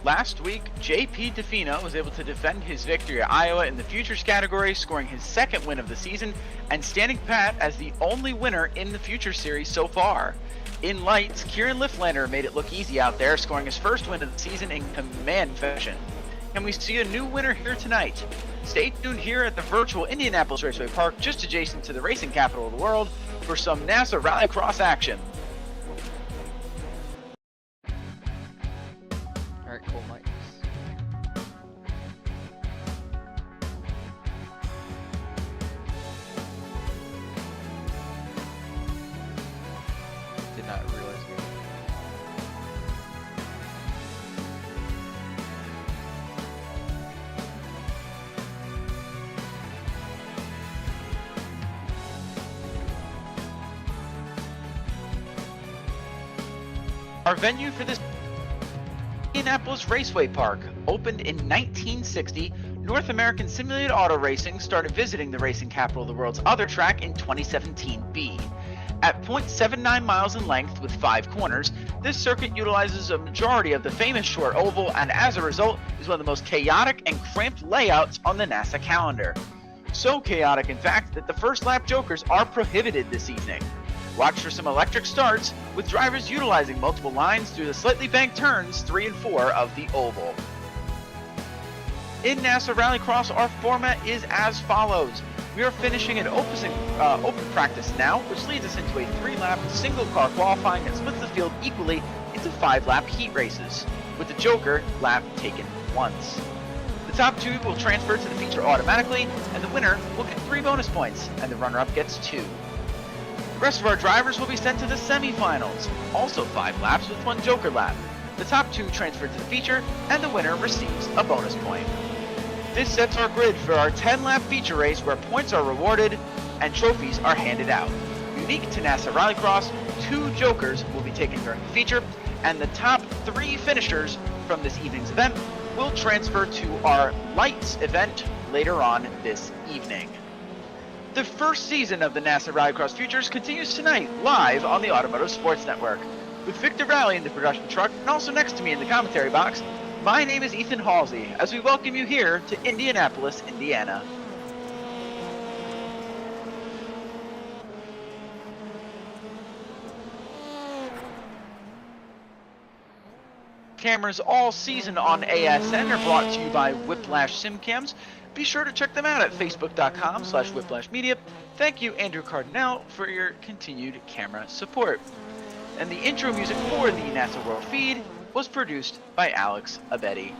Last week, JP Defino was able to defend his victory at Iowa in the Futures category, scoring his second win of the season and standing pat as the only winner in the Futures series so far. In lights, Kieran Liflander made it look easy out there, scoring his first win of the season in command fashion. Can we see a new winner here tonight? Stay tuned here at the Virtual Indianapolis Raceway Park, just adjacent to the racing capital of the world, for some NASA Rallycross action. Alright, cool, Mike. Did not realize that. Our venue for this Indianapolis Raceway Park opened in 1960. North American Simulated Auto Racing started visiting the racing capital of the world's other track in 2017B. At 0.79 miles in length with 5 corners, this circuit utilizes a majority of the famous short oval and as a result is one of the most chaotic and cramped layouts on the NASA calendar. So chaotic in fact that the first lap jokers are prohibited this evening. Watch for some electric starts, with drivers utilizing multiple lines through the slightly banked turns 3 and 4 of the oval. In NASA Rallycross, our format is as follows. We are finishing an open practice now, which leads us into a 3-lap single-car qualifying that splits the field equally into 5-lap heat races, with the joker lap taken once. The top 2 will transfer to the feature automatically, and the winner will get 3 bonus points, and the runner-up gets 2. The rest of our drivers will be sent to the semifinals, also 5 laps with 1 joker lap. The top 2 transfer to the feature, and the winner receives a bonus point. This sets our grid for our 10-lap feature race where points are rewarded and trophies are handed out. Unique to NASA Rallycross, 2 jokers will be taken during the feature, and the top 3 finishers from this evening's event will transfer to our lights event later on this evening. The first season of the NASA Rallycross Futures continues tonight, live on the Automotive Sports Network. With Victor Vallee in the production truck, and also next to me in the commentary box, my name is Ethan Halsey, as we welcome you here to Indianapolis, Indiana. Cameras all season on ASN are brought to you by Whiplash SimCams. Be sure to check them out at facebook.com/whiplashmedia. Thank you, Andrew Cardinale, for your continued camera support. And the intro music for the NASA World feed was produced by Alex Abetti.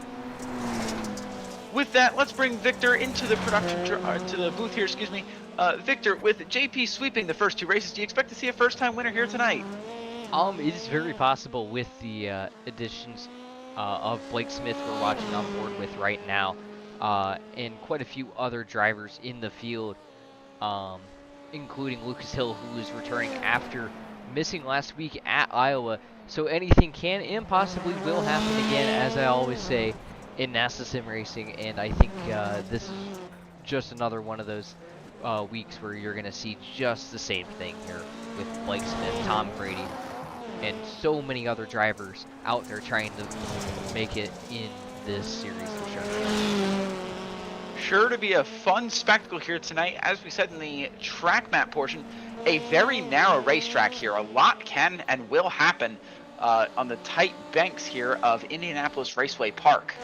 With that, let's bring Victor into the to the booth here. Victor, with JP sweeping the first 2 races, do you expect to see a first-time winner here tonight? It is very possible with the additions of Blake Smith we're watching on board with right now, and quite a few other drivers in the field, including Lucas Hill, who is returning after missing last week at Iowa. So anything can and possibly will happen again, as I always say, in NASA Sim Racing, and I think this is just another one of those weeks where you're going to see just the same thing here with Blake Smith, Tom Grady, and so many other drivers out there trying to make it in this series for sure. Sure to be a fun spectacle here tonight. As we said in the track map portion, a very narrow racetrack here. A lot can and will happen on the tight banks here of Indianapolis Raceway Park.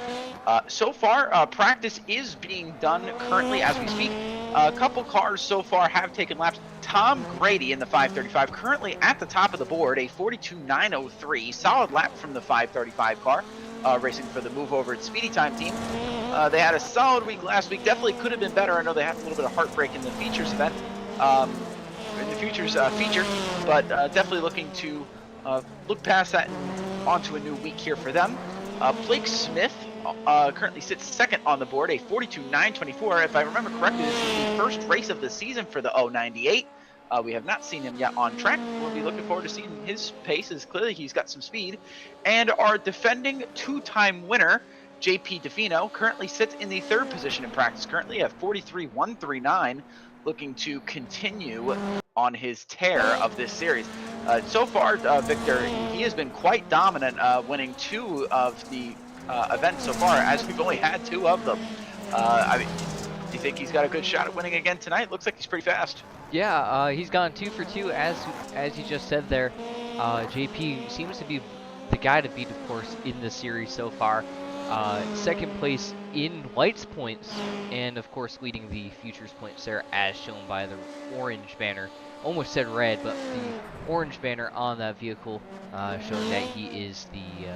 So far, practice is being done currently as we speak. A couple cars so far have taken laps. Tom Grady in the 535 currently at the top of the board, a 42.903, solid lap from the 535 car, racing for the Move Over at Speedy Time team. They had a solid week last week, definitely could have been better. I know they had a little bit of heartbreak in the features event, in the futures feature, but definitely looking to look past that and onto a new week here for them. Blake Smith currently sits second on the board, a 42.924. If I remember correctly, this is the first race of the season for the 098. We have not seen him yet on track. We'll be looking forward to seeing his pace, as clearly he's got some speed. And our defending 2-time winner, JP Defino, currently sits in the 3rd position in practice, currently at 43.139, looking to continue on his tear of this series. So far, Victor, he has been quite dominant, winning 2 of the events so far, as we've only had 2 of them. I mean, do you think he's got a good shot at winning again tonight? Looks like he's pretty fast. Yeah, he's gone 2 for 2, as you just said there. JP seems to be the guy to beat, of course, in the series so far. Second place in lights points, and of course leading the futures points there, as shown by the orange banner. Almost said red, but the orange banner on that vehicle showing that he is the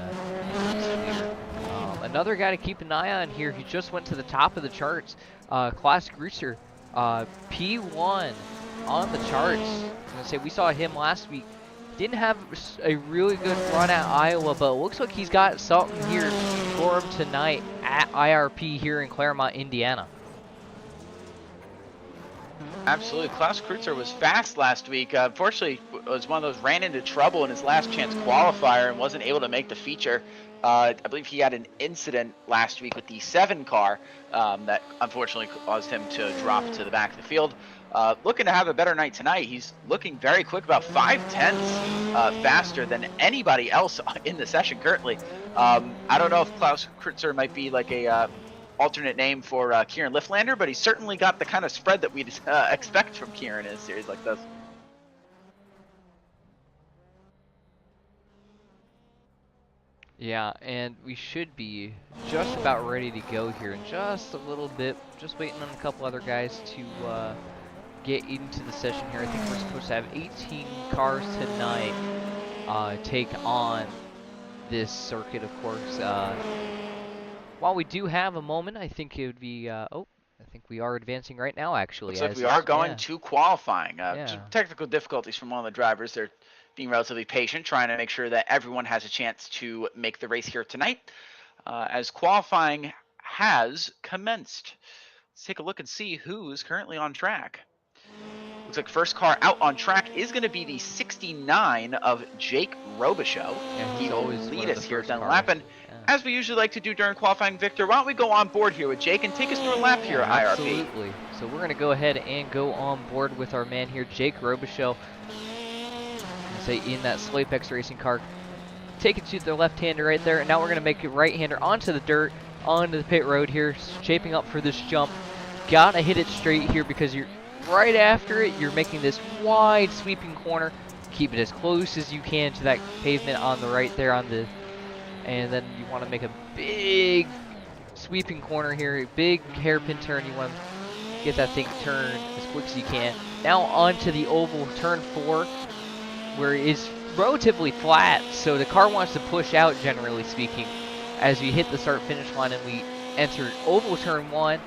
leader. Another guy to keep an eye on here, he just went to the top of the charts. Klaus Grusser, P1 on the charts. I'm gonna say we saw him last week. Didn't have a really good run at Iowa, but it looks like he's got something here for him tonight at IRP here in Claremont, Indiana. Absolutely. Klaus Kreutzer was fast last week. Unfortunately, was one of those ran into trouble in his last chance qualifier and wasn't able to make the feature. I believe he had an incident last week with the 7 car that unfortunately caused him to drop to the back of the field. Looking to have a better night tonight. He's looking very quick, about 5/10 faster than anybody else in the session currently. I don't know if Klaus Kreutzer might be like a alternate name for Kieran Liflander, but he's certainly got the kind of spread that we'd expect from Kieran in a series like this. Yeah, and we should be just about ready to go here in just a little bit. Just waiting on a couple other guys to get into the session here. I think we're supposed to have 18 cars tonight take on this circuit, of course. While we do have a moment, I think it would be, I think we are advancing right now, actually. Looks like we are going to qualifying. Yeah. Technical difficulties from one of the drivers. They're being relatively patient, trying to make sure that everyone has a chance to make the race here tonight, as qualifying has commenced. Let's take a look and see who's currently on track. Looks like first car out on track is going to be the 69 of Jake Robichaux. Yeah, he will lead us here down the car. lap. And as we usually like to do during qualifying, Victor, why don't we go on board here with Jake and take us through a lap here at IRP. Absolutely. So we're going to go ahead and go on board with our man here, Jake Robichaux. Say in that Slapex Racing car. Take it to the left-hander right there. And now we're going to make it right-hander onto the dirt, onto the pit road here, shaping up for this jump. Gotta hit it straight here because you're right after it. You're making this wide sweeping corner. Keep it as close as you can to that pavement on the right there on the, and then you want to make a big sweeping corner here, big hairpin turn. You want to get that thing turned as quick as you can. Now onto the oval, turn 4, where it's relatively flat, so the car wants to push out, generally speaking, as we hit the start-finish line and we enter oval turn 1.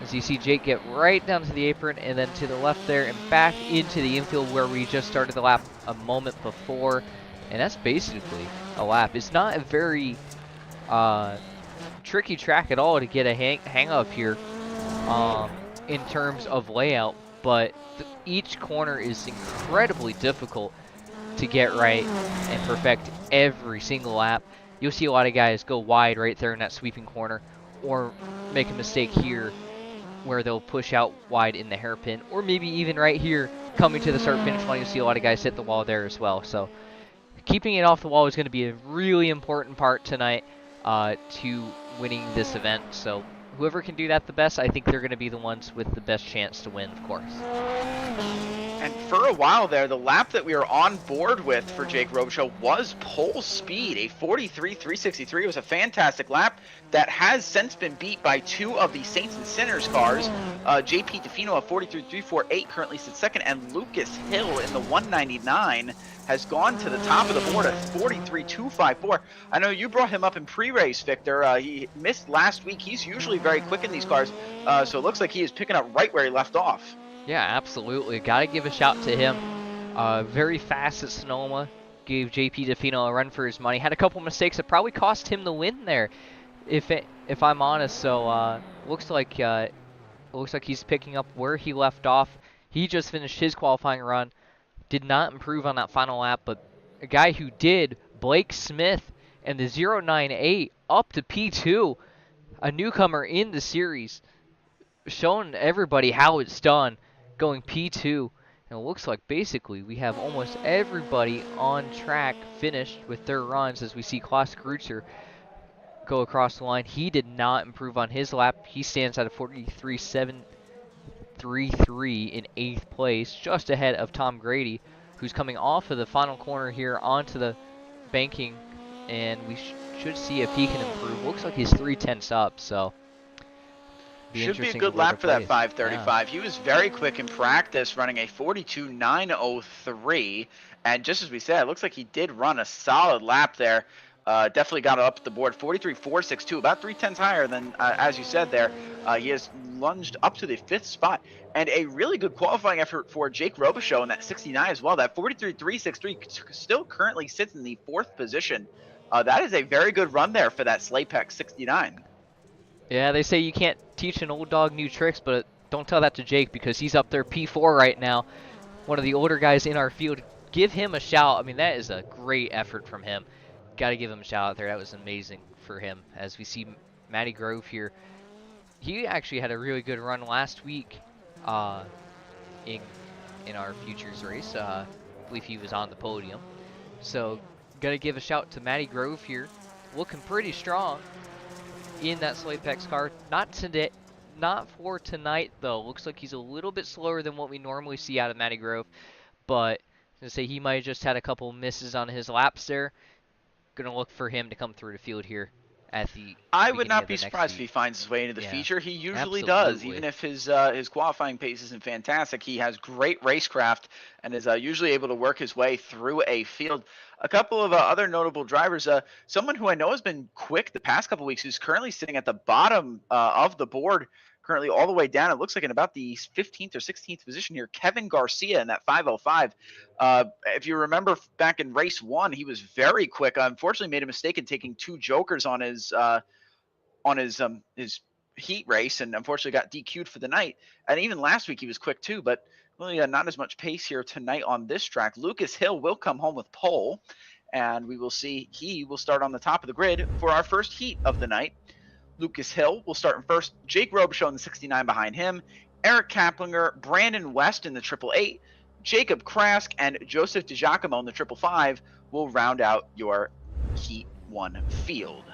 As you see Jake get right down to the apron and then to the left there and back into the infield where we just started the lap a moment before. And that's basically a lap. It's not a very tricky track at all to get a hang of here in terms of layout, but each corner is incredibly difficult to get right and perfect every single lap. You'll see a lot of guys go wide right there in that sweeping corner, or make a mistake here where they'll push out wide in the hairpin, or maybe even right here coming to the start finish line. You'll see a lot of guys hit the wall there as well. So keeping it off the wall is going to be a really important part tonight to winning this event. So whoever can do that the best, I think they're going to be the ones with the best chance to win, of course. And for a while there, the lap that we were on board with for Jake Robichaux was pole speed, a 43.363. It was a fantastic lap that has since been beat by 2 of the Saints and Sinners cars. JP Defino of 43.348 currently sits second, and Lucas Hill in the 199 has gone to the top of the board at 43.254. I know you brought him up in pre-race, Victor. He missed last week. He's usually very quick in these cars, so it looks like he is picking up right where he left off. Yeah, absolutely. Got to give a shout to him. Very fast at Sonoma. Gave JP Defino a run for his money. Had a couple mistakes that probably cost him the win there, if I'm honest. So looks like he's picking up where he left off. He just finished his qualifying run. Did not improve on that final lap, but a guy who did, Blake Smith, and the 098 up to P2, a newcomer in the series, showing everybody how it's done. Going P2, and it looks like basically we have almost everybody on track finished with their runs, as we see Klaus Grutzer go across the line. He did not improve on his lap. He stands at a 43.733 in 8th place, just ahead of Tom Grady, who's coming off of the final corner here onto the banking, and we should see if he can improve. Looks like he's 3/10 up, so should be a good lap for that 535. Yeah. He was very quick in practice, running a 42.903, and just as we said, it looks like he did run a solid lap there. Definitely got it up the board, 43.462, about 3/10 higher than, as you said there. He has lunged up to the 5th spot, and a really good qualifying effort for Jake Robichaux in that 69 as well. That 43.363 still currently sits in the 4th position. That is a very good run there for that Slaypex 69. Yeah, they say you can't teach an old dog new tricks, but don't tell that to Jake because he's up there P4 right now. One of the older guys in our field. Give him a shout. I mean, that is a great effort from him. Got to give him a shout out there. That was amazing for him. As we see Matty Grove here, he actually had a really good run last week in our futures race. I believe he was on the podium. So, got to give a shout to Matty Grove here, looking pretty strong in that Slaypex car. Not today, not for tonight though. Looks like he's a little bit slower than what we normally see out of Matty Grove, but I'm gonna say he might have just had a couple misses on his laps there. Gonna look for him to come through the field here at the I would not be surprised if he finds his way into the feature. He usually does, even if his qualifying pace isn't fantastic. He has great racecraft and is usually able to work his way through a field. A couple of other notable drivers, someone who I know has been quick the past couple weeks, who's currently sitting at the bottom of the board, currently all the way down. It looks like in about the 15th or 16th position here, Kevin Garcia in that 505. If you remember back in race 1, he was very quick. Unfortunately, made a mistake in taking 2 jokers on his heat race, and unfortunately got DQ'd for the night. And even last week he was quick too, but really not as much pace here tonight on this track. Lucas Hill will come home with pole, and we will see he will start on the top of the grid for our first heat of the night. Lucas Hill will start in first. Jake Robichaux in the 69 behind him. Eric Kaplinger, Brandon West in the 888, Jacob Krask, and Joseph DiGiacomo in the 555 will round out your Heat 1 field.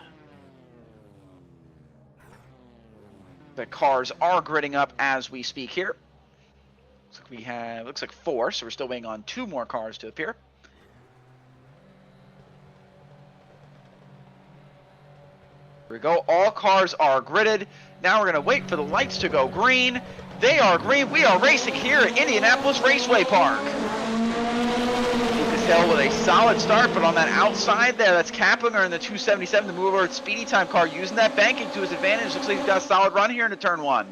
The cars are gridding up as we speak here. Looks like 4, so we're still waiting on 2 more cars to appear. Here we go. All cars are gridded. Now we're going to wait for the lights to go green. They are green. We are racing here at Indianapolis Raceway Park. Lucas Hill with a solid start, but on that outside there, that's Kaplinger in the 277, the move over speedy time car, using that banking to his advantage. Looks like he's got a solid run here into turn 1.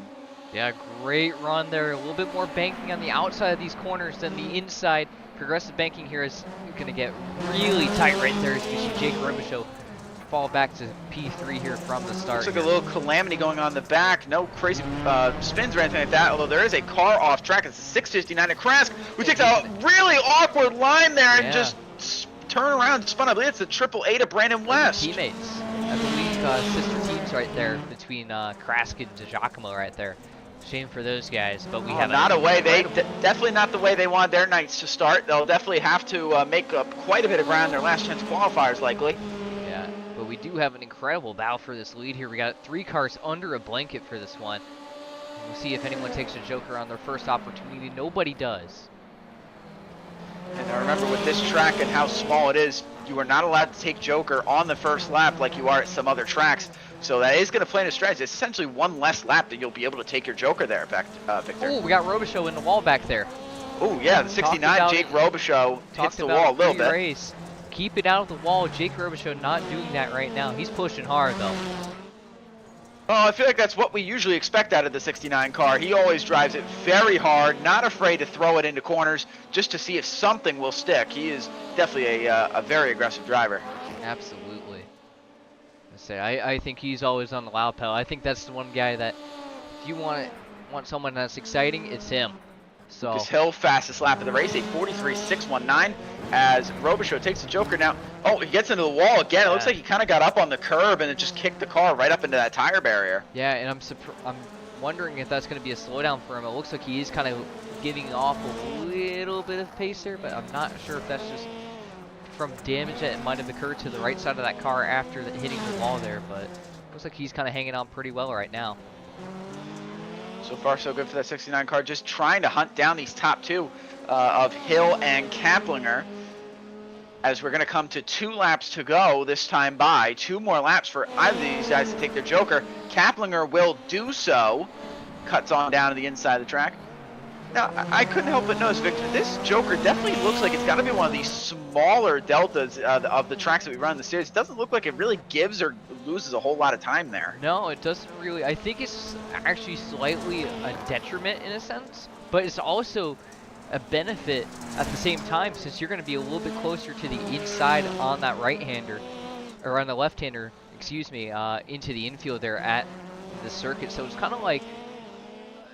Yeah, great run there. A little bit more banking on the outside of these corners than the inside. Progressive banking here is going to get really tight right there as we see Jake Robichaux fall back to P3 here from the start. Looks like a little calamity going on in the back. No crazy spins or anything like that, although there is a car off track. It's a 659 at Krask, who takes a really awkward line there and just turn around and spun. I believe it's the 888 of Brandon West. Teammates. I believe sister teams right there between Krask and DiGiacomo right there. Shame for those guys, but we have not a way definitely not the way they want their nights to start. They'll definitely have to make up quite a bit of ground in their last chance qualifiers, likely. Yeah, but we do have an incredible battle for this lead here. We got 3 cars under a blanket for this one. We'll see if anyone takes a joker on their first opportunity. Nobody does. And now remember, with this track and how small it is, you are not allowed to take joker on the first lap like you are at some other tracks. So that is going to play into strategy. It's essentially 1 less lap that you'll be able to take your joker there, Victor. Oh, we got Robichaux in the wall back there. Oh, yeah, the 69 Jake Robichaux hits the wall a little bit. Race. Keep it out of the wall. Jake Robichaux not doing that right now. He's pushing hard, though. Oh, I feel like that's what we usually expect out of the 69 car. He always drives it very hard, not afraid to throw it into corners just to see if something will stick. He is definitely a very aggressive driver. Absolutely. I think he's always on the loud pedal. I think that's the one guy that if you want someone that's exciting, it's him. So Lucas Hill, fastest lap of the race, a 43.619 as Robichaux takes the joker now. Oh, he gets into the wall again. It looks like he kind of got up on the curb and it just kicked the car right up into that tire barrier. Yeah, and I'm wondering if that's going to be a slowdown for him. It looks like he is kind of giving off a little bit of pace there, but I'm not sure if that's just from damage that might have occurred to the right side of that car after hitting the wall there, but looks like he's kind of hanging on pretty well right now. So far, so good for that 69 car. Just trying to hunt down these top two of Hill and Kaplinger. As we're going to come to 2 laps to go this time by. 2 more laps for either of these guys to take their Joker. Kaplinger will do so. Cuts on down to the inside of the track. Now, I couldn't help but notice, Victor, this Joker definitely looks like it's got to be one of these smaller deltas of the tracks that we run in the series. It doesn't look like it really gives or loses a whole lot of time there. No, it doesn't really. I think it's actually slightly a detriment in a sense, but it's also a benefit at the same time, since you're going to be a little bit closer to the inside on that right-hander, or on the left-hander, excuse me, into the infield there at the circuit. So it's kind of like,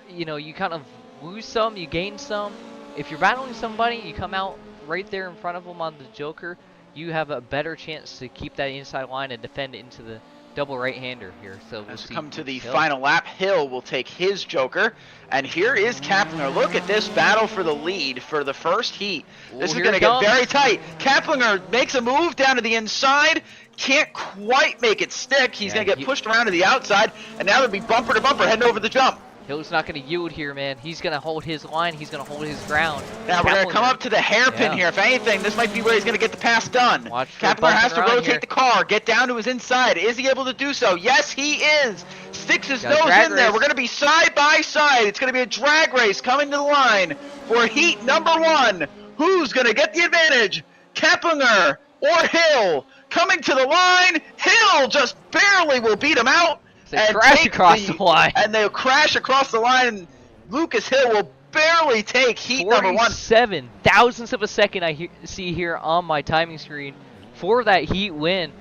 you know, you kind of lose some, you gain some. If you're battling somebody, you come out right there in front of them on the Joker, you have a better chance to keep that inside line and defend into the double right-hander here. So we'll see. Come to the final lap. Hill will take his Joker, and here is Kaplinger. Look at this battle for the lead for the first heat. This is going to get very tight. Kaplinger makes a move down to the inside, can't quite make it stick. He's going to get pushed around to the outside, and now it'll be bumper to bumper heading over the jump. Hill's not going to yield here, man. He's going to hold his line. He's going to hold his ground. Now we're going to come up to the hairpin here. If anything, this might be where he's going to get the pass done. Kaplinger has to rotate the car, get down to his inside. Is he able to do so? Yes, he is. Sticks his nose in there. We're going to be side by side. It's going to be a drag race coming to the line for heat number 1. Who's going to get the advantage? Kaplinger or Hill? Coming to the line. Hill just barely will beat him out. They crash across the line. And they'll crash across the line, and Lucas Hill will barely take heat number 1. 47 thousandths of a second I see here on my timing screen for that heat win.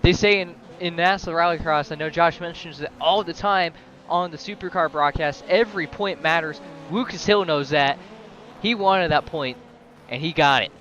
They say in NASA Rallycross, I know Josh mentions it all the time on the Supercar broadcast, every point matters. Lucas Hill knows that. He wanted that point, and he got it.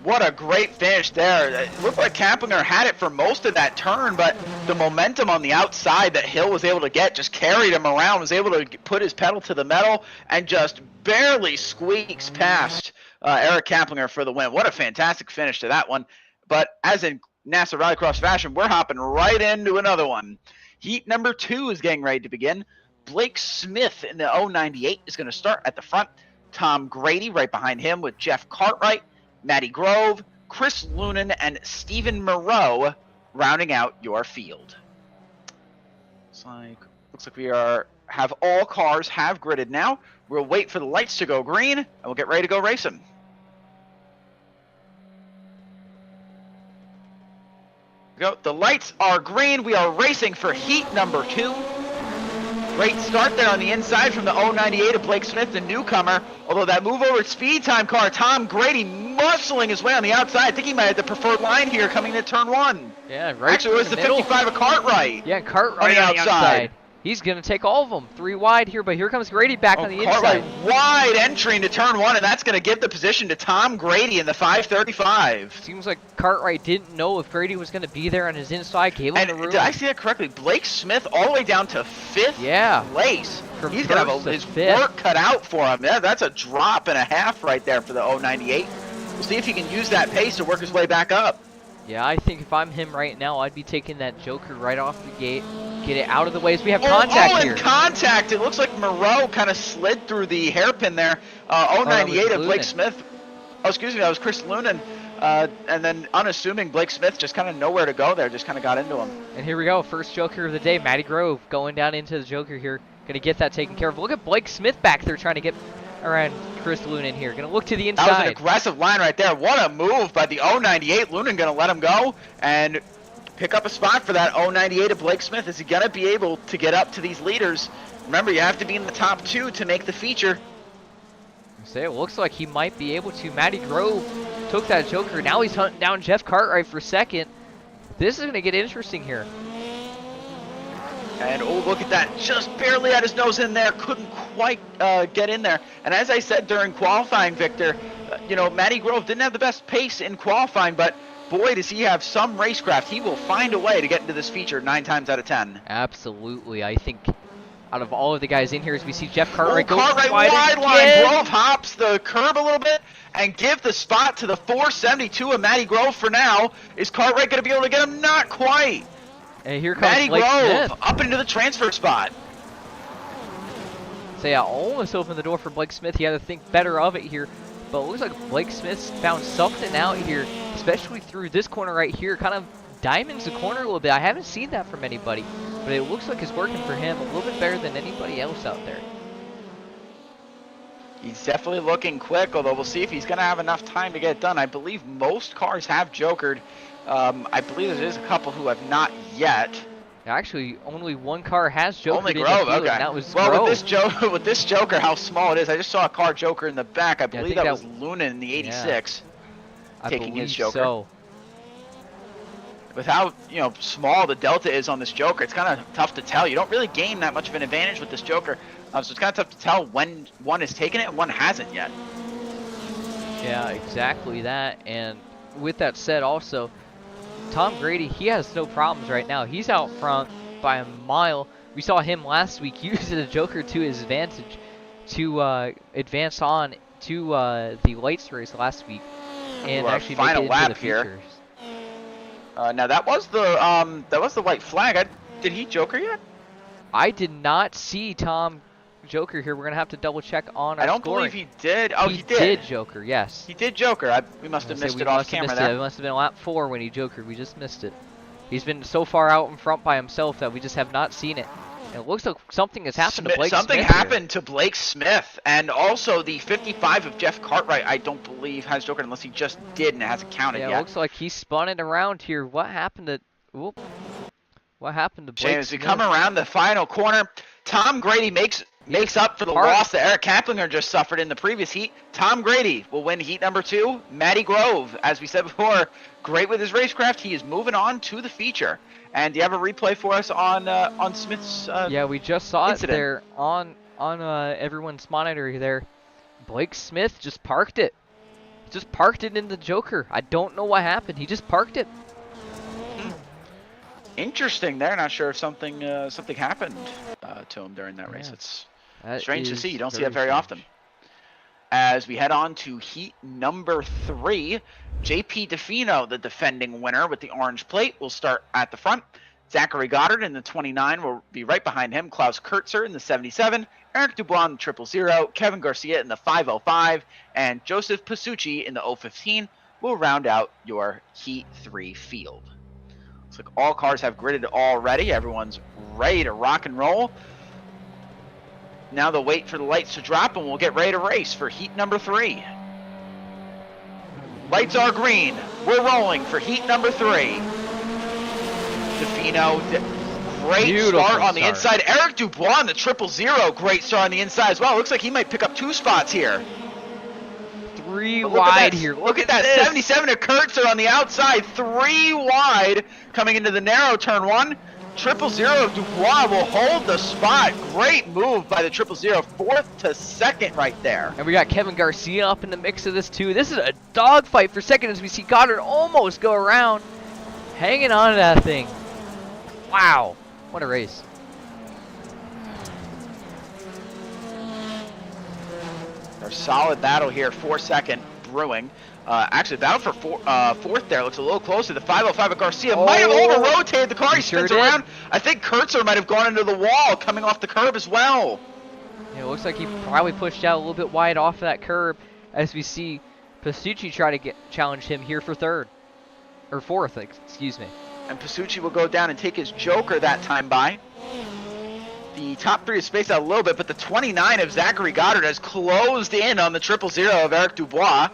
What a great finish there. It looked like Kaplinger had it for most of that turn, but the momentum on the outside that Hill was able to get just carried him around, was able to put his pedal to the metal, and just barely squeaks past Eric Kaplinger for the win. What a fantastic finish to that one. But as in NASA Rallycross fashion, we're hopping right into another one. Heat number 2 is getting ready to begin. Blake Smith in the 098 is going to start at the front. Tom Grady right behind him with Jeff Cartwright, Matty Grove, Chris Lunan, and Stephen Moreau rounding out your field. Looks like we have all cars have gridded now. We'll wait for the lights to go green, and we'll get ready to go racing. The lights are green. We are racing for heat number 2. Great start there on the inside from the 098 of Blake Smith, the newcomer. Although that move over at speed time car, Tom Grady muscling his way on the outside. I think he might have the preferred line here coming to turn 1. Yeah, right. Actually, it was the 55 of Cartwright. Yeah, Cartwright on the outside. He's going to take all of them. 3 wide here, but here comes Grady back on the inside. Wide entry into turn 1, and that's going to give the position to Tom Grady in the 535. Seems like Cartwright didn't know if Grady was going to be there on his inside. Gave him the room. Did I see that correctly? Blake Smith all the way down to 5th place. He's going to have his work cut out for him. Yeah, that's a drop and a half right there for the 098. We'll see if he can use that pace to work his way back up. Yeah, I think if I'm him right now, I'd be taking that Joker right off the gate. Get it out of the way as we have contact here. Contact. It looks like Moreau kind of slid through the hairpin there. 098 of Blake Smith. Oh, excuse me, that was Chris Lunan. And then unassuming Blake Smith just kind of nowhere to go there, just kind of got into him. And here we go, first Joker of the day, Matty Grove going down into the Joker here. Going to get that taken care of. Look at Blake Smith back there trying to get around Chris Lunan here. Going to look to the inside. That was an aggressive line right there. What a move by the 098. Lunan going to let him go and pick up a spot for that 098 of Blake Smith. Is he going to be able to get up to these leaders? Remember, you have to be in the top 2 to make the feature. It looks like he might be able to. Matty Grove took that Joker. Now he's hunting down Jeff Cartwright for second. This is going to get interesting here. And oh, look at that. Just barely had his nose in there. Couldn't quite get in there. And as I said during qualifying, Victor, you know, Matty Grove didn't have the best pace in qualifying, but boy, does he have some racecraft. He will find a way to get into this feature 9 times out of 10. Absolutely. I think out of all of the guys in here, as we see Jeff Cartwright go Cartwright wide line. Grove hops the curb a little bit and give the spot to the 472 of Matty Grove for now. Is Cartwright going to be able to get him? Not quite. And here comes Matty Blake Grove Smith. up into the transfer spot. So yeah, almost opened the door for Blake Smith. He had to think better of it here. But it looks like Blake Smith's found something out here, especially through this corner right here. Kind of diamonds the corner a little bit. I haven't seen that from anybody, but it looks like it's working for him a little bit better than anybody else out there. He's definitely looking quick, although we'll see if he's going to have enough time to get it done. I believe most cars have jokered. I believe there is a couple who have not yet. Actually, only one car has jokered Only in the Grove, field, okay. and that was well, Grove. with this joker, how small it is. I just saw a car joker in the back. I believe that was Luna in the 86 taking his joker. So. With how small the delta is on this joker, it's kind of tough to tell. You don't really gain that much of an advantage with this joker, so it's kind of tough to tell when one has taken it and one hasn't yet. Yeah, exactly that. And with that said, also, Tom Grady, he has no problems right now. He's out front by a mile. We saw him last week using the joker to his advantage to advance on to the lights race last week and actually make it final into lap the here. features. Now that was the white flag. Did he joker yet? I did not see Tom joker here. We're gonna have to double check on our I don't scoring. believe he did. Oh, he He did. did joker, yes. He did joker. We must have missed it off camera there. It must have been lap 4 when he jokered. We just missed it. He's been so far out in front by himself that we just have not seen it. And it looks like something has happened to Blake Smith. Something happened to Blake Smith, and also the 55 of Jeff Cartwright, I don't believe has jokered unless he just did and it hasn't counted yet. Yeah, it looks like he spun it around here. What happened to... Whoop. What happened to Blake James, we Smith? come around the final corner. Tom Grady makes up for the loss that Eric Kaplinger just suffered in the previous heat. Tom Grady will win heat number 2. Matty Grove, as we said before, great with his racecraft. He is moving on to the feature. And do you have a replay for us on Smith's yeah, we just saw incident? it there on everyone's monitor there. Blake Smith just parked it. Just parked it in the joker. I don't know what happened. He just parked it. Interesting there. Not sure if something happened to him during that race. It's strange to see. You don't see that very often. As we head on to heat number 3, JP Defino, the defending winner with the orange plate, will start at the front. Zachary Goddard in the 29 will be right behind him. Klaus Kurtzer in the 77. Eric Dubois in the 000. Kevin Garcia in the 505. And Joseph Pasucci in the 015 will round out your heat 3 field. Looks like all cars have gridded already. Everyone's ready to rock and roll. Now they'll wait for the lights to drop and we'll get ready to race for heat number 3. Lights are green. We're rolling for heat number 3. Defino, great start on the inside. Eric Dubois in the 000, great start on the inside as well. Looks like he might pick up 2 spots here. 3 wide here. Look at that 77 of Kurtzer on the outside. 3 wide coming into the narrow turn 1. 000 Dubois will hold the spot. Great move by the 000, 4th to 2nd right there. And we got Kevin Garcia up in the mix of this too. This is a dogfight for second as we see Goddard almost go around, hanging on to that thing. Wow, what a race. A solid battle here, 4-2 brewing. Actually, battle for 4th there looks a little closer. The 505 of Garcia might have over-rotated the car. He spins around. I think Kurtzer might have gone into the wall coming off the curb as well. Yeah, it looks like he probably pushed out a little bit wide off that curb as we see Pasucci try to challenge him here for 3rd. Or 4th, excuse me. And Pasucci will go down and take his joker that time by. The top 3 is spaced out a little bit, but the 29 of Zachary Goddard has closed in on the 000 of Eric Dubois.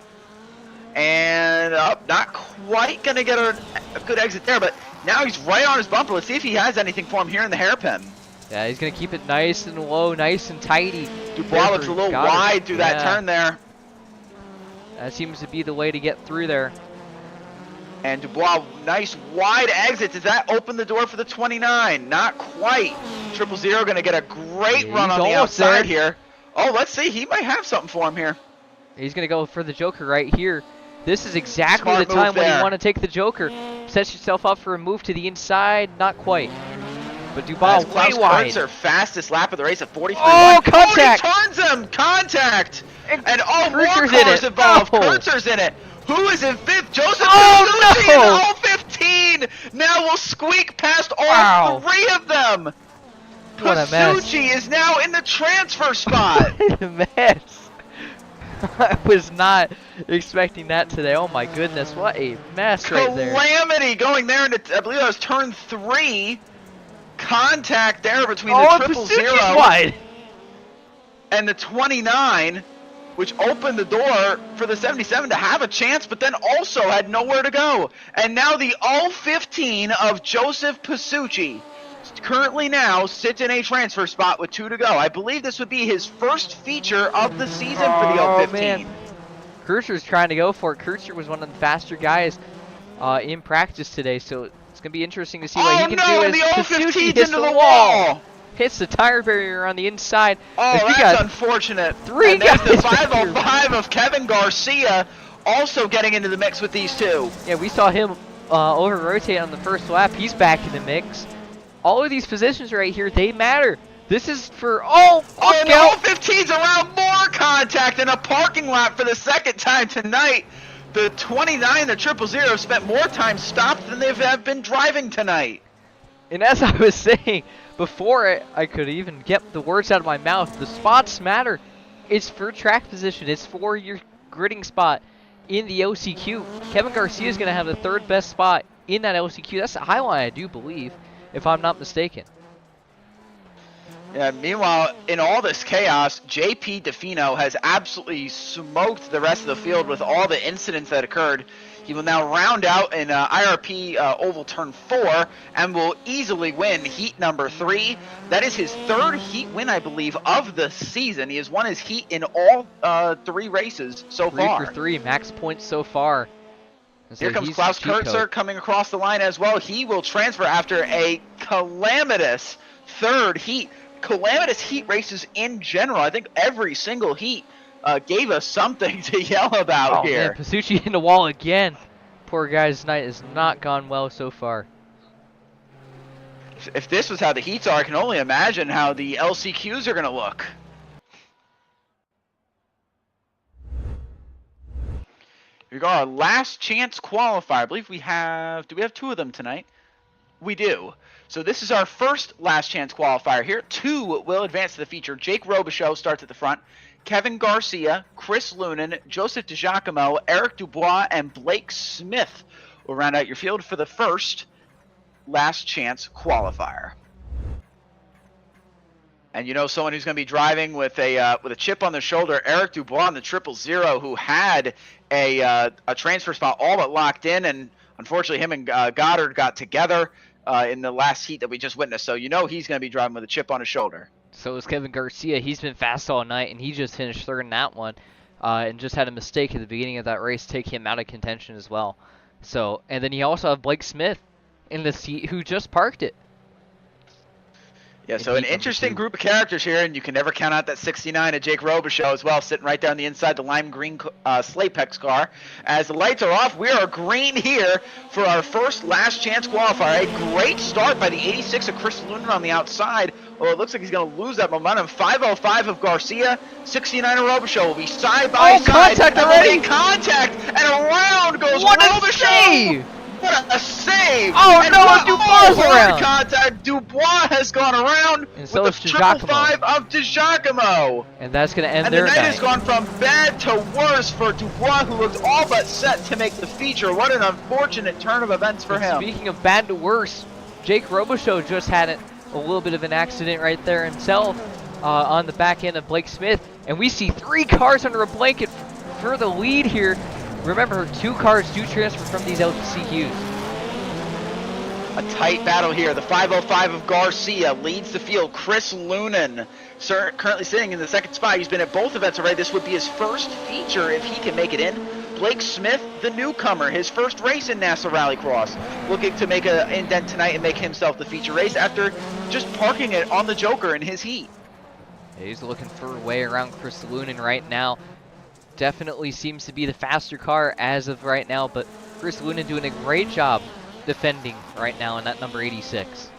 And not quite going to get a good exit there, but now he's right on his bumper. Let's see if he has anything for him here in the hairpin. Yeah, he's going to keep it nice and low, nice and tidy. Dubois looks a little wide through that turn there. That seems to be the way to get through there. And Dubois, nice wide exit. Does that open the door for the 29? Not quite. 000 going to get a great run on the outside here. Oh, let's see. He might have something for him here. He's going to go for the joker right here. This is exactly the time when you want to take the joker. Set yourself up for a move to the inside. Not quite. But Dubois way Klaus wide. Kurtzer, fastest lap of the race at 43. Oh, contact! Oh, he turns him! Contact! And oh, more Kurtzer's in cars it. involved. No. Kurtzer's in it. Who is in fifth? Joseph Oh, Pasucci no. in all 15. Now will squeak past all Wow. 3 of them. What a mess. Pasucci is now in the transfer spot. What a mess. I was not expecting that today. Oh my goodness, what a mess right there. Calamity going there into, I believe that was turn 3. Contact there between Oh, the triple Pasucci's zero wide. and the 29, which opened the door for the 77 to have a chance, but then also had nowhere to go. And now the all 15 of Joseph Pasucci currently now sits in a transfer spot with 2 to go. I believe this would be his first feature of the season for the all 15. Man. Kurtzer's trying to go for it. Kurtzer was one of the faster guys in practice today, so it's going to be interesting to see what he can do and as the all Pasucci 15's hits into the the wall. wall. Hits the tire barrier on the inside. Oh, As we that's got unfortunate. 3 and there's guys the back here. 505 of Kevin Garcia also getting into the mix with these 2. Yeah, we saw him over-rotate on the first lap. He's back in the mix. All of these positions right here, they matter. This is for, Oh, and the all out. 15's around, more contact in a parking lot for the second time tonight. The 29, the 000, spent more time stopped than they have been driving tonight. And as I was saying, before I could even get the words out of my mouth, the spots matter. It's for track position. It's for your gridding spot in the LCQ. Kevin Garcia is going to have the 3rd best spot in that LCQ. That's a highlight, I do believe, if I'm not mistaken. Yeah, meanwhile, in all this chaos, JP Defino has absolutely smoked the rest of the field with all the incidents that occurred. He will now round out in IRP Oval Turn 4 and will easily win heat number 3. That is his 3rd heat win, I believe, of the season. He has won his heat in all 3 races so 3 far. for 3, max points so far. So Here comes he's Klaus cheat code. Kurtzer coming across the line as well. He will transfer after a calamitous 3rd heat. Calamitous heat races in general. I think every single heat gave us something to yell about here. Man, Pasucci in the wall again. Poor guy's night has not gone well so far. If this was how the heats are, I can only imagine how the LCQs are going to look. Here we go, our last chance qualifier. I believe we have, do we have 2 of them tonight? We do. So this is our first last chance qualifier here. 2 will advance to the feature. Jake Robichaux starts at the front. Kevin Garcia, Chris Lunan, Joseph DiGiacomo, Eric Dubois, and Blake Smith will round out your field for the first last chance qualifier. And you know someone who's going to be driving with a chip on their shoulder, Eric Dubois on the 000, who had a transfer spot all but locked in, and unfortunately him and Goddard got together in the last heat that we just witnessed. So you know he's going to be driving with a chip on his shoulder. So is Kevin Garcia. He's been fast all night, and he just finished 3rd in that one, and just had a mistake at the beginning of that race take him out of contention as well. So, and then you also have Blake Smith in the seat who just parked it. Yeah, so an interesting group of characters here, and you can never count out that 69 of Jake Robichaux as well, sitting right down the inside the lime green Slapex car. As the lights are off, we are green here for our first last chance qualifier. A great start by the 86 of Chris Lunan on the outside. Well, it looks like he's going to lose that momentum. 505 of Garcia, 69 of Robichaux will be side by side. Contact already! Contact, and around goes What Robichaux! a save! What a save! Oh, and no, Dubois around! Contact. Dubois has gone around And so with is the 555 of DiGiacomo. And that's going to end And their the night night. has gone from bad to worse for Dubois, who looked all but set to make the feature. What an unfortunate turn of events for him. Speaking of bad to worse, Jake Robichaux just had a little bit of an accident right there himself on the back end of Blake Smith. And we see 3 cars under a blanket for the lead here. Remember, 2 cars do transfer from these LCQs. A tight battle here. The 505 of Garcia leads the field. Chris Lunan currently sitting in the 2nd spot. He's been at both events already. This would be his first feature if he can make it in. Blake Smith, the newcomer, his first race in NASA Rallycross, looking to make an indent tonight and make himself the feature race after just parking it on the Joker in his heat. He's looking for a way around Chris Lunan right now. Definitely seems to be the faster car as of right now, but Chris Lunan doing a great job defending right now in that number 86.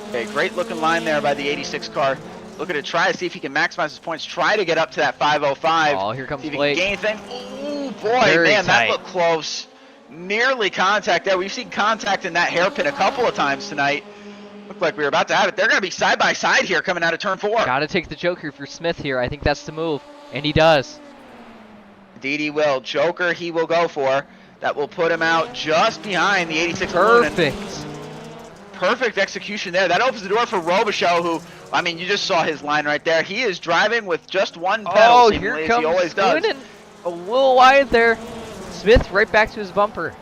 Okay, great looking line there by the 86 car. Looking to try to see if he can maximize his points. Try to get up to that 505. Oh, here comes see if he Blake. can gain anything. Oh boy, Very man, tight. that looked close. Nearly contact there. We've seen contact in that hairpin a couple of times tonight. Looked like we were about to have it. They're going to be side by side here coming out of turn 4. Gotta take the Joker for Smith here. I think that's the move, and he does. Indeed he will. Joker he will go for. That will put him out just behind the 86 Perfect. Perfect execution there. That opens the door for Robichaux, who, I mean, you just saw his line right there. He is driving with just one pedal, Oh, seemingly, here as he always comes does. Loonan. A little wide there. Smith right back to his bumper.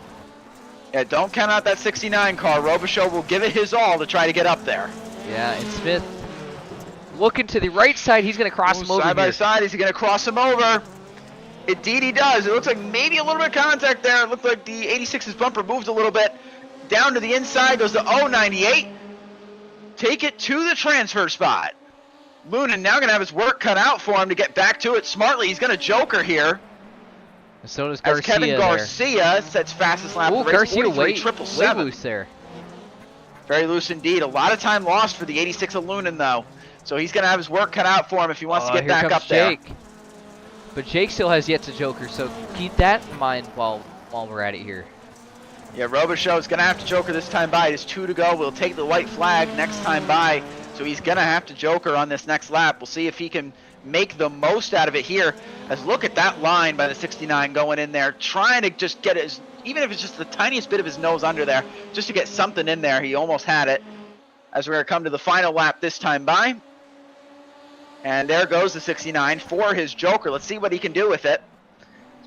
Yeah, don't count out that 69 car. Robichaux will give it his all to try to get up there. Yeah, and Smith looking to the right side. He's going to cross him over Side by here. side, is he going to cross him over? Indeed he does. It looks like maybe a little bit of contact there. It looked like the 86's bumper moved a little bit. Down to the inside goes the 098. Take it to the transfer spot. Loonan now going to have his work cut out for him to get back to it smartly. He's going to Joker here. And so does As Garcia Kevin there. Garcia sets fastest lap Ooh, of the race, Garcia way 43.777. loose there. Very loose indeed. A lot of time lost for the 86 of Loonan, though. So he's going to have his work cut out for him if he wants to get Here back comes up there. Jake. But Jake still has yet to Joker, so keep that in mind while we're at it here. Yeah, Robichaux is going to have to Joker this time by. It is 2 to go. We'll take the white flag next time by. So he's going to have to Joker on this next lap. We'll see if he can make the most out of it here. As look at that line by the 69 going in there, trying to just get his, even if it's just the tiniest bit of his nose under there, just to get something in there. He almost had it. As we're going to come to the final lap this time by. And there goes the 69 for his Joker. Let's see what he can do with it.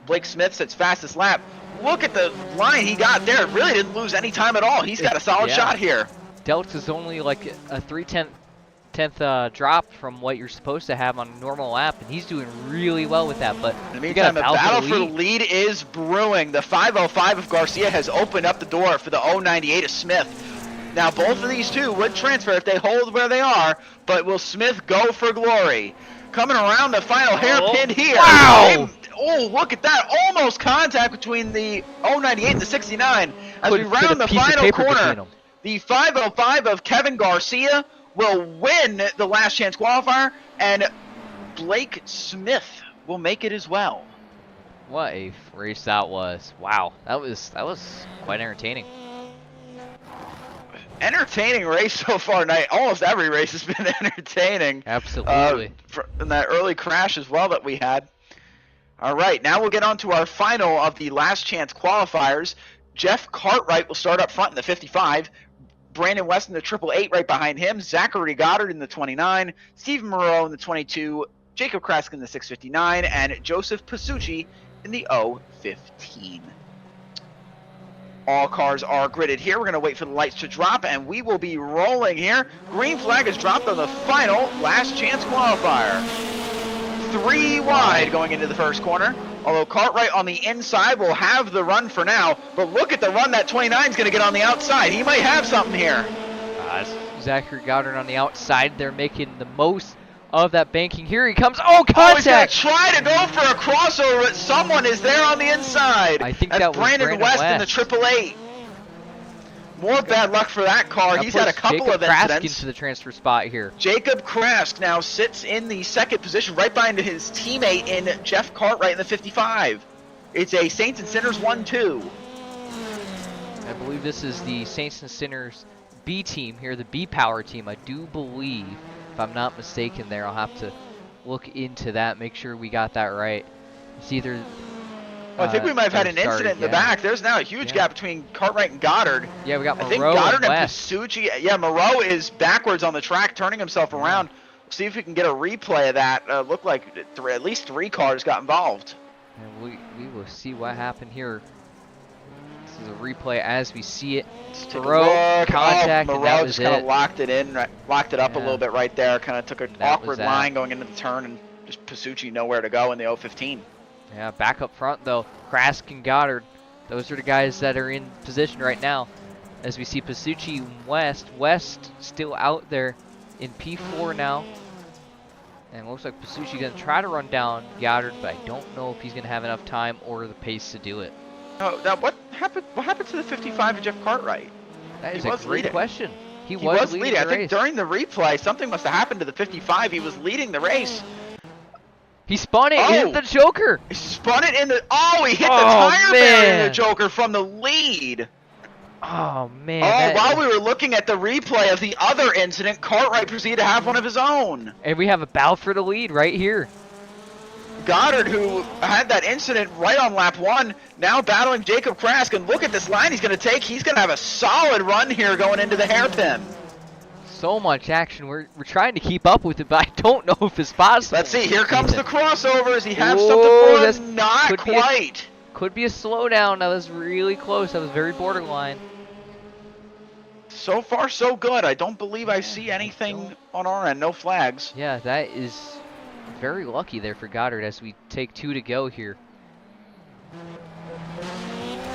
Blake Smith sets fastest lap. Look at the line he got there. Really didn't lose any time at all. He's got a solid shot here. Delta's only like a 3/10 drop from what you're supposed to have on a normal lap, and he's doing really well with that. But in the meantime, the battle for the lead is brewing. The 505 of Garcia has opened up the door for the 098 of Smith. Now, both of these two would transfer if they hold where they are, but will Smith go for glory? Coming around the final hairpin here. Wow! Oh, look at that. Almost contact between the 098 and the 69. As we round the final corner, the 505 of Kevin Garcia will win the last chance qualifier, and Blake Smith will make it as well. What a race that was. Wow, that was quite entertaining. Entertaining race so far tonight. Almost every race has been entertaining. Absolutely. In that early crash as well that we had. All right, now we'll get on to our final of the last chance qualifiers. Jeff Cartwright will start up front in the 55. Brandon West in the 888 right behind him. Zachary Goddard in the 29. Steve Moreau in the 22. Jacob Krask in the 659. And Joseph Pasucci in the 015. All cars are gridded here. We're going to wait for the lights to drop, and we will be rolling here. Green flag is dropped on the final last chance qualifier. 3 wide going into the first corner. Although Cartwright on the inside will have the run for now. But look at the run that 29 is going to get on the outside. He might have something here. Zachary Goddard on the outside. They're making the most of that banking. Here he comes. Oh, contact! Oh, he's going to try to go for a crossover, but someone is there on the inside. I think that's that was Brandon West in the 888. More bad luck for that car. He's had a couple of incidents. Krask into the transfer spot here. Jacob Krask now sits in the second position right behind his teammate in Jeff Cartwright in the 55. It's a Saints and Sinners 1-2. I believe this is the Saints and Sinners B team here, the B power team. I do believe, if I'm not mistaken there, I'll have to look into that, make sure we got that right. It's either I think we might have had an incident in the back. There's now a huge gap between Cartwright and Goddard. Yeah, we got Moreau. I think Goddard and West. Pasucci. Yeah, Moreau is backwards on the track, turning himself around. We'll see if we can get a replay of that. Looked like at least 3 cars got involved. And we will see what happened here. This is a replay as we see it. Moreau contact, and that was just kind of locked it in, locked it up a little bit right there. Kind of took an awkward line going into the turn, and just Pasucci nowhere to go in the 015. Yeah, back up front though, Krask and Goddard, those are the guys that are in position right now. As we see Pasucci and West still out there in P4 now. And it looks like Pasucci gonna try to run down Goddard, but I don't know if he's gonna have enough time or the pace to do it. Oh, now what happened to the 55 of Jeff Cartwright? That is a great question. He was leading the I race. think during the replay, something must have happened to the 55. He was leading the race. He spun it, hit the Joker. He spun it in the. Oh, he hit the tire barrier in the Joker from the lead. Oh man! While we were looking at the replay of the other incident, Cartwright proceeded to have one of his own. And we have a battle for the lead right here. Goddard, who had that incident right on lap 1, now battling Jacob Krask. And look at this line he's going to take. He's going to have a solid run here going into the hairpin. So much action. We're trying to keep up with it, but I don't know if it's possible. Let's see. Here comes the crossover. Does he have something for him? Not quite. Could be a slowdown. That was really close. That was very borderline. So far, so good. I don't believe I see anything on our end. No flags. Yeah, that is very lucky there for Goddard as we take 2 to go here.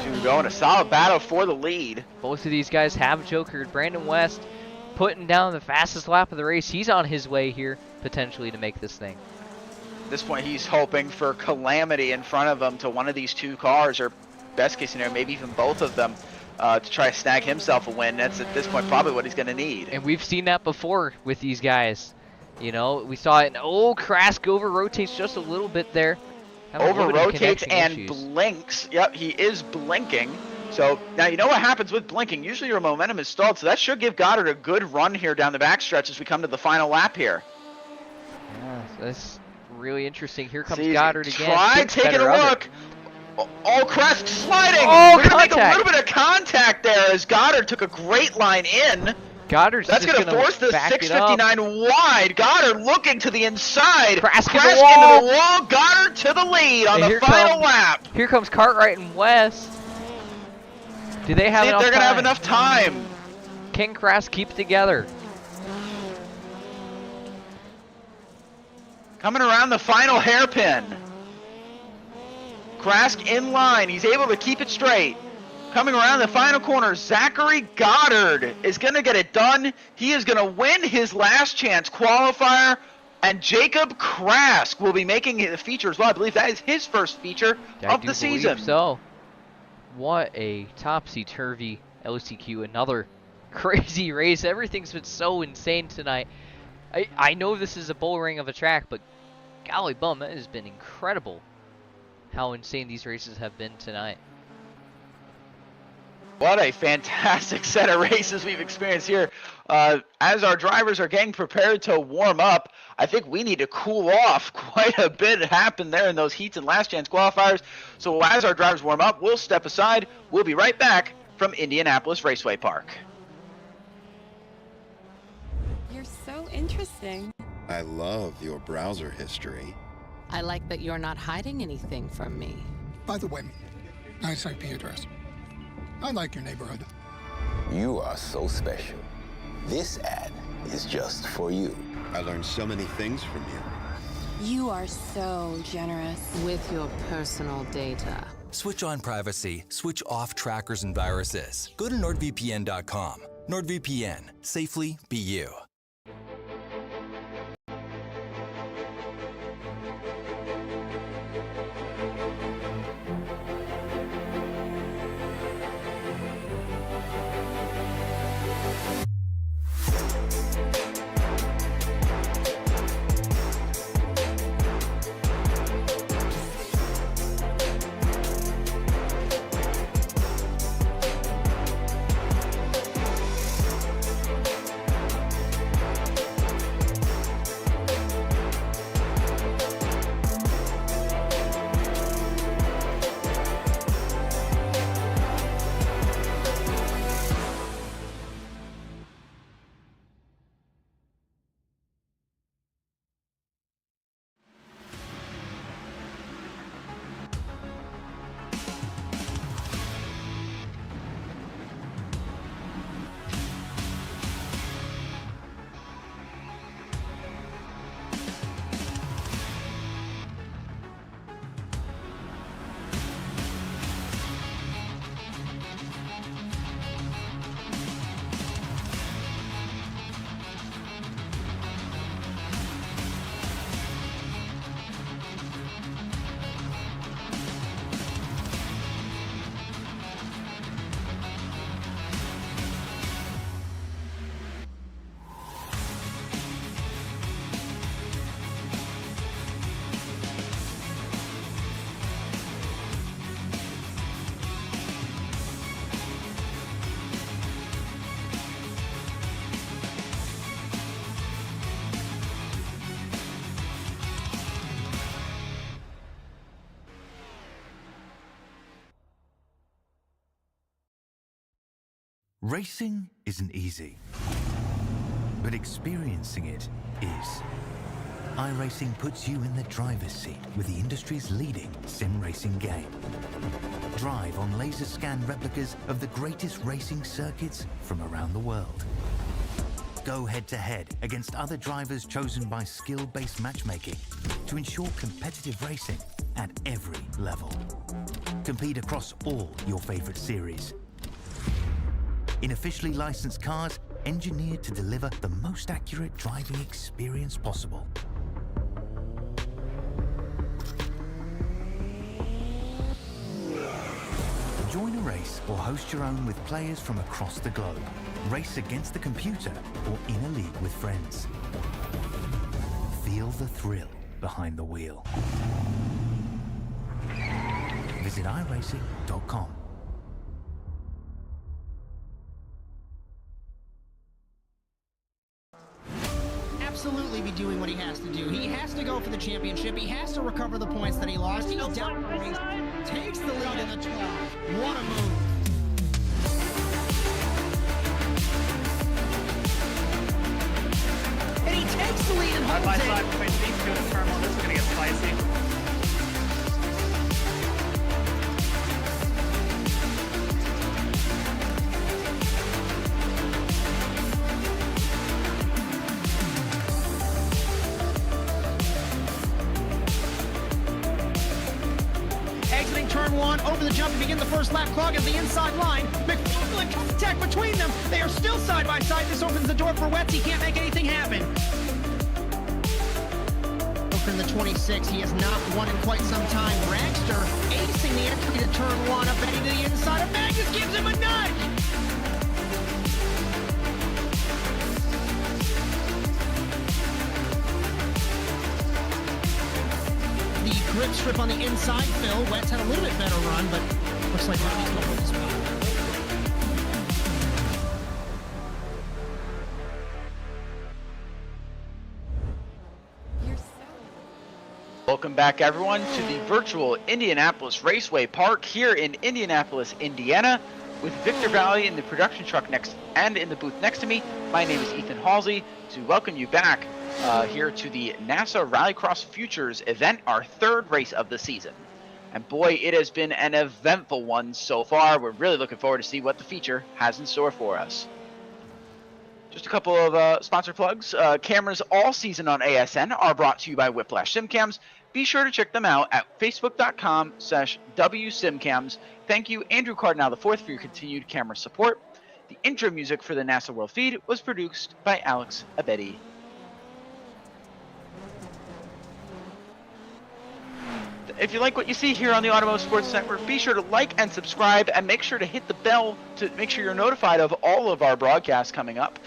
2 to go in a solid battle for the lead. Both of these guys have jokered. Brandon West putting down the fastest lap of the race. He's on his way here potentially to make this thing. At this point, he's hoping for calamity in front of him to one of these 2 cars, or best case scenario, maybe even both of them, to try to snag himself a win. That's at this point probably what he's going to need. And we've seen that before with these guys. You know, we saw it. Krask over rotates just a little bit there. Over rotates and blinks. Yep, he is blinking. So now you know what happens with blinking. Usually your momentum is stalled, so that should give Goddard a good run here down the backstretch as we come to the final lap here. Yeah, so that's really interesting. Here comes Goddard again. Try taking a look. Krask sliding. Oh, We're going to make a little bit of contact there as Goddard took a great line in. That's going to force the 659 wide. Goddard looking to the inside. Krask into the wall. Goddard to the lead on the final lap. Here comes Cartwright and West. Do they have enough time? They're going to have enough time. Can Krask keep it together? Coming around the final hairpin. Krask in line. He's able to keep it straight. Coming around the final corner, Zachary Goddard is going to get it done. He is going to win his last chance qualifier, and Jacob Krask will be making the feature as well. I believe that is his first feature of the season. So, what a topsy-turvy LCQ. Another crazy race. Everything's been so insane tonight. I know this is a bull ring of a track, but golly bum, it has been incredible how insane these races have been tonight. What a fantastic set of races we've experienced here. As our drivers are getting prepared to warm up, I think we need to cool off. Quite a bit happened there in those heats and last chance qualifiers. So as our drivers warm up, we'll step aside. We'll be right back from Indianapolis Raceway Park. You're so interesting. I love your browser history. I like that you're not hiding anything from me. By the way, nice IP address. I like your neighborhood. You are so special. This ad is just for you. I learned so many things from you. You are so generous with your personal data. Switch on privacy, switch off trackers and viruses. Go to nordvpn.com. NordVPN. Safely be you. Racing isn't easy, but experiencing it is. iRacing puts you in the driver's seat with the industry's leading sim racing game. Drive on laser scan replicas of the greatest racing circuits from around the world. Go head-to-head against other drivers chosen by skill-based matchmaking to ensure competitive racing at every level. Compete across all your favorite series. In officially licensed cars, engineered to deliver the most accurate driving experience possible. Join a race or host your own with players from across the globe. Race against the computer or in a league with friends. Feel the thrill behind the wheel. Visit iRacing.com. Absolutely be doing what he has to do. He has to go for the championship. He has to recover the points that he lost. He's down the race, takes the lead in the 12. What a move. And he takes the lead and holds it. Side between these two in turn one. This is going to get spicy. Exiting turn one, over the jump to begin the first lap clock as the inside line. McFarland contact between them. They are still side by side. This opens the door for Wetz. He can't make anything happen. From the 26, he has not won in quite some time. Dragster acing the entry to turn one, up heading to the inside of Magnus, gives him a nudge. The grip strip on the inside, Phil. Wetz had a little bit better run, but looks like Robbie's going to hold his spot. Welcome back, everyone, to the Virtual Indianapolis Raceway Park here in Indianapolis, Indiana, with Victor Vallee in the production truck next and in the booth next to me. My name is Ethan Halsey, to welcome you back here to the NASA Rallycross Futures event, our third race of the season. And boy, it has been an eventful one so far. We're really looking forward to see what the feature has in store for us. Just a couple of sponsor plugs. Cameras all season on ASN are brought to you by Whiplash SimCams. Be sure to check them out at facebook.com/WSimCams. Thank you, Andrew Cardinal IV, for your continued camera support. The intro music for the NASA World Feed was produced by Alex Abedi. If you like what you see here on the Automotive Sports Network, be sure to like and subscribe, and make sure to hit the bell to make sure you're notified of all of our broadcasts coming up.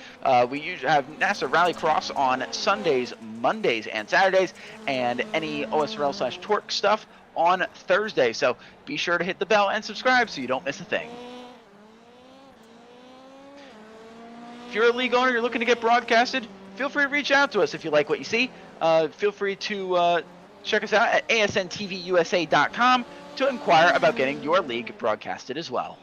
We usually have NASA Rallycross on Sundays, Mondays, and Saturdays, and any OSRL/Torque stuff on Thursday. So be sure to hit the bell and subscribe so you don't miss a thing. If you're a league owner, you're looking to get broadcasted, feel free to reach out to us if you like what you see. Feel free to check us out at asnTVUSA.com to inquire about getting your league broadcasted as well.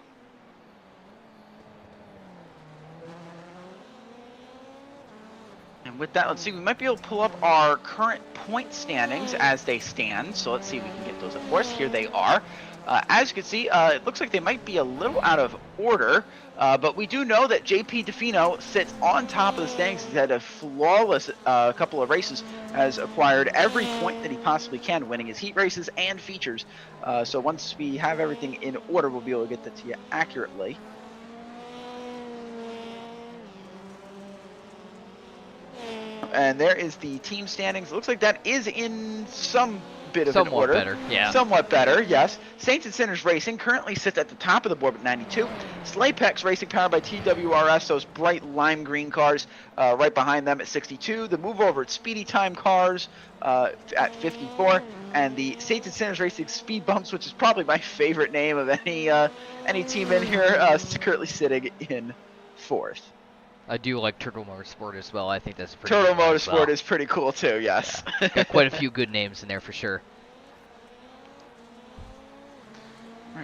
And with that, let's see, we might be able to pull up our current point standings as they stand. So let's see if we can get those up for us. Here they are. As you can see, it looks like they might be a little out of order, but we do know that JP Defino sits on top of the standings. He's had a flawless couple of races, has acquired every point that he possibly can, winning his heat races and features. So once we have everything in order, we'll be able to get that to you accurately. And there is the team standings. It looks like that is in some bit of an order. Somewhat better, yeah. Somewhat better, yes. Saints and Sinners Racing currently sits at the top of the board with 92. Slaypex Racing, powered by TWRS, those bright lime green cars, right behind them at 62. The Move Over at Speedy Time cars at 54. And the Saints and Sinners Racing Speed Bumps, which is probably my favorite name of any team in here, currently sitting in 4th. I do like Turtle Motorsport as well. I think that's pretty Turtle good Motorsport is pretty cool too, yes. Yeah. Got quite a few good names in there for sure.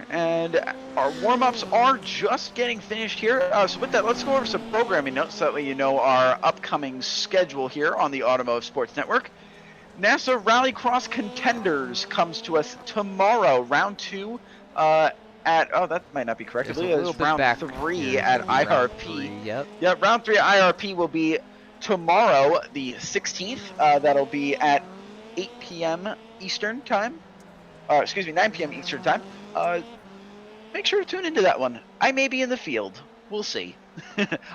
And our warm-ups are just getting finished here. So with that, let's go over some programming notes so that way you know our upcoming schedule here on the Automotive Sports Network. NASA Rallycross Contenders comes to us tomorrow, round 2 at, oh, that might not be correct. I believe it's round 3 at IRP. Yep, round 3 at IRP will be tomorrow, the 16th. That'll be at 8 p.m. Eastern time. 9 p.m. Eastern time. Make sure to tune into that one. I may be in the field. We'll see.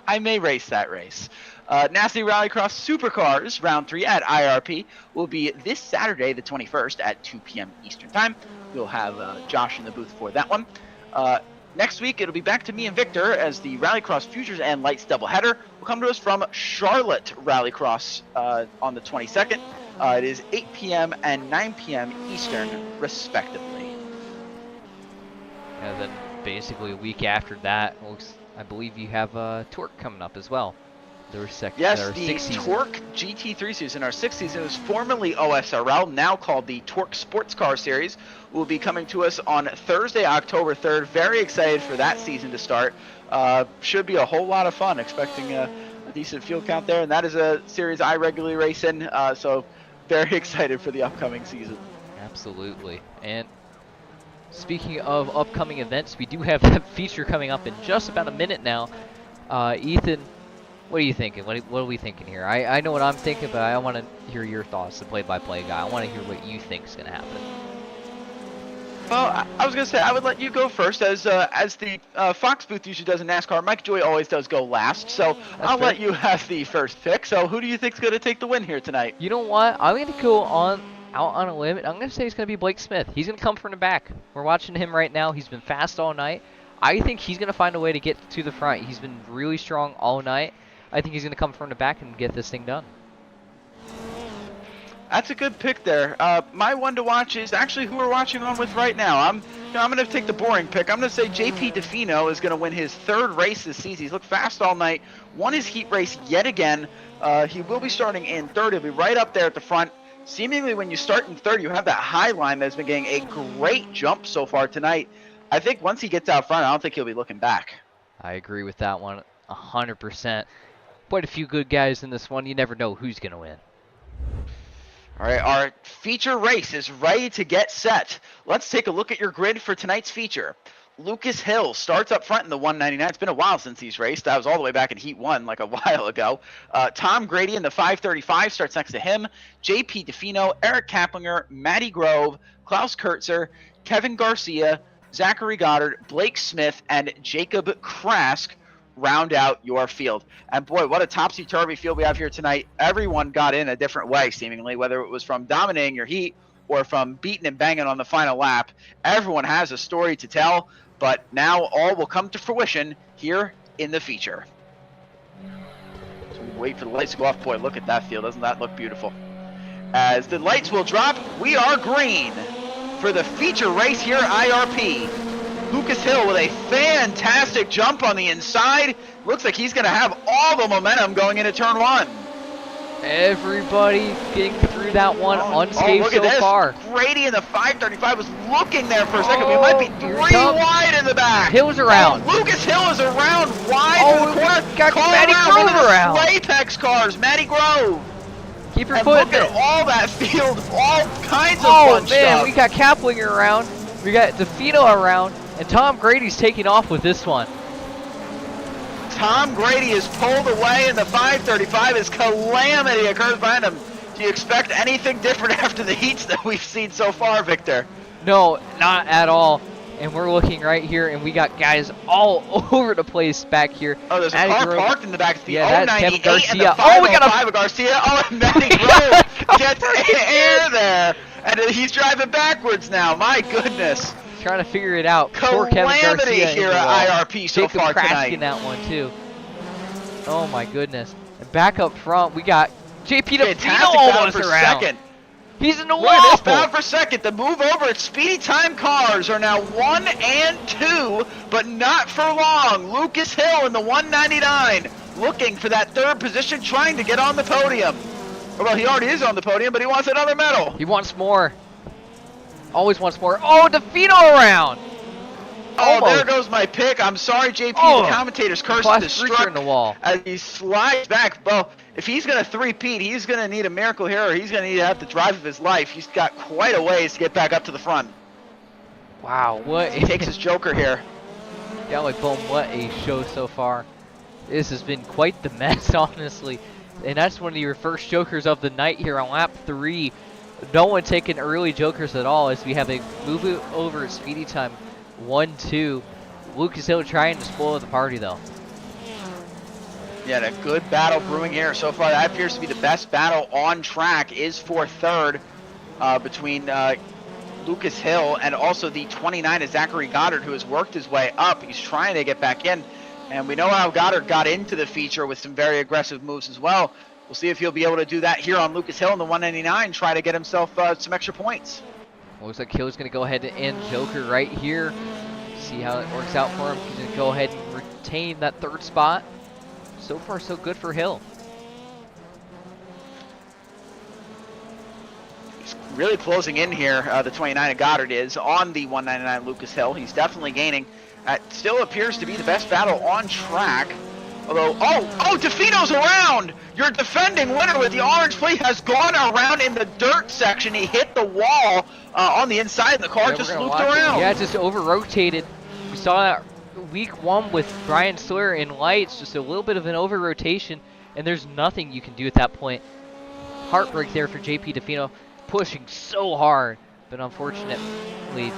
I may race that race. NASA Rallycross Supercars Round 3 at IRP will be this Saturday, the 21st, at 2 p.m. Eastern Time. We'll have Josh in the booth for that one. Next week, it'll be back to me and Victor as the Rallycross Futures and Lights doubleheader will come to us from Charlotte Rallycross on the 22nd. It is 8 p.m. and 9 p.m. Eastern, respectively. And then basically a week after that, I believe you have Torque coming up as well. Yes, the Torque GT3 season, our 6th season, was formerly OSRL, now called the Torque Sports Car Series, will be coming to us on Thursday, October 3rd. Very excited for that season to start. Should be a whole lot of fun, expecting a decent field count there, and that is a series I regularly race in, so very excited for the upcoming season. Absolutely. And speaking of upcoming events, we do have that feature coming up in just about a minute now. Ethan, what are you thinking? What are we thinking here? I know what I'm thinking, but I want to hear your thoughts, the play-by-play guy. I want to hear what you think is going to happen. Well, I was going to say, I would let you go first, as the Fox booth usually does in NASCAR. Mike Joy always does go last, so I'll let you have the first pick. So who do you think is going to take the win here tonight? You know what? I'm going to go out on a limb. I'm going to say it's going to be Blake Smith. He's going to come from the back. We're watching him right now. He's been fast all night. I think he's going to find a way to get to the front. He's been really strong all night. I think he's going to come from the back and get this thing done. That's a good pick there. My one to watch is actually who we're watching on with right now. I'm going to take the boring pick. I'm going to say JP Defino is going to win his 3rd race this season. He's looked fast all night, won his heat race yet again. He will be starting in 3rd. He'll be right up there at the front. Seemingly when you start in 3rd, you have that high line that's been getting a great jump so far tonight. I think once he gets out front, I don't think he'll be looking back. I agree with that one 100%. Quite a few good guys in this one. You never know who's going to win. All right, our feature race is ready to get set. Let's take a look at your grid for tonight's feature. Lucas Hill starts up front in the 199. It's been a while since he's raced. That was all the way back in Heat 1 like a while ago. Tom Grady in the 535 starts next to him. JP Defino, Eric Kaplinger, Matty Grove, Klaus Kurtzer, Kevin Garcia, Zachary Goddard, Blake Smith, and Jacob Krask round out your field. And boy, what a topsy-turvy field we have here tonight. Everyone got in a different way, seemingly, whether it was from dominating your heat or from beating and banging on the final lap. Everyone has a story to tell, but now all will come to fruition here in the feature. So we wait for the lights to go off. Boy, look at that field. Doesn't that look beautiful? As the lights will drop, we are green for the feature race here at IRP. Lucas Hill with a fantastic jump on the inside. Looks like he's going to have all the momentum going into turn 1. Everybody getting through that one unscathed so far. Grady in the 535 was looking there for a second. We might be 3 wide in the back. Hill's around. Lucas Hill is around wide in the corner. Got Matty Grove around. Apex cars, Matty Grove. Keep your foot in there. Look at all that field, all kinds of fun stuff. Oh man, we got Kaplinger around. We got Defino around. And Tom Grady's taking off with this one. Tom Grady is pulled away in the 535 as calamity occurs behind him. Do you expect anything different after the heats that we've seen so far, Victor? No, not at all. And we're looking right here, and we got guys all over the place back here. Oh, there's a car parked in the back. It's the 098 Garcia. And the 505 of Garcia. Oh, and Matty Grove gets air there. And he's driving backwards now. My goodness. Trying to figure it out. Calamity Poor Kevin Garcia here at IRP so far tonight. in that one too. Oh my goodness! And back up front, we got JP Defino almost around. Second. He's in the wall. Look at this, bound for second. The move over at Speedy Time Cars are now 1 and 2, but not for long. Lucas Hill in the 199, looking for that 3rd position, trying to get on the podium. Well, he already is on the podium, but he wants another medal. He wants more. Always wants more. Oh, Defino around. Oh, there Almost. goes my pick. I'm sorry, JP. Oh, The commentator's cursed Class this Freaker struck in the wall. as he slides back. Well, if he's going to three-peat, he's going to need a miracle here, or he's going to need to have the drive of his life. He's got quite a ways to get back up to the front. Wow, what? He takes his joker here. Yeah, like, boom, what a show so far. This has been quite the mess, honestly. And that's one of your first jokers of the night here on lap 3. No one taking early jokers at all as we have a move it over at speedy time 1-2. Lucas Hill trying to spoil the party, though. Yeah, a good battle brewing here so far. That appears to be the best battle on track is for third between Lucas Hill and also the 29 is Zachary Goddard, who has worked his way up. He's trying to get back in. And we know how Goddard got into the feature with some very aggressive moves as well. We'll see if he'll be able to do that here on Lucas Hill in the 199, try to get himself some extra points. Looks like Hill's going to go ahead and end Joker right here. See how it works out for him. He's going to go ahead and retain that third spot. So far, so good for Hill. He's really closing in here, the 29 of Goddard is, on the 199 Lucas Hill. He's definitely gaining. Still appears to be the best battle on track. Although, Defino's around! Your defending winner with the orange plate has gone around in the dirt section. He hit the wall on the inside, and the car just looped around. Yeah, just over-rotated. We saw that week 1 with Brian Sawyer in lights, just a little bit of an over-rotation, and there's nothing you can do at that point. Heartbreak there for JP Defino, pushing so hard, but unfortunately,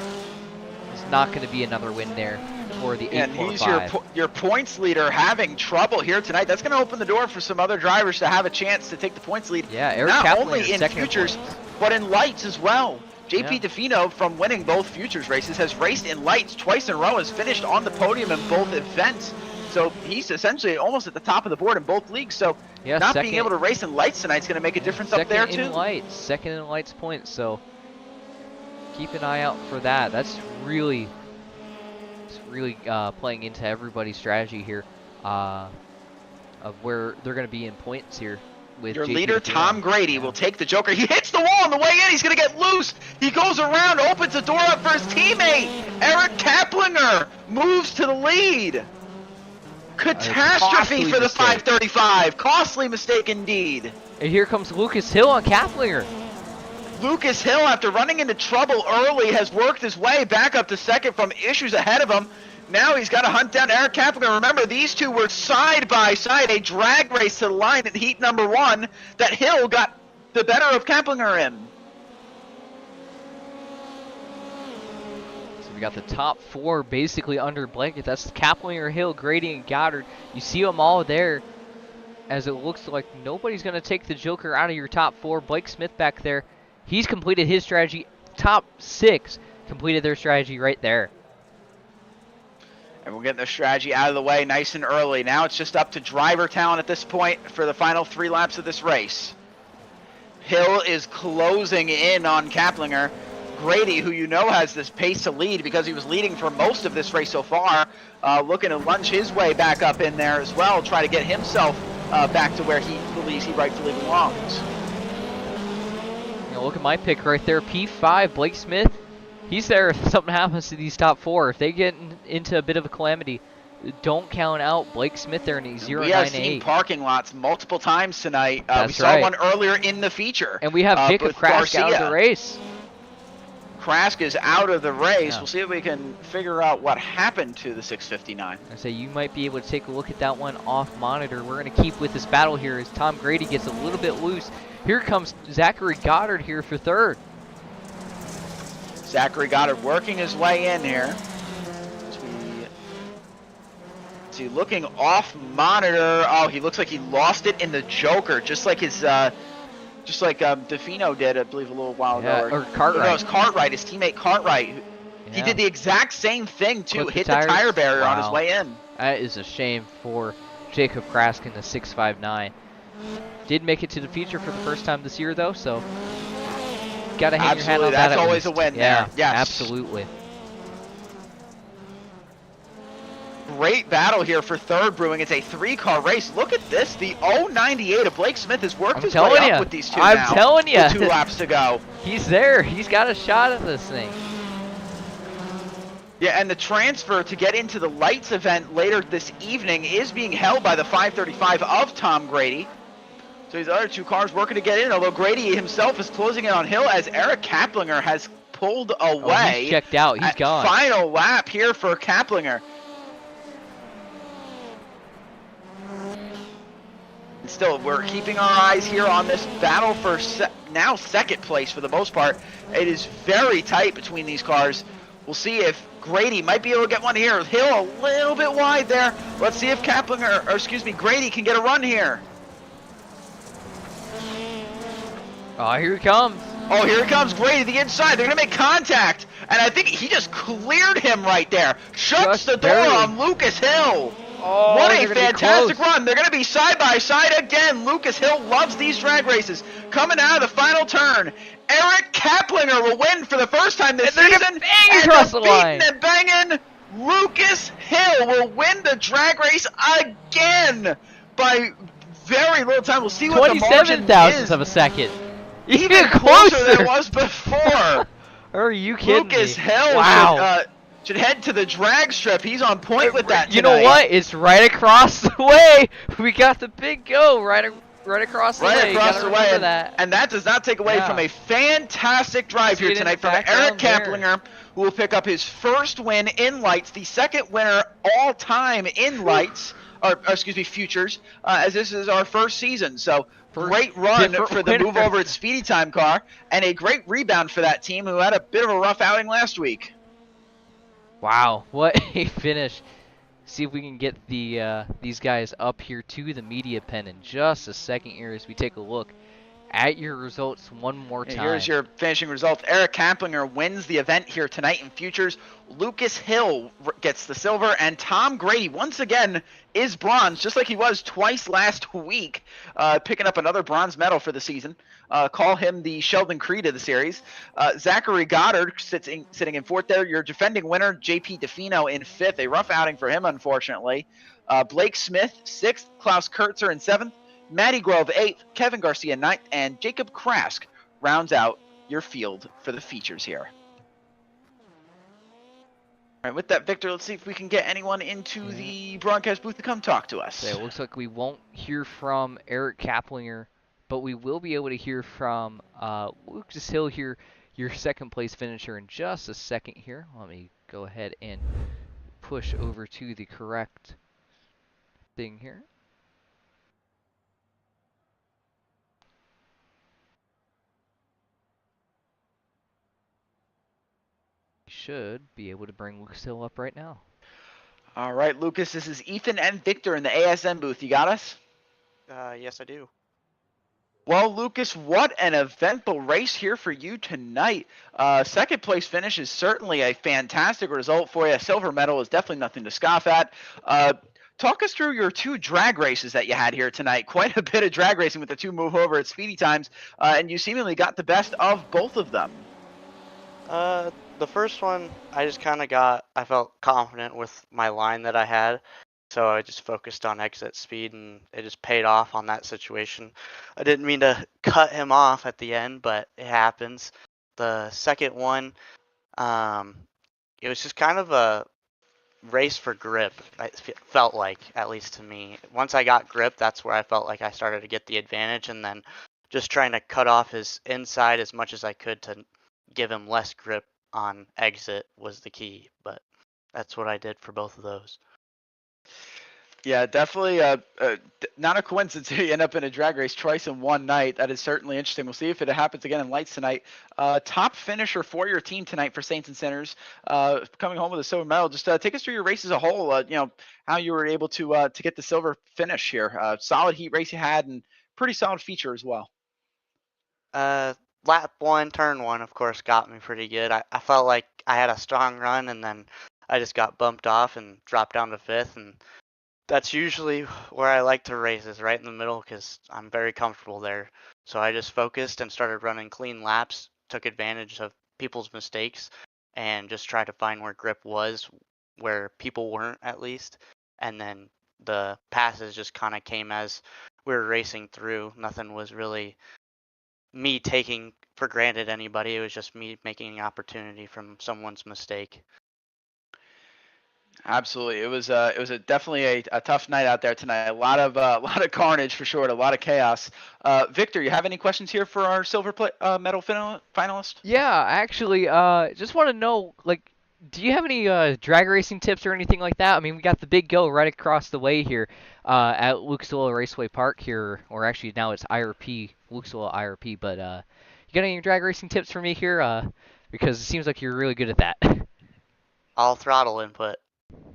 it's not going to be another win there. For the 8-4-5. And he's your points leader having trouble here tonight. That's going to open the door for some other drivers to have a chance to take the points lead. Yeah, Eric not Kaplan only in futures, but in lights as well. JP Defino, from winning both futures races, has raced in lights twice in a row, has finished on the podium in both events. So he's essentially almost at the top of the board in both leagues. So not being able to race in lights tonight is going to make a difference up there too. Second in lights points. So keep an eye out for that. That's really playing into everybody's strategy here of where they're going to be in points here. With your JP leader, Defino. Tom Grady, will take the joker. He hits the wall on the way in. He's going to get loose. He goes around, opens the door up for his teammate. Eric Kaplinger moves to the lead. Catastrophe for the 535. Costly mistake indeed. And here comes Lucas Hill on Kaplinger. Lucas Hill, after running into trouble early, has worked his way back up to second from issues ahead of him. Now he's got to hunt down Eric Kaplinger. Remember, these two were side by side, a drag race to the line in heat number 1 that Hill got the better of Kaplinger in. So we got the top 4 basically under blanket. That's Kaplinger, Hill, Grady, and Goddard. You see them all there, as it looks like nobody's going to take the joker out of your top 4. Blake Smith back there. He's completed his strategy. Top 6 completed their strategy right there. And we're getting the strategy out of the way nice and early. Now it's just up to driver talent at this point for the final 3 laps of this race. Hill is closing in on Kaplinger. Grady, who you know has this pace to lead because he was leading for most of this race so far, looking to lunge his way back up in there as well, try to get himself back to where he believes he rightfully belongs. Look at my pick right there, P5, Blake Smith. He's there if something happens to these top 4. If they get into a bit of a calamity, don't count out Blake Smith there in a 0.98. We have seen parking lots multiple times tonight. We saw right. one earlier in the feature. And we have Jacob Krask out of the race. Krask is out of the race. Yeah. We'll see if we can figure out what happened to the 659. I say you might be able to take a look at that one off monitor. We're going to keep with this battle here as Tom Grady gets a little bit loose. Here comes Zachary Goddard here for third. Zachary Goddard working his way in here. See, looking off monitor. Oh, he looks like he lost it in the joker, just like his, Defino did, I believe, a little while ago. Or Cartwright. No, it was Cartwright, his teammate Cartwright. Yeah. He did the exact same thing too. Clipped Hit the tire barrier on his way in. That is a shame for Jacob Krask in the 659. Did make it to the feature for the first time this year, though, so gotta hang your hat on that. That's always a win there. Yes. Absolutely. Great battle here for third brewing. It's a 3-car race. Look at this. The 098 of Blake Smith has worked his way up with these two now. I'm telling you. With 2 laps to go. He's there. He's got a shot at this thing. Yeah, and the transfer to get into the lights event later this evening is being held by the 535 of Tom Grady. So these other two cars working to get in, although Grady himself is closing in on Hill as Eric Kaplinger has pulled away. Oh, he's checked out. He's gone. Final lap here for Kaplinger. And still, we're keeping our eyes here on this battle for now second place for the most part. It is very tight between these cars. We'll see if Grady might be able to get one here. Hill a little bit wide there. Let's see if Grady can get a run here. Oh, here he comes. Oh, here he comes Grady to the inside. They're going to make contact. And I think he just cleared him right there. Shuts the door on Lucas Hill. Oh, what a fantastic run. They're going to be side by side again. Lucas Hill loves these drag races. Coming out of the final turn, Eric Kaplinger will win for the first time this season. Across the line. And banging, Lucas Hill will win the drag race again by very little time. We'll see what the margin is. 27,000ths of a second. Even closer than it was before. Are you kidding Lucas me? Hill Wow. should head to the drag strip. He's on point with that tonight. You know what? It's right across the way. We got the big go right across the way. Right across the way. That. And that does not take away from a fantastic drive here tonight from Eric Kaplinger, who will pick up his first win in lights, the second winner all time in lights, futures, as this is our first season. So great run for the move over at Speedy Time car, and a great rebound for that team who had a bit of a rough outing last week. Wow, what a finish. See if we can get these guys up here to the media pen in just a second here as we take a look at your results one more time. Here's your finishing results. Eric Kaplinger wins the event here tonight in futures. Lucas Hill gets the silver, and Tom Grady once again is bronze, just like he was twice last week, picking up another bronze medal for the season. Call him the Sheldon Creed of the series. Zachary Goddard sitting in fourth there. Your defending winner, JP Defino, in fifth. A rough outing for him, unfortunately. Blake Smith, sixth. Klaus Kurtzer in seventh. Matty Grove, 8th, Kevin Garcia, 9th, and Jacob Krask rounds out your field for the features here. All right, with that, Victor, let's see if we can get anyone into the broadcast booth to come talk to us. Okay, it looks like we won't hear from Eric Kaplinger, but we will be able to hear from Lucas Hill here, your second place finisher, in just a second here. Let me go ahead and push over to the correct thing here. Should be able to bring Lucas Hill up right now. All right, Lucas, this is Ethan and Victor in the ASM booth. You got us? Yes, I do. Well, Lucas, what an eventful race here for you tonight. Second place finish is certainly a fantastic result for you. A silver medal is definitely nothing to scoff at. Talk us through your two drag races that you had here tonight. Quite a bit of drag racing with the two move over at Speedy Times, and you seemingly got the best of both of them. The first one, I felt confident with my line that I had, so I just focused on exit speed, and it just paid off on that situation. I didn't mean to cut him off at the end, but it happens. The second one, it was just kind of a race for grip, it felt like, at least to me. Once I got grip, that's where I felt like I started to get the advantage, and then just trying to cut off his inside as much as I could to give him less grip on exit was the key, but that's what I did for both of those. Yeah, definitely not a coincidence you end up in a drag race twice in one night. That is certainly interesting. We'll see if it happens again in lights tonight. Top finisher for your team tonight for Saints and Sinners, coming home with a silver medal. Just take us through your race as a whole, how you were able to get the silver finish here. Solid heat race you had, and pretty solid feature as well. Lap 1, turn 1, of course, got me pretty good. I felt like I had a strong run, and then I just got bumped off and dropped down to 5th, and that's usually where I like to race, is right in the middle, because I'm very comfortable there. So I just focused and started running clean laps, took advantage of people's mistakes, and just tried to find where grip was, where people weren't at least, and then the passes just kind of came as we were racing through. Nothing was really me taking for granted anybody. It was just me making an opportunity from someone's mistake. Absolutely, it was definitely a tough night out there tonight. A lot of carnage for sure, a lot of chaos. Victor, you have any questions here for our medal finalist? Yeah, actually, just want to know, like, do you have any drag racing tips or anything like that? I mean, we got the big go right across the way here at Lucasville Raceway Park here, or actually now it's IRP, Lucasville IRP. But you got any drag racing tips for me here? Because it seems like you're really good at that. All throttle input.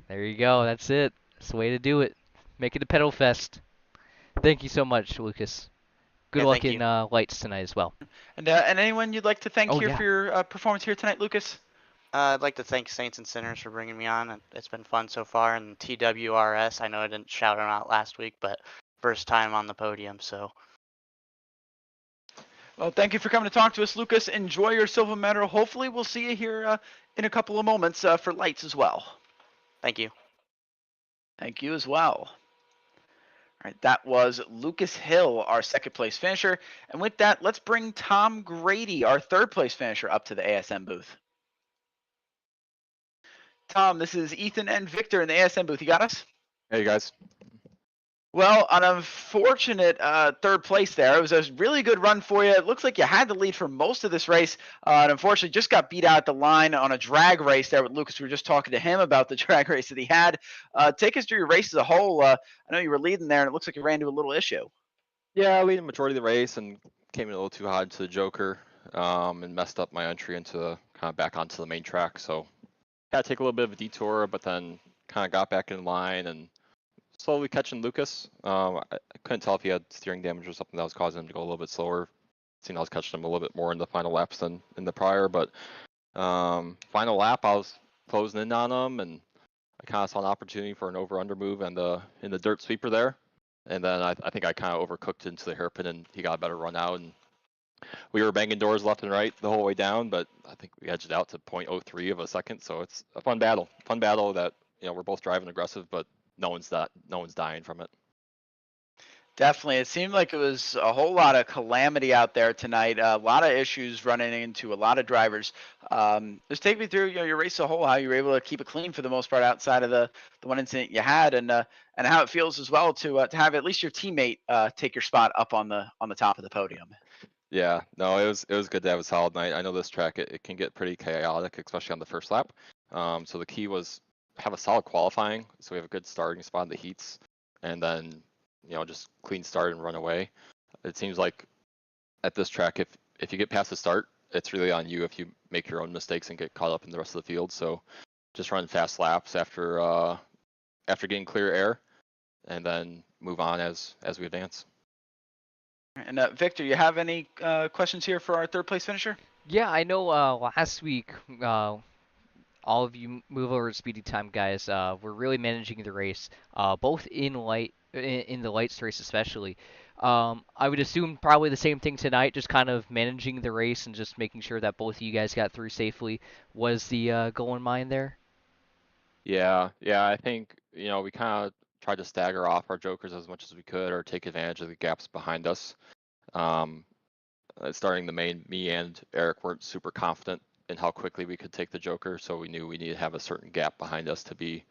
There you go. That's it. That's the way to do it. Make it a pedal fest. Thank you so much, Lucas. Good luck in lights tonight as well. And anyone you'd like to thank here for your performance here tonight, Lucas? I'd like to thank Saints and Sinners for bringing me on. It's been fun so far. And TWRS, I know I didn't shout them out last week, but first time on the podium, so. Well, thank you for coming to talk to us, Lucas. Enjoy your silver medal. Hopefully we'll see you here in a couple of moments for lights as well. Thank you. Thank you as well. All right, that was Lucas Hill, our second place finisher. And with that, let's bring Tom Grady, our third place finisher, up to the ASM booth. Tom, this is Ethan and Victor in the ASM booth. You got us? Hey, you guys. Well, an unfortunate third place there. It was a really good run for you. It looks like you had the lead for most of this race, and unfortunately just got beat out at the line on a drag race there with Lucas. We were just talking to him about the drag race that he had. Take us through your race as a whole. I know you were leading there, and it looks like you ran into a little issue. Yeah, I lead the majority of the race and came in a little too hard to the Joker and messed up my entry into kind of back onto the main track. So had to take a little bit of a detour, but then kind of got back in line and slowly catching Lucas. I couldn't tell if he had steering damage or something that was causing him to go a little bit slower. I was catching him a little bit more in the final laps than in the prior, but final lap I was closing in on him, and I kind of saw an opportunity for an over-under move and in the dirt sweeper there, and then I think I kind of overcooked into the hairpin, and he got a better run out, and we were banging doors left and right the whole way down, but I think we edged out to 0.03 of a second, so it's a fun battle that we're both driving aggressive, but no one's dying from it. Definitely. It seemed like it was a whole lot of calamity out there tonight. A lot of issues running into a lot of drivers. Just take me through your race as a whole, how you were able to keep it clean for the most part outside of the one incident you had, and how it feels as well to have at least your teammate take your spot up on the top of the podium. Yeah, no, it was good to have a solid night. I know this track it can get pretty chaotic, especially on the first lap. So the key was have a solid qualifying, so we have a good starting spot in the heats, and then just clean start and run away. It seems like at this track, if you get past the start, it's really on you if you make your own mistakes and get caught up in the rest of the field. So just run fast laps after getting clear air, and then move on as we advance. And Victor, you have any questions here for our third place finisher? Yeah, I know last week all of you move over to Speedy Time guys were really managing the race, both in the lights race especially. I would assume probably the same thing tonight, just kind of managing the race and just making sure that both of you guys got through safely was the goal in mind there. Yeah, I think we kind of tried to stagger off our jokers as much as we could, or take advantage of the gaps behind us. Starting the main, me and Eric weren't super confident in how quickly we could take the joker, so we knew we needed to have a certain gap behind us to be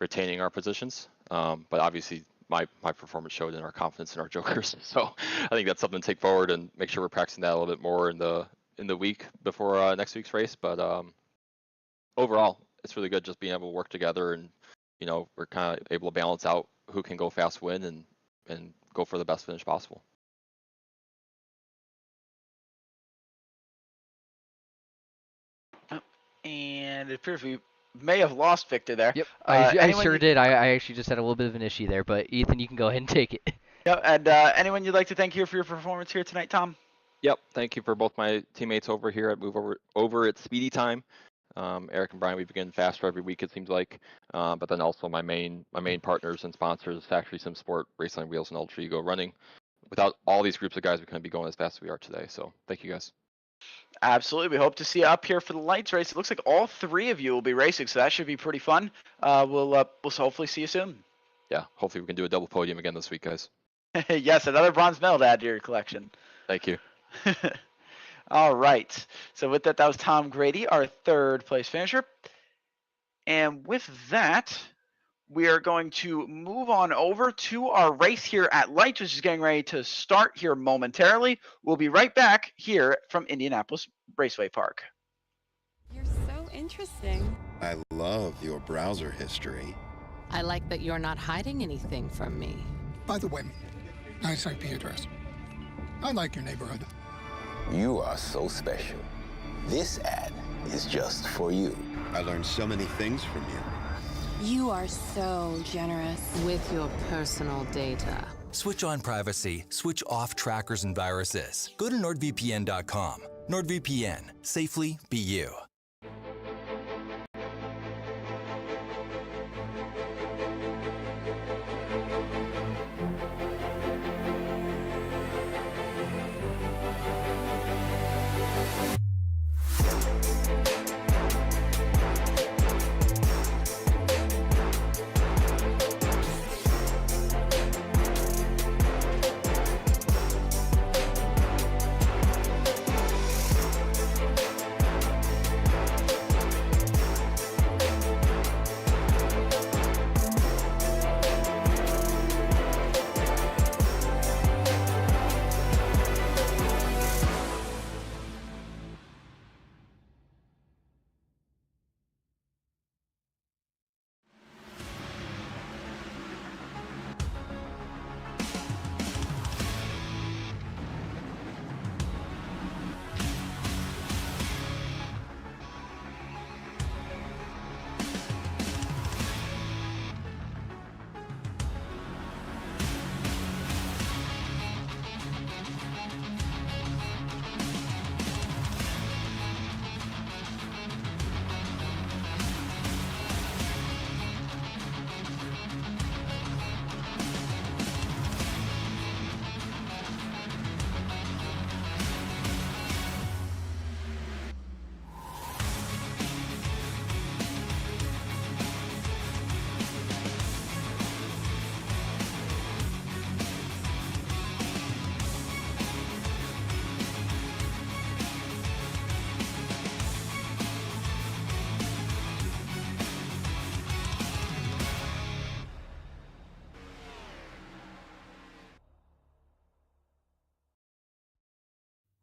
retaining our positions. But obviously my performance showed in our confidence in our jokers, so I think that's something to take forward and make sure we're practicing that a little bit more in the week before next week's race. But overall it's really good just being able to work together, and we're kind of able to balance out who can go fast win and go for the best finish possible. And it appears we may have lost Victor there. Yep, I sure did. I actually just had a little bit of an issue there, but Ethan, you can go ahead and take it. Yep, and anyone you'd like to thank here for your performance here tonight, Tom? Yep, thank you for both my teammates over here at over at Speedy Time. Eric and Brian, we begin faster every week, it seems like. But then also my main partners and sponsors, Factory Sim Sport, Raceline Wheels, and Ultra Ego Running. Without all these groups of guys, we couldn't be going as fast as we are today. So thank you guys. Absolutely. We hope to see you up here for the lights race. It looks like all three of you will be racing, so that should be pretty fun. We'll hopefully see you soon. Yeah, hopefully we can do a double podium again this week, guys. Yes, another bronze medal to add to your collection. Thank you. All right. So with that was Tom Grady, our third place finisher. And with that, we are going to move on over to our race here at Lights, which is getting ready to start here momentarily. We'll be right back here from Indianapolis Raceway Park. You're so interesting. I love your browser history. I like that you're not hiding anything from me. By the way, nice IP address. I like your neighborhood. You are so special. This ad is just for you. I learned so many things from you. You are so generous with your personal data. Switch on privacy, switch off trackers and viruses. Go to NordVPN.com. NordVPN, safely be you.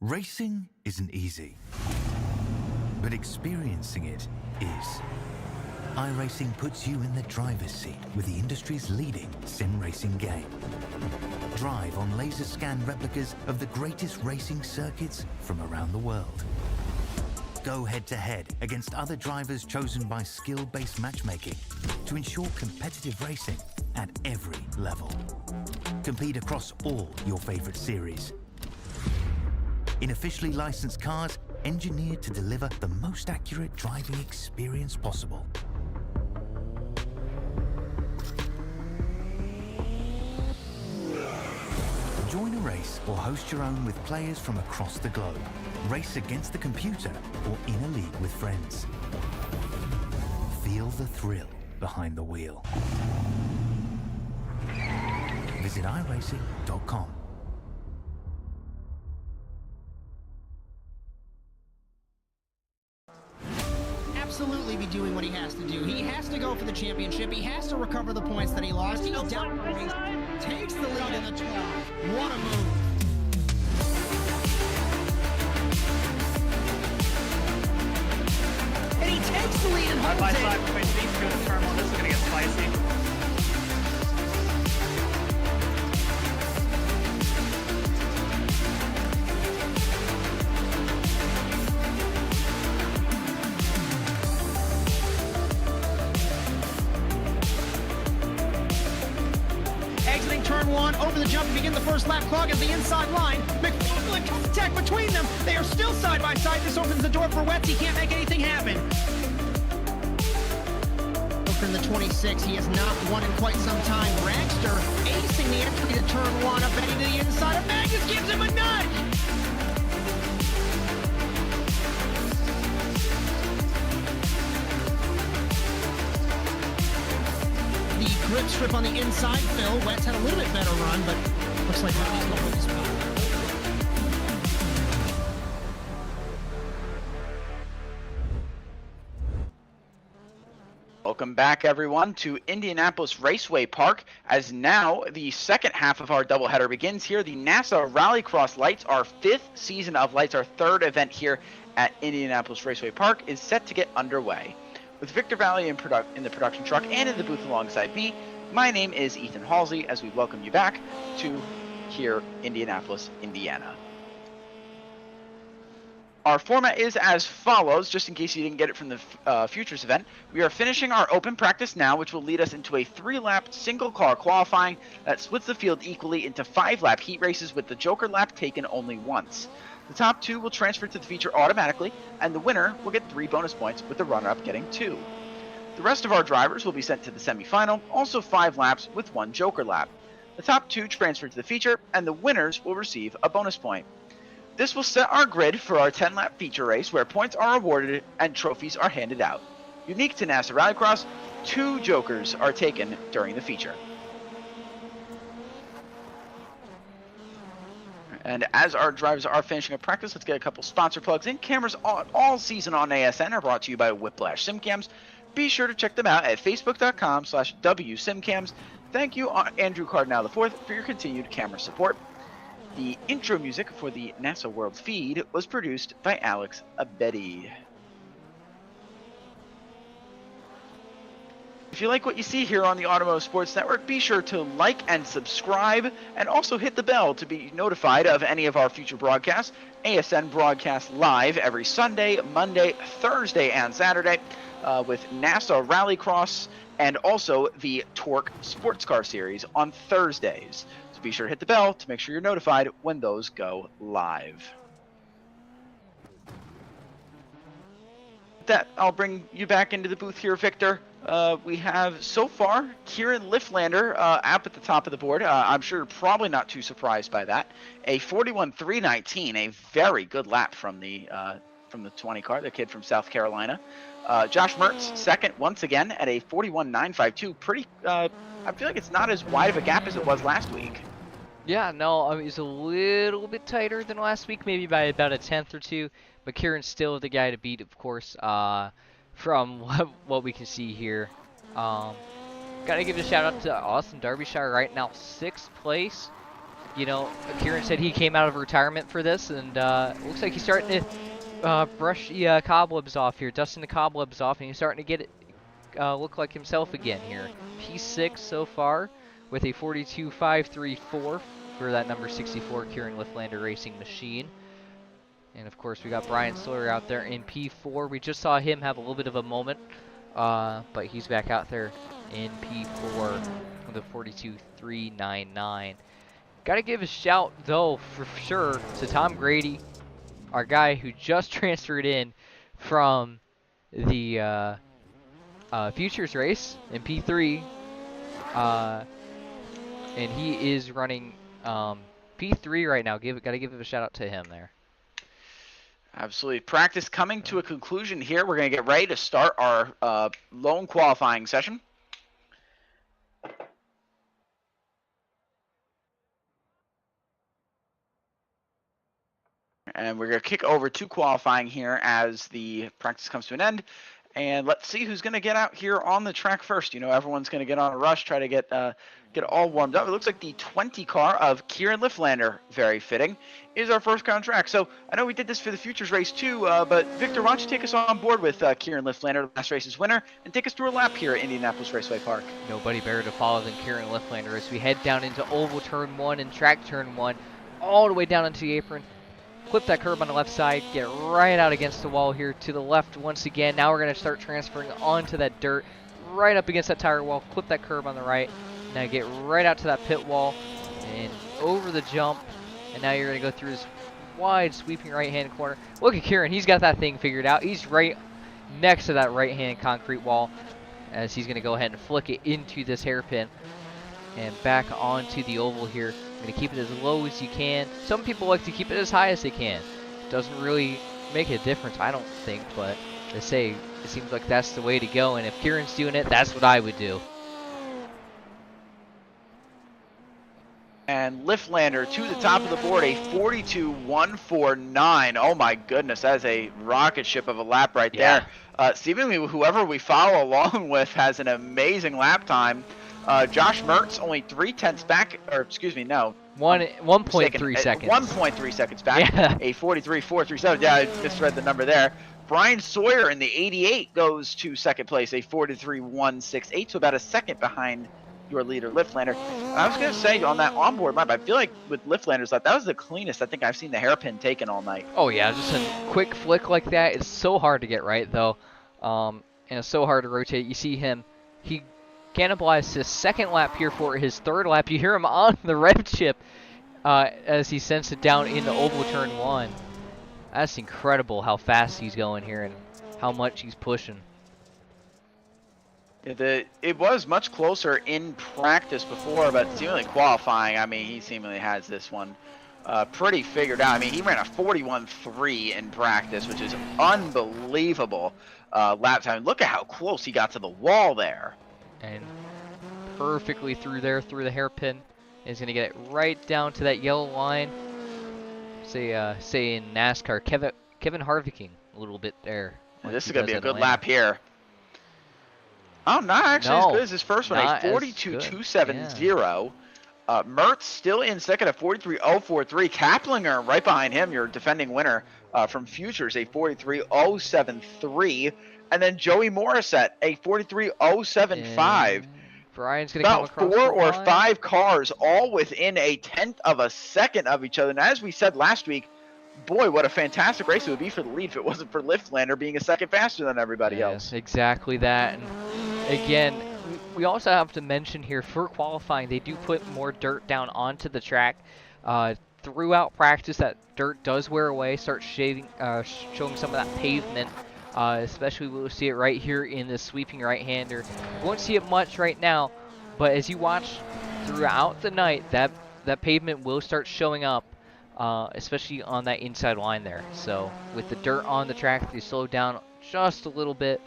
Racing isn't easy, but experiencing it is. iRacing puts you in the driver's seat with the industry's leading sim racing game. Drive on laser scan replicas of the greatest racing circuits from around the world. Go head-to-head against other drivers chosen by skill-based matchmaking to ensure competitive racing at every level. Compete across all your favorite series. In officially licensed cars, engineered to deliver the most accurate driving experience possible. Join a race or host your own with players from across the globe. Race against the computer or in a league with friends. Feel the thrill behind the wheel. Visit iRacing.com. Absolutely be doing what he has to do. He has to go for the championship. He has to recover the points that he lost. He's down the race, takes the lead in the 12. What a move. And he takes the lead and holds Side by it. side between these two in the turn one. This is going to get spicy. Exiting turn one, over the jump to begin the first lap clock at the inside line. McFarland contact between them. They are still side by side. This opens the door for Wetz. He can't make anything happen. From the 26, he has not won in quite some time. Dragster acing the entry to turn one, up heading to the inside of Magnus, gives him a nudge. The grip strip on the inside, Phil. Wetz had a little bit better run, but looks like Wetz going with his power. Welcome back, everyone, to Indianapolis Raceway Park, as now the second half of our doubleheader begins here. The NASA Rallycross Lights, our 5th season of Lights, our 3rd event here at Indianapolis Raceway Park, is set to get underway. With Victor Vallee in the production truck and in the booth alongside me, my name is Ethan Halsey, as we welcome you back to here, Indianapolis, Indiana. Our format is as follows, just in case you didn't get it from the Futures event. We are finishing our open practice now, which will lead us into a 3-lap single-car qualifying that splits the field equally into 5-lap heat races with the Joker lap taken only once. The top 2 will transfer to the feature automatically, and the winner will get 3 bonus points, with the runner-up getting 2. The rest of our drivers will be sent to the semifinal, also 5 laps with 1 Joker lap. The top 2 transfer to the feature, and the winners will receive a bonus point. This will set our grid for our 10-lap feature race, where points are awarded and trophies are handed out. Unique to NASA Rallycross, 2 Jokers are taken during the feature. And as our drivers are finishing up practice, let's get a couple sponsor plugs in. Cameras all season on ASN are brought to you by Whiplash SimCams. Be sure to check them out at facebook.com/WSimCams. Thank you, Andrew Cardinal IV, for your continued camera support. The intro music for the NASA World feed was produced by Alex Abedi. If you like what you see here on the Automotive Sports Network, be sure to like and subscribe, and also hit the bell to be notified of any of our future broadcasts. ASN broadcasts live every Sunday, Monday, Thursday, and Saturday with NASA Rallycross, and also the Torque Sports Car Series on Thursdays. So be sure to hit the bell to make sure you're notified when those go live. With that, I'll bring you back into the booth here, Victor. We have, so far, Kieran Liflander up at the top of the board. I'm sure probably not too surprised by that. A 41.319, a very good lap from the 20 car, the kid from South Carolina. Josh Mertz, second once again at a 41.952. Pretty, I feel like it's not as wide of a gap as it was last week. Yeah, no, I mean, it's a little bit tighter than last week, maybe by about a 10th or 2. But Kieran's still the guy to beat, of course, from what we can see here. Gotta give a shout out to Austin Derbyshire right now, 6th place. You know, Kieran said he came out of retirement for this, and looks like he's starting to brush the cobwebs off here, dusting the cobwebs off, and he's starting to get it look like himself again here. P6 so far with a 42.534 for that number 64 Kieran Liflander Racing machine. And of course we got Brian Sawyer out there in P4. We just saw him have a little bit of a moment, but he's back out there in P4 with a 42.399. Gotta give a shout though for sure to Tom Grady, our guy who just transferred in from the Futures race in P3, and he is running P3 right now. Gotta give a shout out to him there. Absolutely. Practice coming to a conclusion here. We're going to get ready to start our lone qualifying session. And we're going to kick over to qualifying here as the practice comes to an end. And let's see who's going to get out here on the track first. You know, everyone's going to get on a rush, try to get all warmed up. It looks like the 20 car of Kieran Liflander, very fitting, is our first car on track. So I know we did this for the Futures race too, but Victor, why don't you take us on board with Kieran Liflander, last race's winner, and take us through a lap here at Indianapolis Raceway Park. Nobody better to follow than Kieran Liflander as we head down into oval turn 1 and track turn 1, all the way down into the apron. Clip that curb on the left side, get right out against the wall here to the left once again. Now we're going to start transferring onto that dirt, right up against that tire wall, clip that curb on the right. Now get right out to that pit wall and over the jump. And now you're going to go through this wide sweeping right-hand corner. Look at Kieran, he's got that thing figured out. He's right next to that right-hand concrete wall as he's going to go ahead and flick it into this hairpin. And back onto the oval here. I'm going to keep it as low as you can. Some people like to keep it as high as they can. Doesn't really make a difference, I don't think, but they say it seems like that's the way to go. And if Kieran's doing it, that's what I would do. And And Liflander to the top of the board, a 42.149. Oh my goodness, that is a rocket ship of a lap right there. Seemingly whoever we follow along with has an amazing lap time. Josh Mertz only 0.3 back, or excuse me, no. 1.3 seconds. 1.3 seconds back. Yeah. A 43.437. Yeah, I misread the number there. Brian Sawyer in the 88 goes to second place, a 43.168, so about a second behind your leader, Liflander. I was going to say on that onboard lap, I feel like with Liflander's lap, that was the cleanest I think I've seen the hairpin taken all night. Oh yeah, just a quick flick like that. It's so hard to get right though, and it's so hard to rotate. You see him, he cannibalized his second lap here for his third lap. You hear him on the rev chip as he sends it down into oval turn 1. That's incredible how fast he's going here and how much he's pushing. It was much closer in practice before, but seemingly qualifying, I mean, he seemingly has this one pretty figured out. I mean, he ran a 41.3 in practice, which is unbelievable lap time. Look at how close he got to the wall there. And perfectly through there, through the hairpin. He's going to get it right down to that yellow line. Say in NASCAR, Kevin Harvick a little bit there. This is going to be a good lap here. Oh, not actually as good as his first one. A 42.270. Yeah. Mertz still in second at 43.043. Kaplinger right behind him, your defending winner from Futures, a 43.073. And then Joey Morissette, a 43.075. Brian's going to come across 4 or 5 cars all within a tenth of a second of each other. And as we said last week, boy, what a fantastic race it would be for the lead if it wasn't for Liflander being a second faster than everybody else. Exactly that. And again, we also have to mention here for qualifying, they do put more dirt down onto the track. Throughout practice, that dirt does wear away, start showing some of that pavement. Especially we'll see it right here in the sweeping right-hander. You won't see it much right now, but as you watch throughout the night, that pavement will start showing up, especially on that inside line there. So with the dirt on the track, they slow down just a little bit.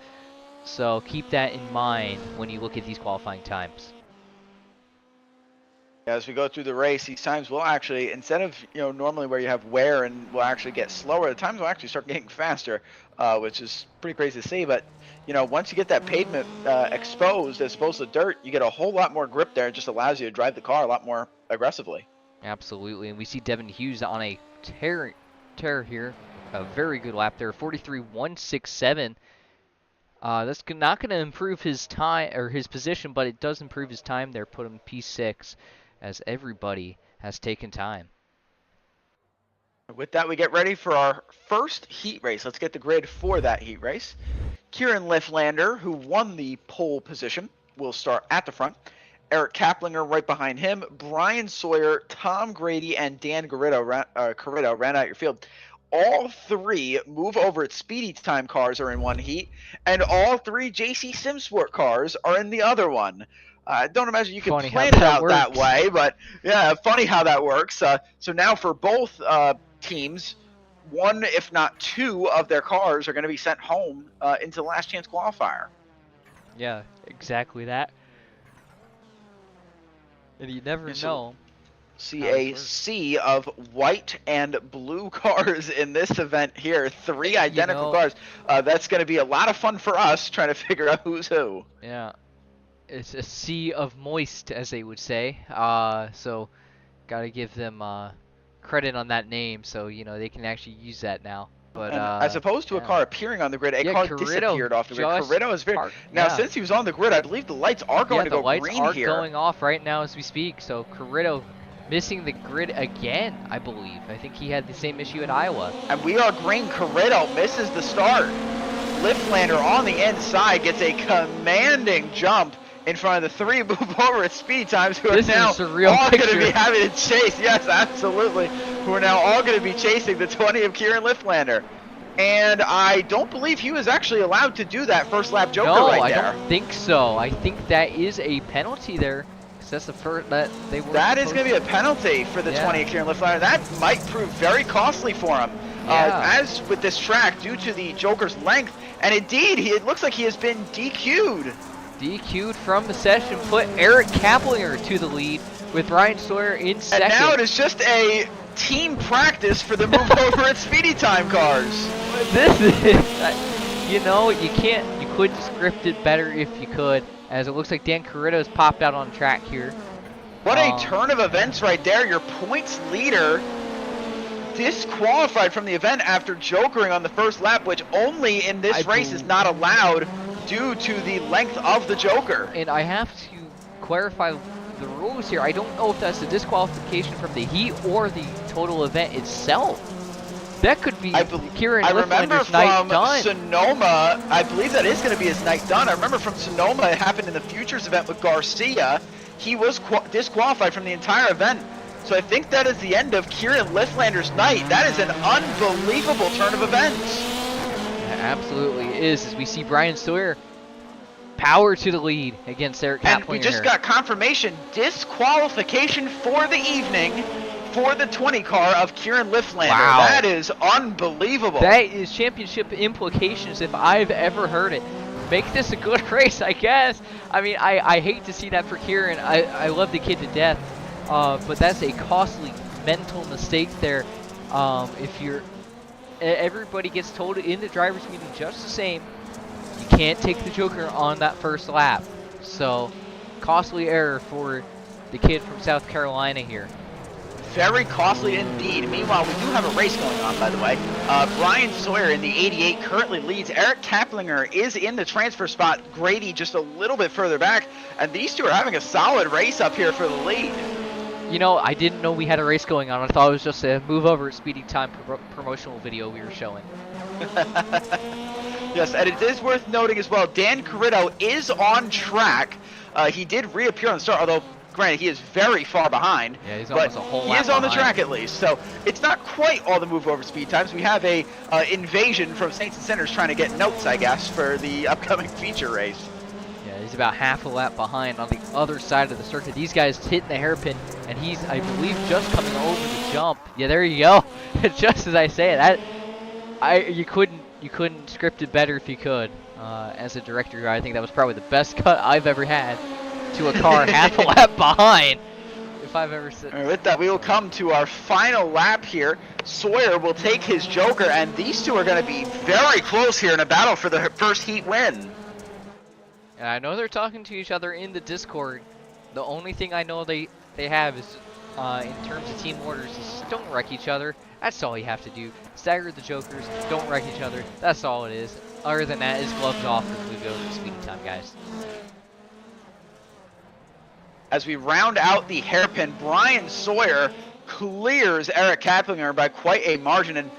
So keep that in mind when you look at these qualifying times. As we go through the race, these times will actually, instead of normally where you have wear and will actually get slower, the times will actually start getting faster, which is pretty crazy to see. But once you get that pavement exposed as opposed to dirt, you get a whole lot more grip there. It just allows you to drive the car a lot more aggressively. Absolutely, and we see Devin Hughes on a tear here, a very good lap there, 43.167. That's not going to improve his time or his position, but it does improve his time there. Put him P6. As everybody has taken time. With that, we get ready for our first heat race. Let's get the grid for that heat race. Kieran Liflander, who won the pole position, will start at the front. Eric Kaplinger right behind him. Brian Sawyer, Tom Grady, and Dan Carrito ran out your field. All 3 move over at Speedy Time cars are in one heat, and all 3 JC Simsport cars are in the other one. I don't imagine you can plan it out that way, but yeah, funny how that works. So now for both teams, 1 if not 2 of their cars are going to be sent home into the last chance qualifier. Yeah, exactly that. And you never know. See a sea of white and blue cars in this event here. 3 identical cars. That's going to be a lot of fun for us trying to figure out who's who. Yeah. It's a sea of moist, as they would say. So, gotta give them credit on that name, so they can actually use that now. But as opposed to a car appearing on the grid, a car disappeared off the grid. Carrito is very now since he was on the grid. I believe the lights are going to go green here. The lights are going off right now as we speak. So Carrito missing the grid again, I believe. I think he had the same issue at Iowa. And we are green. Carrito misses the start. Liflander on the inside gets a commanding jump in front of the 3 move over at speed times who are now all going to be having to chase. Yes, absolutely. Who are now all going to be chasing the 20 of Kieran Liflander. And I don't believe he was actually allowed to do that first lap joker right there. I don't think so. I think that is a penalty there. That's the first that they were. That is going to be a penalty for the 20 of Kieran Liflander. That might prove very costly for him. As with this track, due to the joker's length, and indeed, it looks like he has been DQ'd. DQ'd from the session, put Eric Kaplinger to the lead. with Brian Sawyer in second. And now it is just a team practice for the move over at Speedy Time cars. This is, you know, you couldn't script it better if you could, as it looks like Dan Carrito's popped out on track here. What a turn of events right there. Your points leader disqualified from the event after jokering on the first lap, which only in this race is not allowed due to the length of the joker. And I have to clarify the rules here. I don't know if that's a disqualification from the heat or the total event itself. That could be Kieran Liflander's night done. Sonoma, I believe that is going to be his night done. I remember from Sonoma, it happened in the Futures event with Garcia. He was disqualified from the entire event. So I think that is the end of Kieran Liflander's night. That is an unbelievable turn of events. It absolutely is, as we see Brian Sawyer power to the lead against Eric Kaplinger. And we just got confirmation, disqualification for the evening for the 20 car of Kieran Liflander. Wow. That is unbelievable. That is championship implications if I've ever heard it. Make this a good race, I guess. I mean, I hate to see that for Kieran. I love the kid to death, but that's a costly mental mistake there. If everybody gets told in the driver's meeting just the same, you can't take the joker on that first lap. So, costly error for the kid from South Carolina here. Very costly indeed. Meanwhile, we do have a race going on, by the way. Brian Sawyer in the 88 currently leads. Eric Kaplinger is in the transfer spot. Grady just a little bit further back. And these two are having a solid race up here for the lead. You know, I didn't know we had a race going on. I thought it was just a move over at Speedy Time promotional video we were showing. Yes, and it is worth noting as well, Dan Carrito is on track. He did reappear on the start, although granted, he is very far behind. Yeah, he's almost a whole lap he is on the behind. track at least, so it's not quite all the move over speed times. We have a invasion from Saints and Sinners trying to get notes, I guess, for the upcoming feature race. Yeah, he's about half a lap behind on the other side of the circuit. These guys hitting the hairpin, and he's, I believe, just coming over the jump. Yeah, there you go. Just as I say it, you couldn't script it better if you could. As a director, I think that was probably the best cut I've ever had to a car half a lap behind, if I've ever seen. Right, with that, we will come to our final lap here. Sawyer will take his joker, and these two are going to be very close here in a battle for the first heat win. And I know they're talking to each other in the Discord. The only thing I know they have is, in terms of team orders, is don't wreck each other. That's all you have to do. Stagger the jokers, don't wreck each other. That's all it is. Other than that, it's gloves off as we go to Speedy Time, guys. As we round out the hairpin, Brian Sawyer clears Eric Kaplinger by quite a margin, and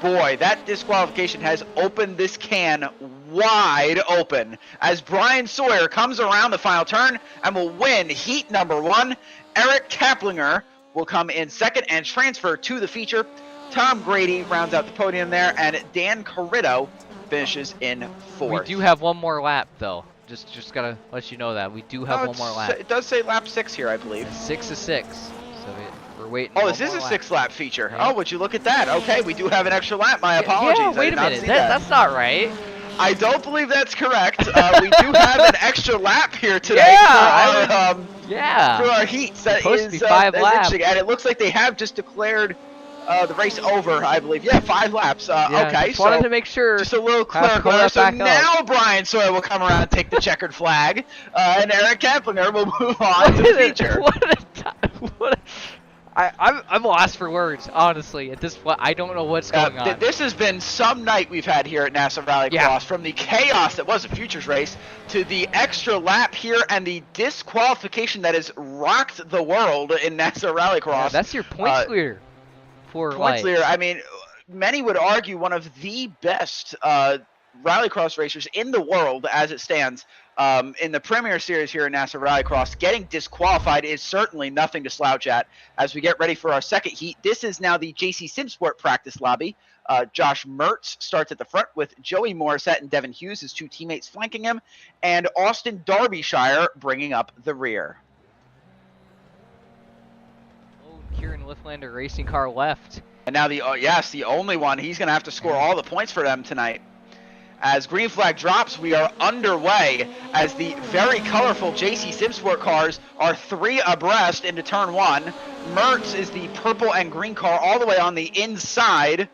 boy, that disqualification has opened this can wide open as Brian Sawyer comes around the final turn and will win heat number 1. Eric Kaplinger will come in second and transfer to the feature. Tom Grady rounds out the podium there, and Dan Carrito finishes in 4th. We do have one more lap, though. Just gotta let you know that we do have one more lap. It does say lap 6 here, I believe. 6 is 6, so we're waiting. Oh, this is a 6-lap feature. Yeah. Oh, would you look at that? Okay, we do have an extra lap. My apologies. Yeah, wait a minute. That's not right. I don't believe that's correct. We do have an extra lap here today for our heats. That is supposed to be 5 laps. And it looks like they have just declared the race over, I believe. Yeah, 5 laps. Okay, just wanted to make sure. Just a little clerical error. So now Brian Sawyer will come around and take the checkered flag, and Eric Kaplinger will move on to the feature. I'm lost for words, honestly. At this point, I don't know what's going on. This has been some night we've had here at NASA Rallycross, from the chaos that was a futures race to the extra lap here and the disqualification that has rocked the world in NASA Rallycross. Yeah, that's your points leader. Points leader. I mean, many would argue one of the best rallycross racers in the world as it stands. In the Premier Series here in NASA Rallycross, getting disqualified is certainly nothing to slouch at as we get ready for our second heat. This is now the JC Simsport practice lobby. Josh Mertz starts at the front with Joey Morissette and Devin Hughes, his 2 teammates, flanking him, and Austin Derbyshire bringing up the rear. Kieran Liflander racing car left. And now the only one. He's going to have to score all the points for them tonight. As green flag drops, we are underway as the very colorful JC Simsport cars are 3 abreast into turn 1. Mertz is the purple and green car all the way on the inside.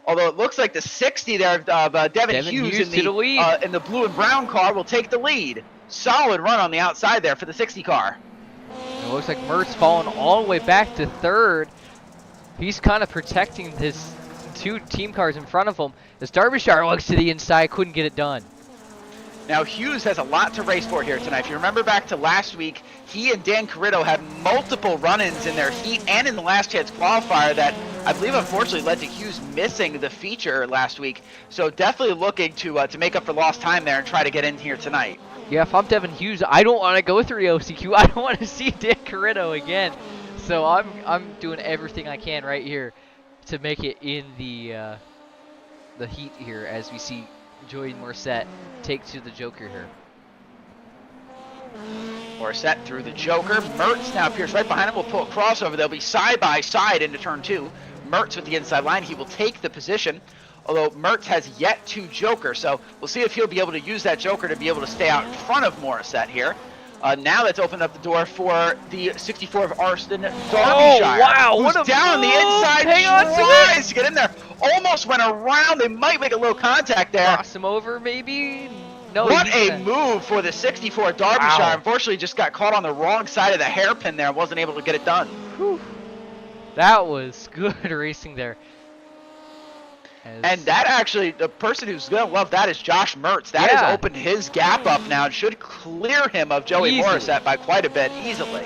Although it looks like the 60 there of Devin Hughes in the blue and brown car will take the lead. Solid run on the outside there for the 60 car. It looks like Mertz falling all the way back to 3rd. He's kind of protecting his 2 team cars in front of him. As Derbyshire looks to the inside, couldn't get it done. Now Hughes has a lot to race for here tonight. If you remember back to last week, he and Dan Carrito had multiple run-ins in their heat and in the last chance qualifier that I believe unfortunately led to Hughes missing the feature last week. So definitely looking to make up for lost time there and try to get in here tonight. Yeah, if I'm Devin Hughes, I don't want to go through the OCQ. I don't want to see Dan Carrito again. So I'm doing everything I can right here to make it in the heat here as we see Joey Morissette take to the Joker here. Morissette through the Joker. Mertz now appears right behind him. Will pull a crossover. They'll be side by side into turn 2. Mertz with the inside line. He will take the position. Although Mertz has yet to Joker, so we'll see if he'll be able to use that Joker to be able to stay out in front of Morissette here. Now that's opened up the door for the 64 of Arston Derbyshire. Oh, wow. Who's down on the inside, tries to get in there. Almost went around. They might make a little contact there. Cross him over, maybe? No. What a move for the 64 Derbyshire. Wow. Unfortunately, just got caught on the wrong side of the hairpin there and wasn't able to get it done. Whew. That was good racing there. And that actually, the person who's going to love that is Josh Mertz. That has opened his gap up now and should clear him of Joey Morissette by quite a bit easily.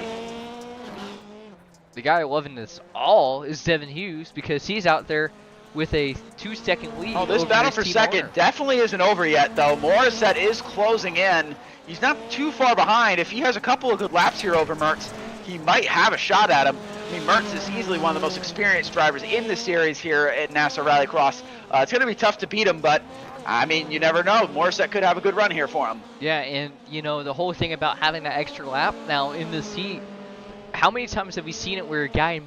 The guy loving this all is Devin Hughes because he's out there with a 2-second lead. Oh, this battle for second definitely isn't over yet, though. Morissette is closing in. He's not too far behind. If he has a couple of good laps here over Mertz, he might have a shot at him. I mean, Mertz is easily one of the most experienced drivers in the series here at NASA Rallycross. It's going to be tough to beat him, but, I mean, you never know. Morissette could have a good run here for him. Yeah, and, you know, the whole thing about having that extra lap now in this heat, how many times have we seen it where a guy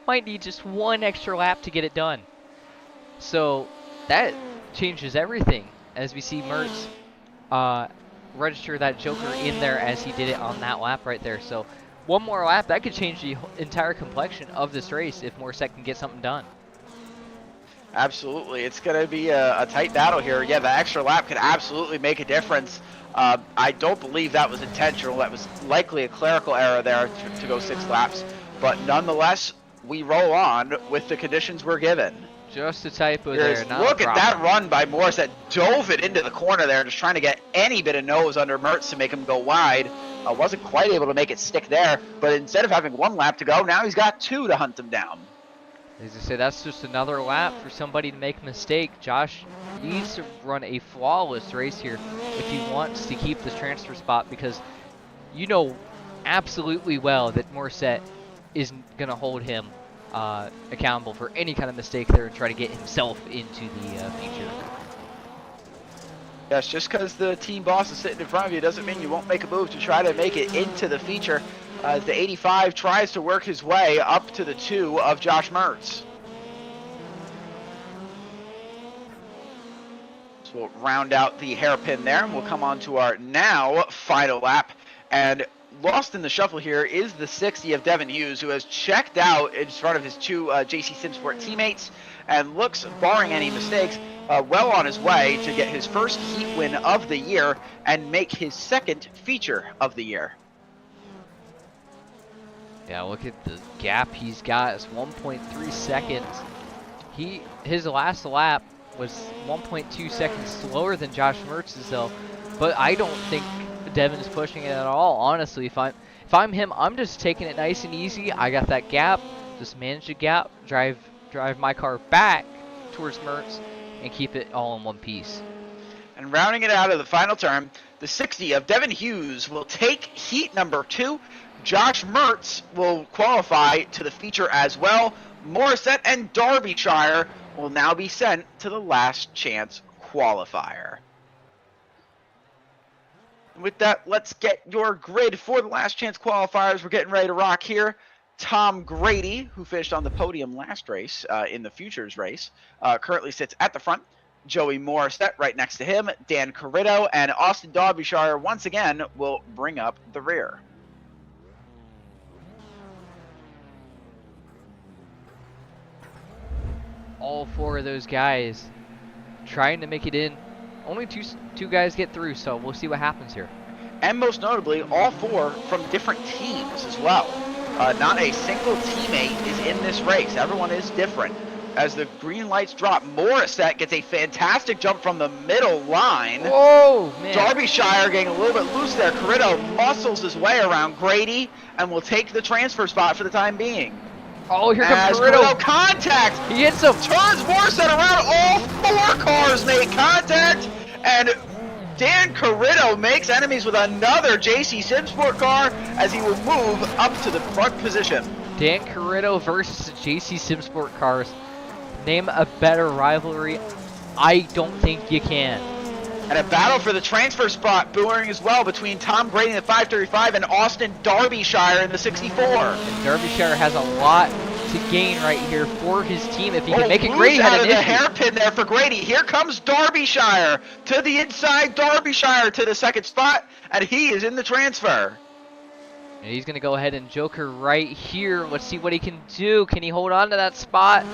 might need just one extra lap to get it done? So that changes everything as we see Mertz register that Joker in there as he did it on that lap right there. So one more lap, that could change the entire complexion of this race if Morissette can get something done. Absolutely. It's going to be a tight battle here. Yeah, the extra lap could absolutely make a difference. I don't believe that was intentional. That was likely a clerical error there to go 6 laps. But nonetheless, we roll on with the conditions we're given. Just a typo there. Look at that run by Morissette. Dove it into the corner there, just trying to get any bit of nose under Mertz to make him go wide. Wasn't quite able to make it stick there, but instead of having 1 lap to go, now he's got 2 to hunt him down. As I say, that's just another lap for somebody to make a mistake. Josh needs to run a flawless race here if he wants to keep this transfer spot, because you know absolutely well that Morissette isn't going to hold him accountable for any kind of mistake there and try to get himself into the feature. Yes, just because the team boss is sitting in front of you doesn't mean you won't make a move to try to make it into the feature. As the 85 tries to work his way up to the 2 of Josh Mertz. So we'll round out the hairpin there, and we'll come on to our now final lap. And lost in the shuffle here is the 60 of Devin Hughes, who has checked out in front of his 2 JC Simsport teammates and looks, barring any mistakes, well on his way to get his first heat win of the year and make his 2nd feature of the year. Yeah, look at the gap he's got. It's 1.3 seconds. His last lap was 1.2 seconds slower than Josh Mertz's though, but I don't think Devin's pushing it at all. Honestly, if I'm him, I'm just taking it nice and easy. I got that gap, just manage the gap, drive my car back towards Mertz, and keep it all in one piece. And rounding it out of the final turn, the 60 of Devin Hughes will take heat number 2. Josh Mertz will qualify to the feature as well. Morissette and Derbyshire will now be sent to the last chance qualifier. With that, let's get your grid for the last chance qualifiers. We're getting ready to rock here. Tom Grady, who finished on the podium last race in the Futures race, currently sits at the front. Joey Morissette right next to him, Dan Carrito, and Austin Derbyshire once again will bring up the rear. All four of those guys trying to make it in. Only two guys get through, so we'll see what happens here. And most notably, all four from different teams as well. Not a single teammate is in this race. Everyone is different. As the green lights drop, Morissette gets a fantastic jump from the middle line. Whoa, man. Derbyshire getting a little bit loose there. Carrito muscles his way around Grady and will take the transfer spot for the time being. Oh, here comes Carrito contact. He hits him. Turns Morissette around. All four cars make contact. And Dan Carrito makes enemies with another JC Simsport car as he will move up to the front position. Dan Carrito versus the JC Simsport cars. Name a better rivalry. I don't think you can. And a battle for the transfer spot brewing as well between Tom Grady in the 535 and Austin Derbyshire in the 64. And Derbyshire has a lot to gain right here for his team if he can make it. Grady out had of an the issue. hairpin there for Grady. Here comes Derbyshire to the inside. Derbyshire to the second spot, and he is in the transfer. And he's going to go ahead and joker right here. Let's see what he can do. Can he hold on to that spot?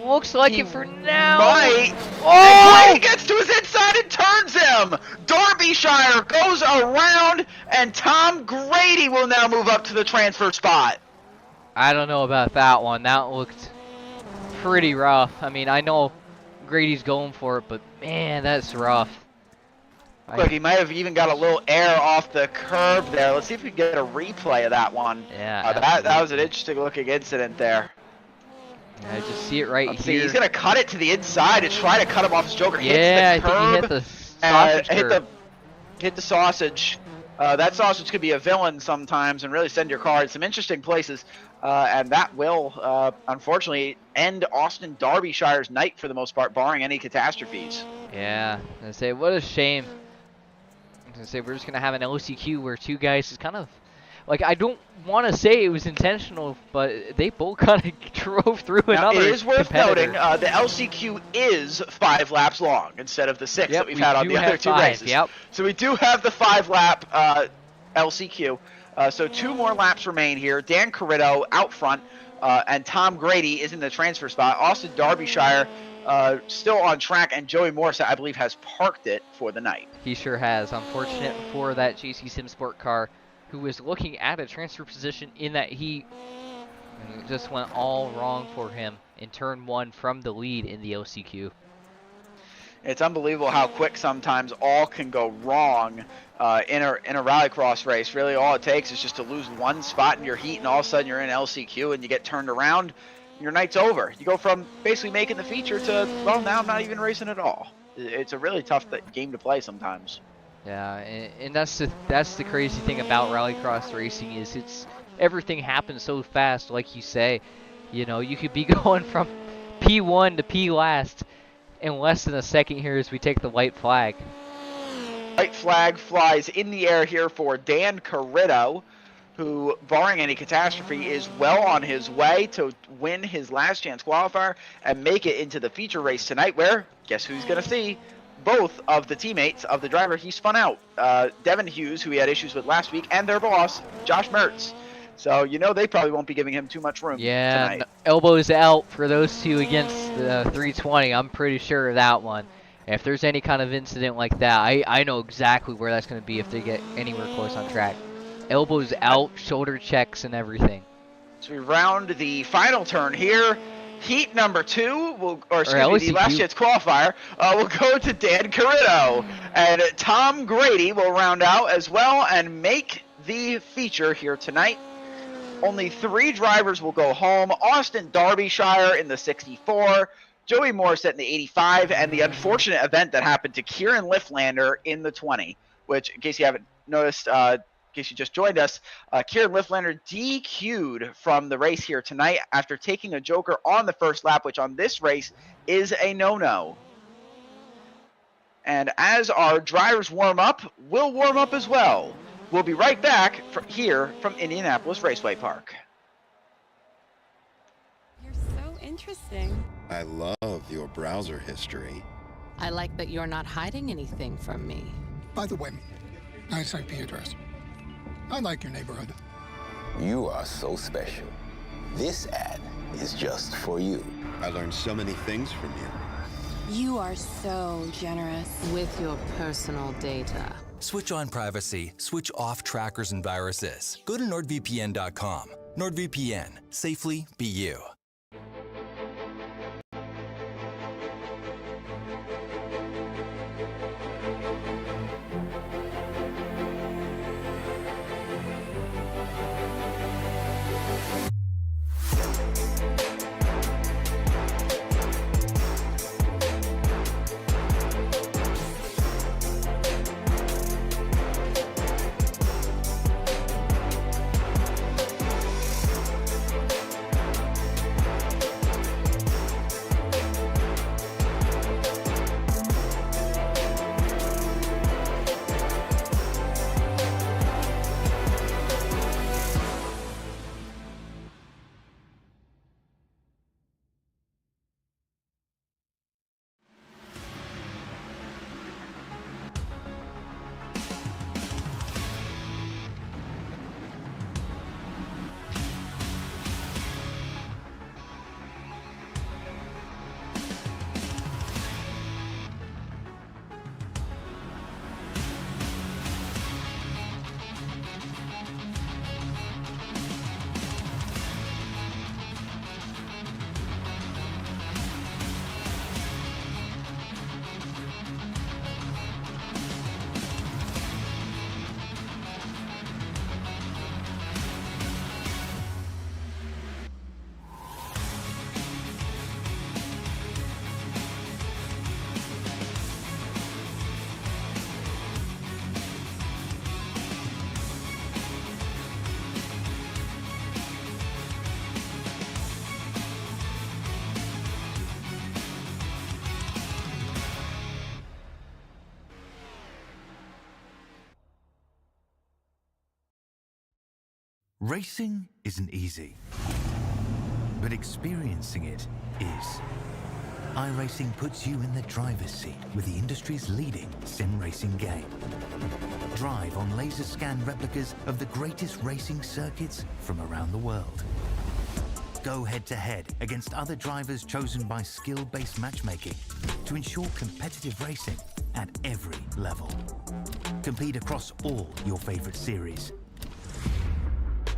Looks like it for now. Right. Oh! Grady gets to his inside and turns him. Derbyshire goes around, and Tom Grady will now move up to the transfer spot. I don't know about that one. That looked pretty rough. I mean, I know Grady's going for it, but man, that's rough. Look, he might have even got a little air off the curb there. Let's see if we can get a replay of that one. Yeah, that was an interesting looking incident there. I just see it right here. He's going to cut it to the inside to try to cut him off his joker. Yeah, hits the curb, I think he hit the sausage curb. Hit the sausage. That sausage could be a villain sometimes and really send your car in some interesting places. And that will, unfortunately, end Austin Derbyshire's night for the most part, barring any catastrophes. Yeah, I say, what a shame. I was going to say, we're just going to have an LCQ where two guys is kind of, like, I don't want to say it was intentional, but they both kind of drove through another It is worth competitor. noting, the LCQ is 5 laps long instead of the 6 that we've had on the other two races. Yep. So we do have the 5-lap LCQ. So 2 more laps remain here. Dan Carrito out front, and Tom Grady is in the transfer spot. Austin Derbyshire still on track, and Joey Morissette, I believe, has parked it for the night. He sure has. Unfortunate for that JC Simsport car, who was looking at a transfer position in that heat. And it just went all wrong for him in turn 1 from the lead in the LCQ. It's unbelievable how quick sometimes all can go wrong in a rallycross race. Really, all it takes is just to lose one spot in your heat, and all of a sudden you're in LCQ and you get turned around. Your night's over. You go from basically making the feature to, well, now I'm not even racing at all. It's a really tough game to play sometimes. Yeah, and that's the crazy thing about rallycross racing is everything happens so fast, like you say. You know, you could be going from P1 to P last in less than a second here as we take the white flag. White flag flies in the air here for Dan Carrito, who, barring any catastrophe, is well on his way to win his last chance qualifier and make it into the feature race tonight, where, guess who's going to see? Both of the teammates of the driver he spun out, Devin Hughes, who he had issues with last week, and their boss, Josh Mertz. So, you know, they probably won't be giving him too much room tonight. Elbows out for those two against the 320. I'm pretty sure of that one. If there's any kind of incident like that, I know exactly where that's going to be if they get anywhere close on track. Elbows out, shoulder checks, and everything. So we round the final turn here. Heat number 2, the last chance qualifier, will go to Dan Carrito. And Tom Grady will round out as well and make the feature here tonight. Only 3 drivers will go home. Austin Derbyshire in the 64, Joey Morissette in the 85, and the unfortunate event that happened to Kieran Liflander in the 20, which, in case you haven't noticed, in case you just joined us, Kieran Liflander DQ'd from the race here tonight after taking a joker on the first lap, which on this race is a no-no. And as our drivers warm up, we'll warm up as well. We'll be right back here from Indianapolis Raceway Park. You're so interesting. I love your browser history. I like that you're not hiding anything from me. By the way, nice IP address. I like your neighborhood. You are so special. This ad is just for you. I learned so many things from you. You are so generous with your personal data. Switch on privacy, switch off trackers and viruses. Go to NordVPN.com. NordVPN, safely be you. Racing isn't easy, but experiencing it is. iRacing puts you in the driver's seat with the industry's leading sim racing game. Drive on laser scan replicas of the greatest racing circuits from around the world. Go head-to-head against other drivers chosen by skill-based matchmaking to ensure competitive racing at every level. Compete across all your favorite series.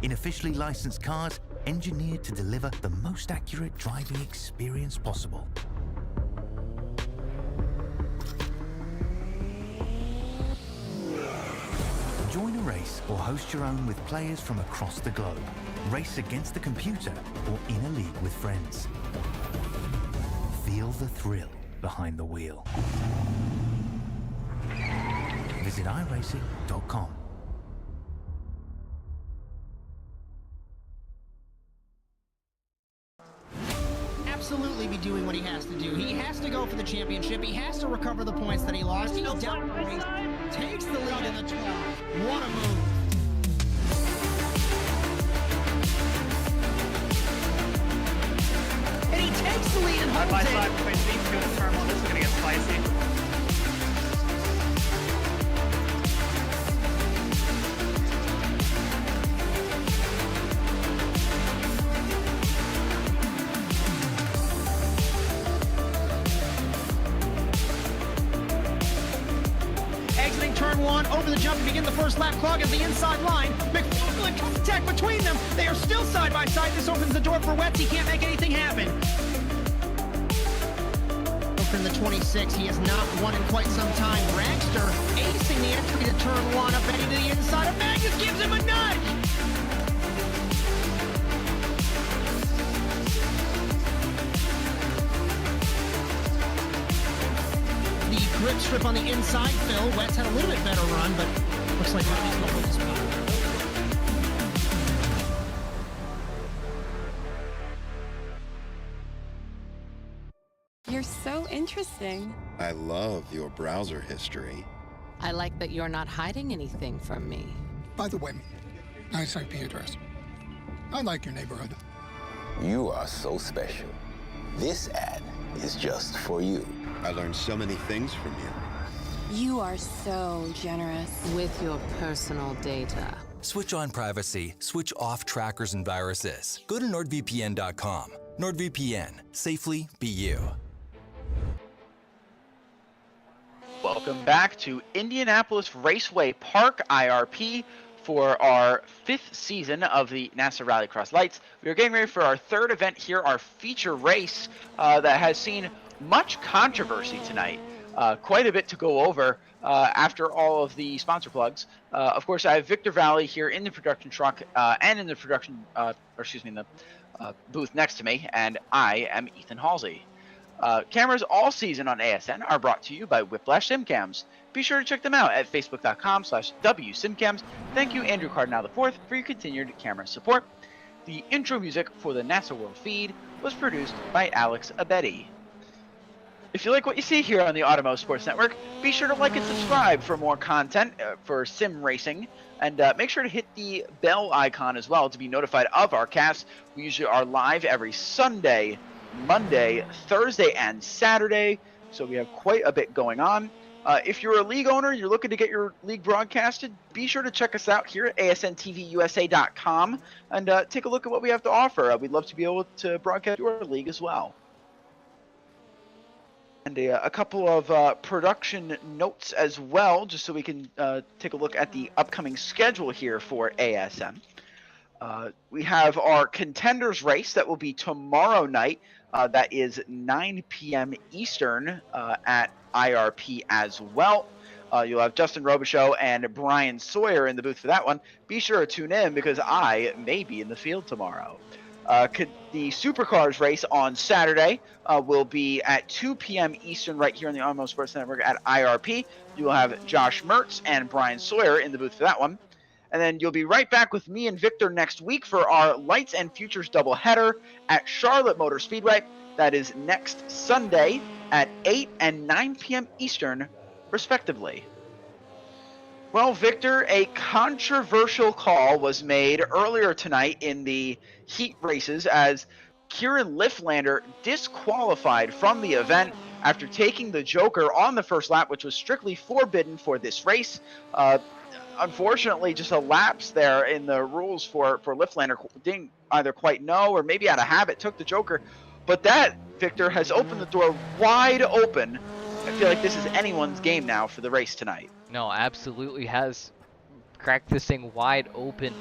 In officially licensed cars, engineered to deliver the most accurate driving experience possible. Join a race or host your own with players from across the globe. Race against the computer or in a league with friends. Feel the thrill behind the wheel. Visit iRacing.com. Absolutely be doing what he has to do. He has to go for the championship. He has to recover the points that he lost. He's down the race, takes the lead in the 12. What a move. And he takes the lead and holds By it. side between these two in the terminal, this is going to get spicy. Turn one, over the jump to begin the first lap clock at the inside line. McFarland contact between them. They are still side by side. This opens the door for Wetz. He can't make anything happen. From the 26, he has not won in quite some time. Dragster acing the entry to turn one, up heading to the inside of Magnus, gives him a nudge. Grip strip on the inside, Phil. Wetz had a little bit better run, but looks like Ronnie's going to win this one. You're so interesting. I love your browser history. I like that you're not hiding anything from me. By the way, nice IP address. I like your neighborhood. You are so special. This ad is just for you. I learned so many things from you. You are so generous with your personal data. Switch on privacy, switch off trackers and viruses. Go to NordVPN.com. NordVPN, safely be you. Welcome back to Indianapolis Raceway Park IRP for our 5th season of the NASA Rallycross Lights. We are getting ready for our 3rd event here, our feature race that has seen much controversy tonight. Quite a bit to go over after all of the sponsor plugs. Of course, I have Victor Vallee here in the production truck and in the production, in the booth next to me, and I am Ethan Halsey. Cameras all season on ASN are brought to you by Whiplash SimCams. Be sure to check them out at facebook.com/WSimCams. Thank you, Andrew Cardinal IV, for your continued camera support. The intro music for the NASA World feed was produced by Alex Abetti. If you like what you see here on the Automo Sports Network, be sure to like and subscribe for more content for sim racing, and make sure to hit the bell icon as well to be notified of our casts. We usually are live every Sunday, Monday, Thursday, and Saturday, so we have quite a bit going on. If you're a league owner and you're looking to get your league broadcasted, be sure to check us out here at asntvusa.com and take a look at what we have to offer. We'd love to be able to broadcast your league as well. And a couple of production notes as well, just so we can take a look at the upcoming schedule here for ASM. We have our contenders race that will be tomorrow night. That is 9 p.m. Eastern at IRP as well. You'll have Justin Robichaux and Brian Sawyer in the booth for that one. Be sure to tune in because I may be in the field tomorrow. The Supercars race on Saturday will be at 2 p.m. Eastern right here on the Automo Sports Network at IRP. You will have Josh Mertz and Brian Sawyer in the booth for that one. And then you'll be right back with me and Victor next week for our Lights and Futures doubleheader at Charlotte Motor Speedway. That is next Sunday at 8 and 9 p.m. Eastern, respectively. Well, Victor, a controversial call was made earlier tonight in the heat races as Kieran Liflander disqualified from the event after taking the Joker on the first lap, which was strictly forbidden for this race. Unfortunately, just a lapse there in the rules for Liflander. Didn't either quite know or maybe out of habit took the Joker. But that, Victor, has opened the door wide open. I feel like this is anyone's game now for the race tonight. No, absolutely has cracked this thing wide open.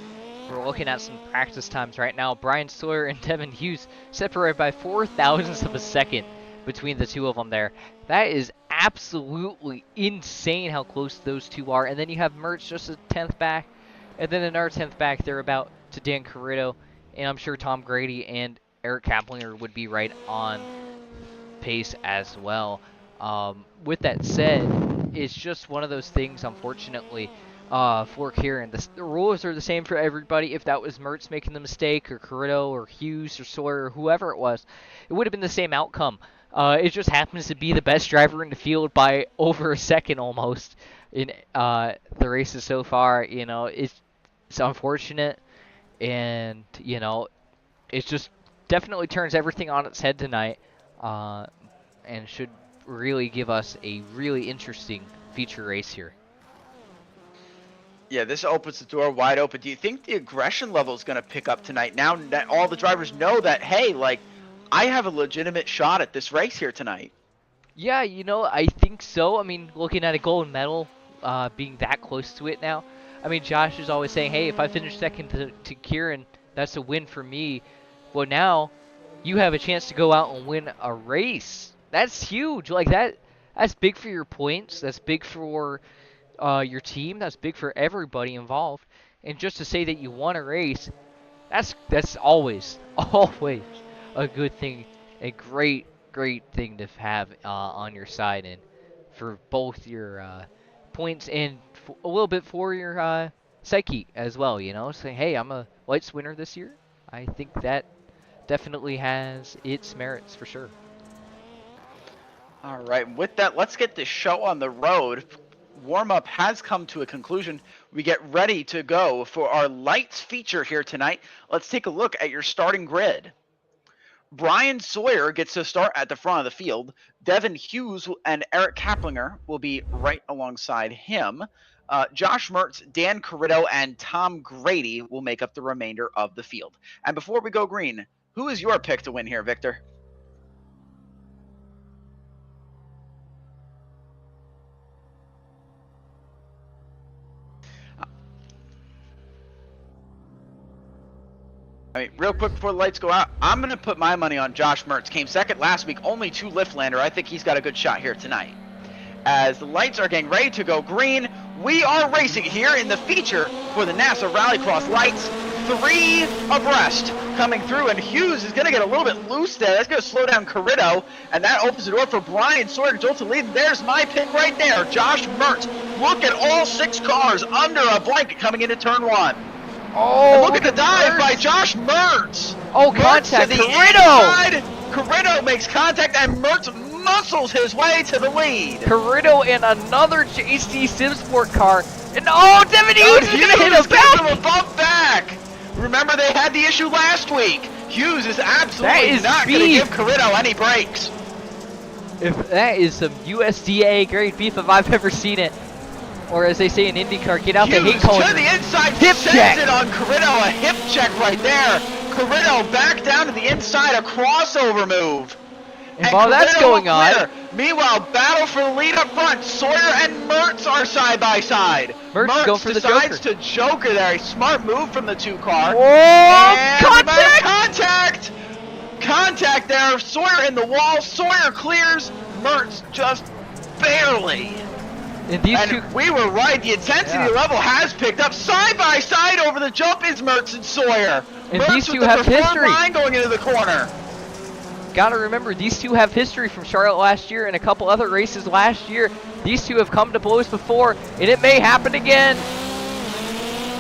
We're looking at some practice times right now. Brian Sawyer and Devin Hughes separated by 0.04 of a second between the two of them there. That is absolutely insane how close those two are. And then you have Mertz just a 10th back, and then another 10th back. They're about to Dan Carrito, and I'm sure Tom Grady and Eric Kaplinger would be right on pace as well. With that said, it's just one of those things, unfortunately, for Kieran. The rules are the same for everybody. If that was Mertz making the mistake, or Carrito, or Hughes, or Sawyer, or whoever it was, it would have been the same outcome. It just happens to be the best driver in the field by over a second almost in the races so far. You know, it's unfortunate, and you know, it just definitely turns everything on its head tonight, and should really give us a really interesting feature race here. Yeah, this opens the door wide open. Do you think the aggression level is going to pick up tonight now that all the drivers know that, hey, like, I have a legitimate shot at this race here tonight? Yeah, you know, I think so. I mean, looking at a gold medal, being that close to it now. I mean, Josh is always saying, hey, if I finish second to Kieran, that's a win for me. Well, now you have a chance to go out and win a race. That's huge. Like, that's big for your points. That's big for your team. That's big for everybody involved. And just to say that you won a race, that's always a good thing, a great thing to have on your side, and for both your points and a little bit for your psyche as well, you know, saying, hey, I'm a lights winner this year. I think that definitely has its merits for sure. All right, with that, let's get this show on the road. Warm-up has come to a conclusion. We get ready to go for our lights feature here tonight. Let's take a look at your starting grid. Brian Sawyer gets to start at the front of the field. Devin Hughes and Eric Kaplinger will be right alongside him. Josh Mertz, Dan Corritto, and Tom Grady will make up the remainder of the field. And before we go green, who is your pick to win here, Victor? I mean, real quick before the lights go out, I'm going to put my money on Josh Mertz. Came second last week, only 2 Liflander. I think he's got a good shot here tonight. As the lights are getting ready to go green, we are racing here in the feature for the NASA Rallycross lights. 3 abreast coming through, and Hughes is going to get a little bit loose there. That's going to slow down Corritto, and that opens the door for Brian Sawyer to jolt to lead. There's my pick right there, Josh Mertz. Look at all 6 cars under a blanket coming into turn 1. Oh, and look at the dive by Josh Mertz. Oh, contact, Corritto! Corritto makes contact, and Mertz muscles his way to the lead. Corritto and another JC Simsport car. And oh, Devin Hughes is going to hit him back! A bump back. Remember, they had the issue last week. Hughes is absolutely not going to give Corritto any breaks. If that is some USDA grade beef if I've ever seen it. Or as they say in IndyCar, get out the hate cone. To the inside, hip check. It on Corritto, a hip check right there. Corritto back down to the inside, a crossover move. And while that's going on, meanwhile, battle for the lead up front. Sawyer and Mertz are side by side. Mertz going for the decides to Joker there. A smart move from the 2 car. Oh, contact! Contact there. Sawyer in the wall. Sawyer clears. Mertz just barely. And these two, we were right. The intensity level has picked up. Side by side over the jump is Mertz and Sawyer. And Mertz these two with have the history. Line going into the corner. Gotta remember, these two have history from Charlotte last year and a couple other races last year. These two have come to blows before, and it may happen again.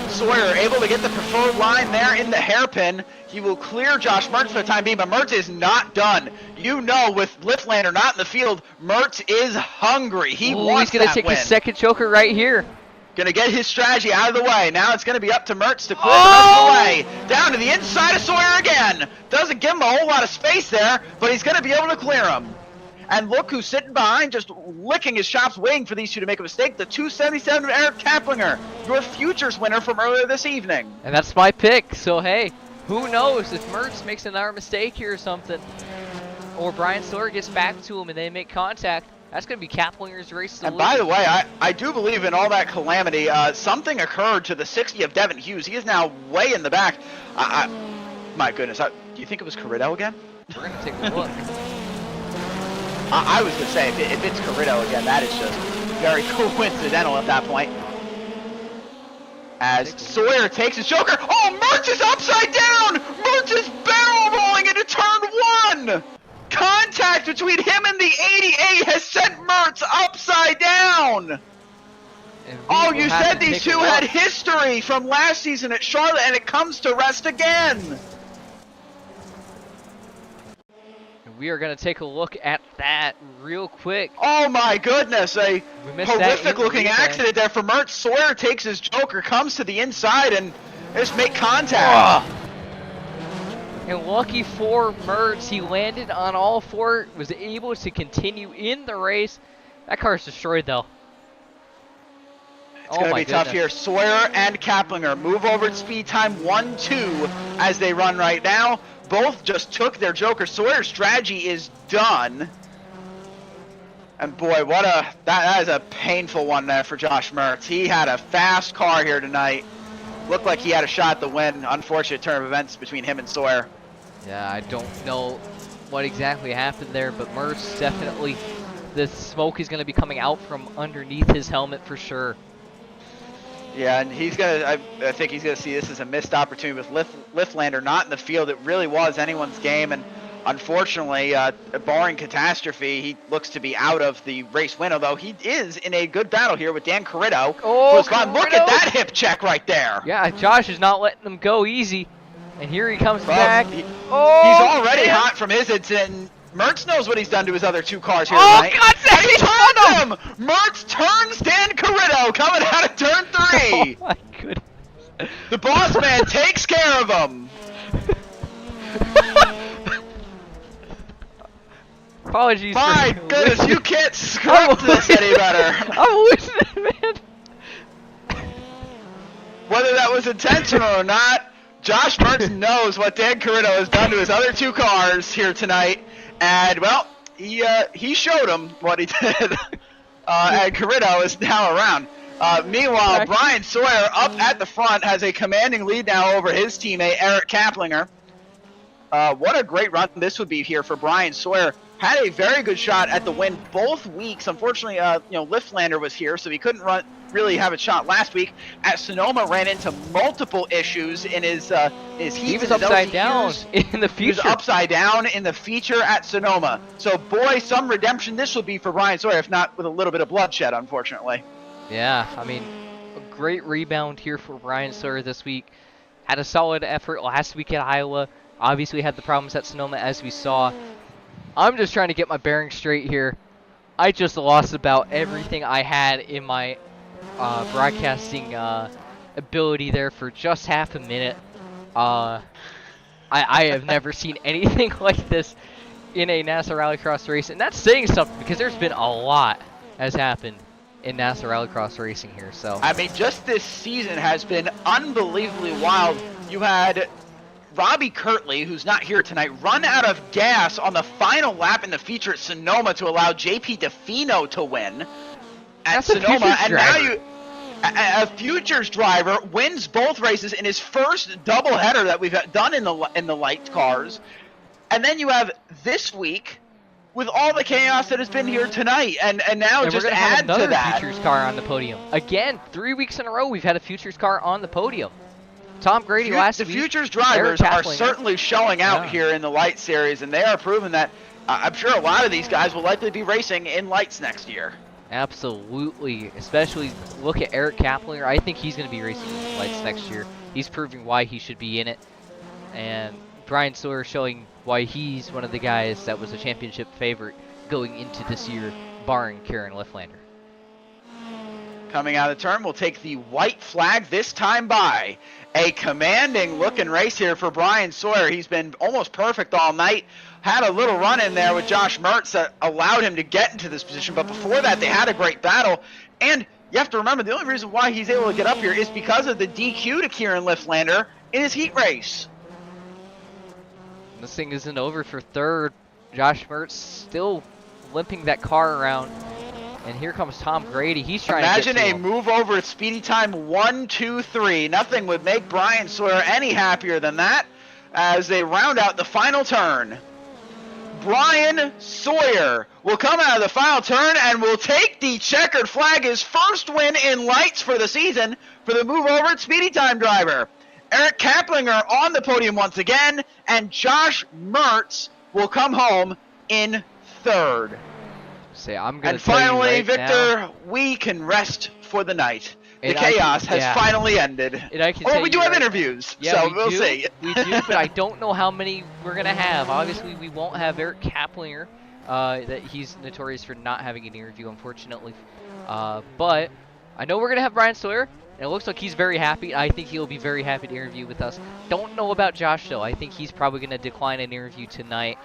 Sawyer able to get the preferred line there in the hairpin. He will clear Josh Mertz for the time being, but Mertz is not done. You know, with Liflander not in the field, Mertz is hungry. He wants he's gonna take his second choker right here. Gonna get his strategy out of the way. Now it's gonna be up to Mertz to clear the rest of the way. Down to the inside of Sawyer again. Doesn't give him a whole lot of space there, but he's gonna be able to clear him. And look who's sitting behind, just licking his chops, waiting for these two to make a mistake. The 277 of Eric Kaplinger, your futures winner from earlier this evening. And that's my pick, so hey, who knows if Mertz makes another mistake here or something, or Brian Sawyer gets back to him and they make contact. That's going to be Kaplinger's race to And by the way, I do believe in all that calamity, something occurred to the 60 of Devin Hughes. He is now way in the back. My goodness, do you think it was Corritto again? We're going to take a look. I was going to say, if it's Corritto again, that is just very coincidental at that point. As Sawyer takes his joker. Oh, Mertz is upside down! Mertz is barrel rolling into turn 1! Contact between him and the 88 has sent Mertz upside down! Oh, you said these two had history from last season at Charlotte, and it comes to rest again! We are going to take a look at that real quick. Oh my goodness, a horrific looking accident there for Mertz. Sawyer takes his joker, comes to the inside, and just make contact. And lucky for Mertz, he landed on all 4, was able to continue in the race. That car's destroyed though. It's going to be tough here. Sawyer and Kaplinger move over at speed time 1-2 as they run right now. Both just took their joker. Sawyer's strategy is done. And boy, that is a painful one there for Josh Mertz. He had a fast car here tonight. Looked like he had a shot to win. Unfortunate turn of events between him and Sawyer. Yeah, I don't know what exactly happened there, but Mertz definitely, the smoke is going to be coming out from underneath his helmet for sure. Yeah, and he's gonna. I think he's gonna see this as a missed opportunity with Liflander not in the field. It really was anyone's game, and unfortunately, barring catastrophe, he looks to be out of the race win. Although he is in a good battle here with Dan Corritto. Oh, look at that hip check right there. Yeah, Josh is not letting them go easy, and here he comes back. He's already hot from his incident. Mertz knows what he's done to his other 2 cars here tonight. God, he turned him! Mertz turns Dan Corritto coming out of turn 3. Oh my goodness. The boss man takes care of him. Apologies My for goodness, losing. you can't script this any better. I'm losing it, man. Whether that was intentional or not, Josh Mertz knows what Dan Carrino has done to his other two cars here tonight, and well, he showed him what he did. And Carrino is now around. Meanwhile, Brian Sawyer up at the front has a commanding lead now over his teammate Eric Kaplinger. What a great run this would be here for Brian Sawyer. Had a very good shot at the win both weeks. Unfortunately, Liflander was here, so he couldn't really have a shot last week. At Sonoma, ran into multiple issues in his heats. He was upside down in the feature. He was upside down in the feature at Sonoma. So, boy, some redemption this will be for Brian Sawyer, if not with a little bit of bloodshed, unfortunately. Yeah, I mean, a great rebound here for Brian Sawyer this week. Had a solid effort last week at Iowa. Obviously had the problems at Sonoma, as we saw. I'm just trying to get my bearings straight here. I just lost about everything I had in my broadcasting ability there for just half a minute. I have never seen anything like this in a NASA Rallycross race, and that's saying something because there's been a lot has happened in NASA Rallycross racing here. So I mean, just this season has been unbelievably wild. You had Robbie Kirtley, who's not here tonight, run out of gas on the final lap in the feature at Sonoma to allow JP Defino to win at Sonoma, and now a futures driver wins both races in his first doubleheader that we've done in the light cars, and then you have this week with all the chaos that has been here tonight, and now just add to that. Futures car on the podium again. 3 weeks in a row, we've had a futures car on the podium. Tom Grady last week. The futures drivers are certainly showing out here in the light series, and they are proving that I'm sure a lot of these guys will likely be racing in lights next year. Absolutely, especially look at Eric Kaplinger. I think he's going to be racing in lights next year. He's proving why he should be in it, and Brian Sawyer showing why he's one of the guys that was a championship favorite going into this year, barring Kieran Liflander. Coming out of the turn, we'll take the white flag this time by. A commanding looking race here for Brian Sawyer. He's been almost perfect all night. Had a little run in there with Josh Mertz that allowed him to get into this position, but before that they had a great battle. And you have to remember, the only reason why he's able to get up here is because of the DQ to Kieran Liflander in his heat race. This thing isn't over for third. Josh Mertz still limping that car around. And here comes Tom Grady. He's trying to get to him. Imagine a move over at speedy time 1, 2, 3. Nothing would make Brian Sawyer any happier than that as they round out the final turn. Brian Sawyer will come out of the final turn and will take the checkered flag, his first win in lights for the season for the move over at speedy time driver. Eric Kaplinger on the podium once again, and Josh Mertz will come home in third. And finally, Victor, we can rest for the night. The chaos has finally ended. Or we do have interviews, so we'll see. We do, but I don't know how many we're going to have. Obviously, we won't have Eric Kaplinger. That he's notorious for not having an interview, unfortunately. But I know we're going to have Brian Sawyer, and it looks like he's very happy. I think he'll be very happy to interview with us. Don't know about Josh, though. I think he's probably going to decline an interview tonight.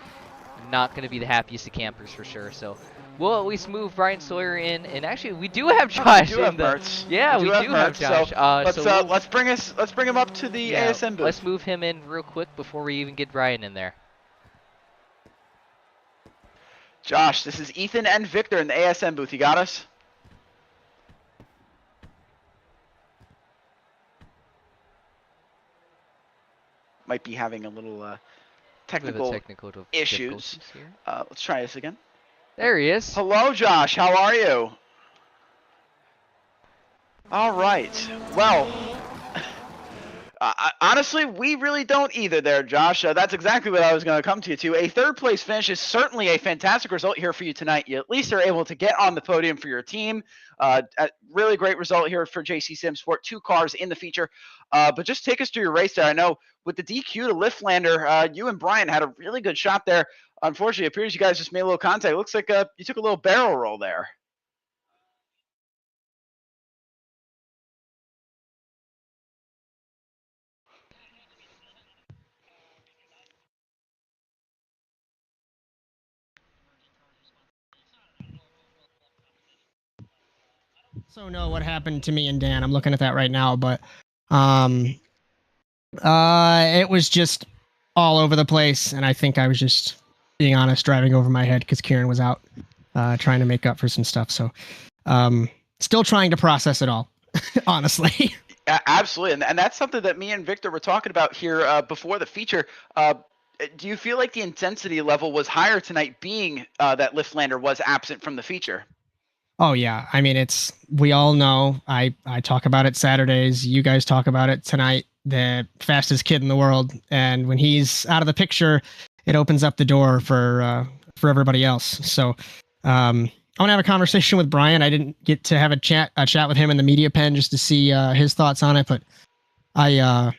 Not going to be the happiest of campers for sure, so we'll at least move Brian Sawyer in, and actually we do have Josh. We do have Mertz. Yeah, we do have Josh. Let's bring him up to the ASM booth. Let's move him in real quick before we even get Brian in there. Josh, this is Ethan and Victor in the ASM booth. You got us? Might be having a little technical issues. Let's try this again. There he is. Hello, Josh. How are you? All right. Well, honestly, we really don't either there, Josh. That's exactly what I was going to come to you to. A third-place finish is certainly a fantastic result here for you tonight. You at least are able to get on the podium for your team. A really great result here for JC Sim Sport. 2 cars in the feature. But just take us through your race there. I know with the DQ to Liflander, you and Brian had a really good shot there. Unfortunately, it appears you guys just made a little contact. It looks like you took a little barrel roll there. also know what happened to me and Dan. I'm looking at that right now, but it was just all over the place, and I think I was just, being honest, driving over my head because Kieran was out trying to make up for some stuff. So still trying to process it all, honestly. Absolutely, and that's something that me and Victor were talking about here before the feature. Do you feel like the intensity level was higher tonight, being that Liflander was absent from the feature? Oh yeah, I mean, we all know. I talk about it Saturdays. You guys talk about it tonight. The fastest kid in the world, and when he's out of the picture, it opens up the door for everybody else. So I want to have a conversation with Brian. I didn't get to have a chat with him in the media pen just to see his thoughts on it, but I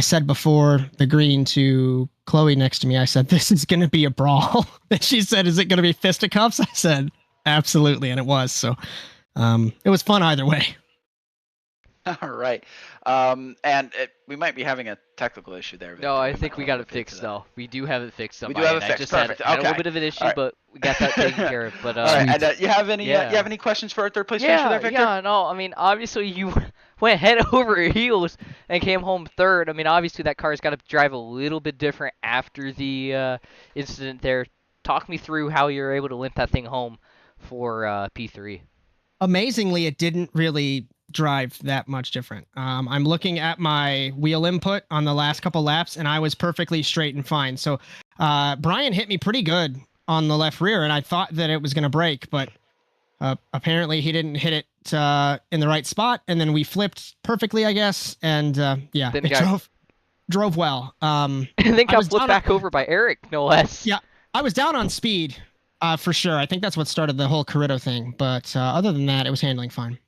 said before the green to Chloe next to me, I said, this is going to be a brawl. And she said, is it going to be fisticuffs? I said, absolutely. And it was. So it was fun either way. All right. We might be having a technical issue there. Victor. No, I think we got it fixed though. We do have it fixed. We do have it fixed. I just Perfect. had a little bit of an issue, but we got that taken care of. But all right. And you have any questions for our third place finisher there, Victor? Yeah, no. I mean, obviously you went head over heels and came home third. I mean, obviously that car's got to drive a little bit different after the incident there. Talk me through how you're able to limp that thing home for P3. Amazingly, it didn't really drive that much different. I'm looking at my wheel input on the last couple laps, and I was perfectly straight and fine. So Brian hit me pretty good on the left rear, and I thought that it was going to break, but apparently he didn't hit it in the right spot, and then we flipped perfectly, I guess, and it drove well. And then got flipped back over by Eric, no less. Yeah, I was down on speed for sure. I think that's what started the whole Corritto thing, but other than that, it was handling fine.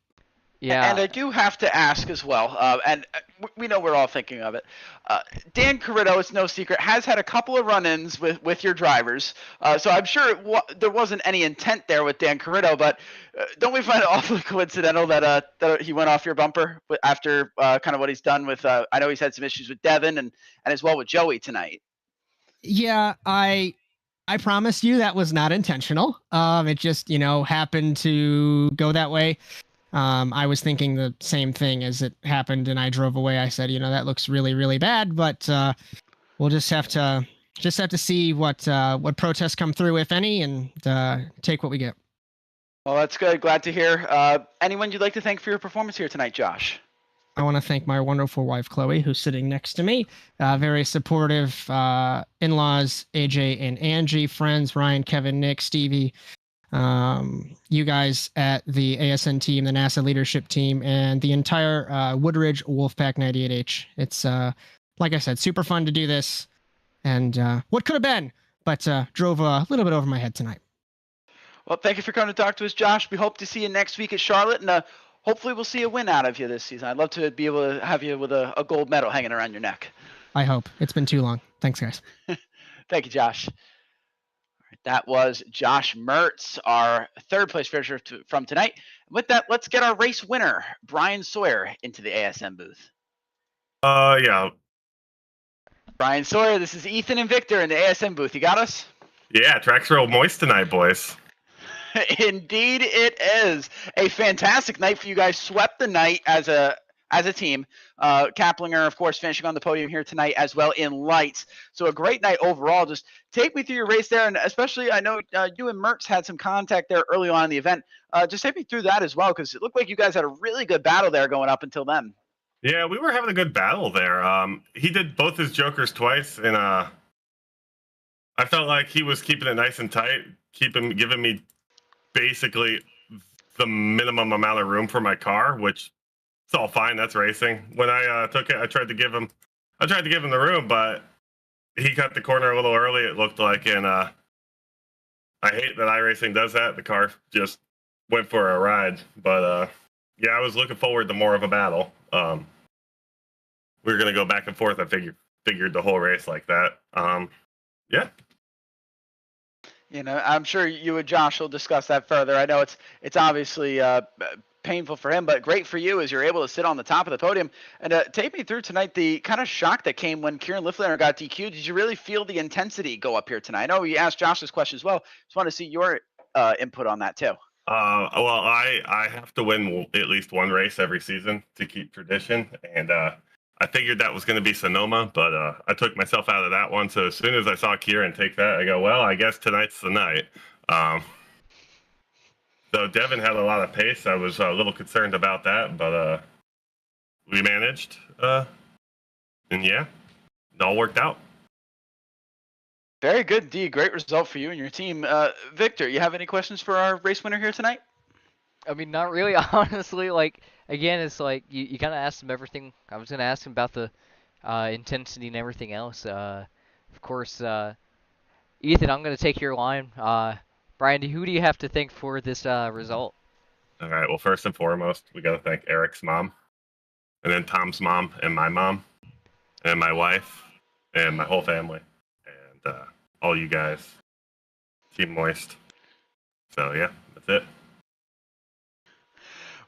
Yeah. And I do have to ask as well, and we know we're all thinking of it. Dan Corritto, it's no secret, has had a couple of run-ins with your drivers. So I'm sure there wasn't any intent there with Dan Corritto, but don't we find it awfully coincidental that he went off your bumper after kind of what he's done with, I know he's had some issues with Devin and as well with Joey tonight. Yeah, I promise you that was not intentional. It just, happened to go that way. I was thinking the same thing as it happened, and I drove away. I said, that looks really, really bad, but we'll just have to see what protests come through, if any, and take what we get. Well, that's good. Glad to hear. Anyone you'd like to thank for your performance here tonight, Josh? I want to thank my wonderful wife, Chloe, who's sitting next to me. Very supportive in-laws, AJ and Angie, friends, Ryan, Kevin, Nick, Stevie. You guys at the ASN team, the NASA leadership team, and the entire Woodridge Wolfpack 98H. It's, like I said, super fun to do this, and what could have been, but drove a little bit over my head tonight. Well, thank you for coming to talk to us, Josh. We hope to see you next week at Charlotte, and hopefully we'll see a win out of you this season. I'd love to be able to have you with a gold medal hanging around your neck. I hope. It's been too long. Thanks, guys. Thank you, Josh. That was Josh Mertz, our third place finisher from tonight. With that, let's get our race winner, Brian Sawyer, into the ASM booth. Yeah. Brian Sawyer, this is Ethan and Victor in the ASM booth. You got us? Yeah, track's real moist tonight, boys. Indeed it is. A fantastic night for you guys. Swept the night as a team. Kaplinger, of course, finishing on the podium here tonight as well in lights. So a great night overall. Just take me through your race there, and especially I know you and Mertz had some contact there early on in the event. Just take me through that as well, because it looked like you guys had a really good battle there going up until then. Yeah, we were having a good battle there. He did both his jokers twice, and I felt like he was keeping it nice and tight, giving me basically the minimum amount of room for my car, which it's all fine. That's racing. When I took it, I tried to give him the room, but he cut the corner a little early, it looked like, and I hate that iRacing does that. The car just went for a ride, but yeah, I was looking forward to more of a battle. We were gonna go back and forth. I figured the whole race like that. Yeah. I'm sure you and Josh will discuss that further. I know it's obviously painful for him, but great for you as you're able to sit on the top of the podium. And take me through tonight the kind of shock that came when Kieran Liflander got DQ'd. Did you really feel the intensity go up here tonight? I know you asked Josh this question as well. Just want to see your input on that too. Well, I have to win at least one race every season to keep tradition, and I figured that was going to be Sonoma, but I took myself out of that one. So as soon as I saw Kieran take that, I go, well, I guess tonight's the night. So Devin had a lot of pace. I was a little concerned about that, but we managed, and yeah, it all worked out. Very good, D. Great result for you and your team. Victor, you have any questions for our race winner here tonight? I mean, not really, honestly. Like, again, it's like you kind of asked him everything. I was going to ask him about the intensity and everything else. Of course, Ethan, I'm going to take your line. Brian, who do you have to thank for this result? All right. Well, first and foremost, we got to thank Eric's mom, and then Tom's mom, and my mom, and my wife, and my whole family, and all you guys, Team Moist. So yeah, that's it.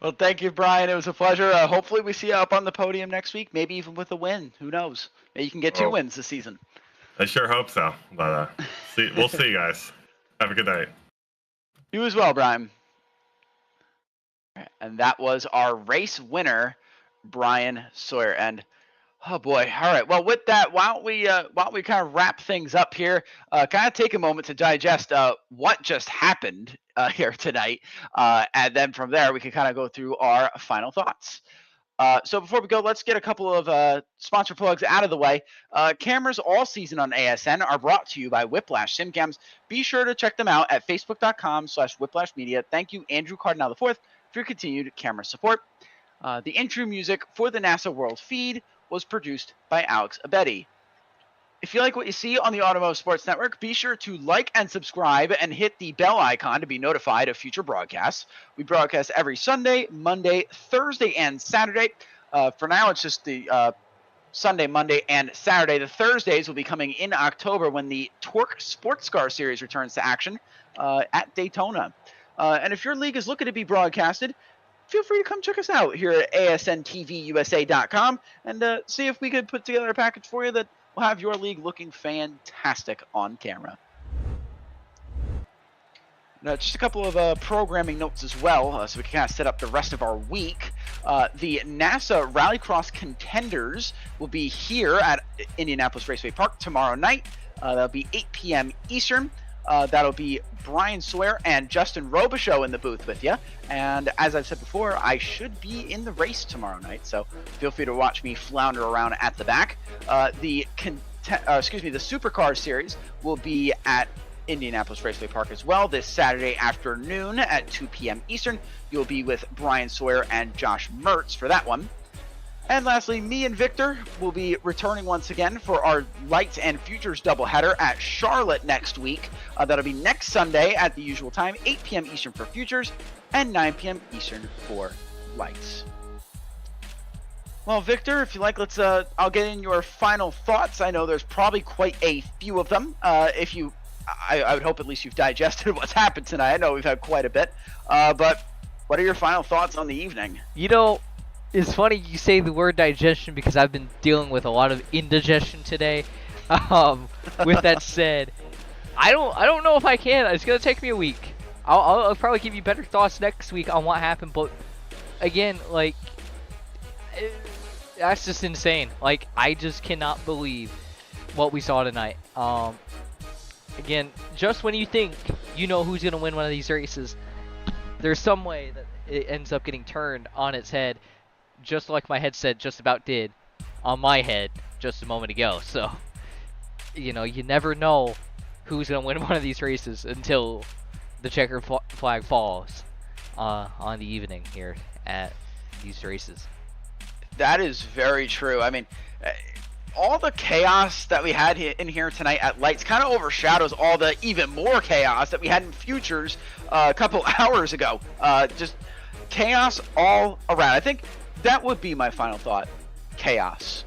Well, thank you, Brian. It was a pleasure. Hopefully we see you up on the podium next week, maybe even with a win. Who knows? Maybe you can get 2 wins this season. I sure hope so. But we'll see you guys. Have a good night. You as well, Brian. And that was our race winner, Brian Sawyer. And oh boy, all right. Well, with that, why don't we kind of wrap things up here? Kind of take a moment to digest what just happened here tonight, and then from there we can kind of go through our final thoughts. So before we go, let's get a couple of sponsor plugs out of the way. Cameras all season on ASN are brought to you by Whiplash SimCams. Be sure to check them out at facebook.com/whiplashmedia. Thank you, Andrew Cardinal IV, for your continued camera support. The intro music for the NASA World feed was produced by Alex Abetti. If you like what you see on the Automotive Sports Network, be sure to like and subscribe and hit the bell icon to be notified of future broadcasts. We broadcast every Sunday, Monday, Thursday, and Saturday. For now, it's just the Sunday, Monday, and Saturday. The Thursdays will be coming in October when the Torque Sports Car Series returns to action at Daytona. And if your league is looking to be broadcasted, feel free to come check us out here at asnTVUSA.com and see if we could put together a package for you that will have your league looking fantastic on camera. Now, just a couple of programming notes as well, so we can kind of set up the rest of our week. The NASA Rallycross Contenders will be here at Indianapolis Raceway Park tomorrow night. That'll be 8 p.m. Eastern. That'll be Brian Sawyer and Justin Robichaux in the booth with you. And as I've said before, I should be in the race tomorrow night, so feel free to watch me flounder around at the back. The Supercar Series will be at Indianapolis Raceway Park as well this Saturday afternoon at 2 p.m. Eastern. You'll be with Brian Sawyer and Josh Mertz for that one. And lastly, me and Victor will be returning once again for our Lights and Futures doubleheader at Charlotte next week. That'll be next Sunday at the usual time, 8 p.m. Eastern for Futures and 9 p.m. Eastern for Lights. Well, Victor, if you like, I'll get in your final thoughts. I know there's probably quite a few of them. I would hope at least you've digested what's happened tonight. I know we've had quite a bit. But what are your final thoughts on the evening? You know, it's funny you say the word digestion because I've been dealing with a lot of indigestion today. With that said, I don't know if I can. It's gonna take me a week. I'll probably give you better thoughts next week on what happened. But again, like, that's just insane. Like, I just cannot believe what we saw tonight. Again, just when you think you know who's gonna win one of these races, there's some way that it ends up getting turned on its head. Just like my headset just about did on my head just a moment ago. So, you know, you never know who's going to win one of these races until the checkered flag falls on the evening here at these races. That is very true. I mean, all the chaos that we had in here tonight at Lights kind of overshadows all the even more chaos that we had in Futures a couple hours ago. Just chaos all around. I think that would be my final thought. Chaos.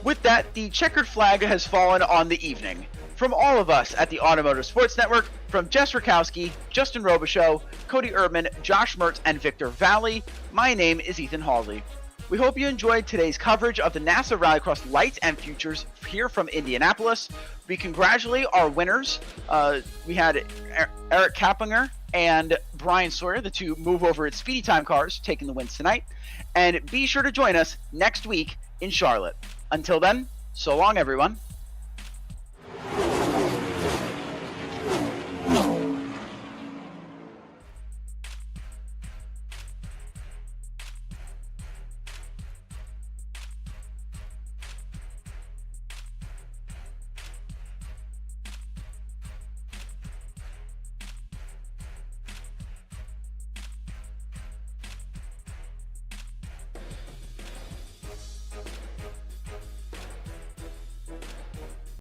With that, the checkered flag has fallen on the evening. From all of us at the Automotive Sports Network, from Jess Rakowski, Justin Robichaux, Cody Erdman, Josh Mertz, and Victor Vallee, my name is Ethan Halsey. We hope you enjoyed today's coverage of the NASA Rallycross Lights and Futures here from Indianapolis. We congratulate our winners. We had Eric Kaplinger, and Brian Sawyer, the two Move Over at Speedy Time cars, taking the wins tonight. And be sure to join us next week in Charlotte. Until then, so long, everyone.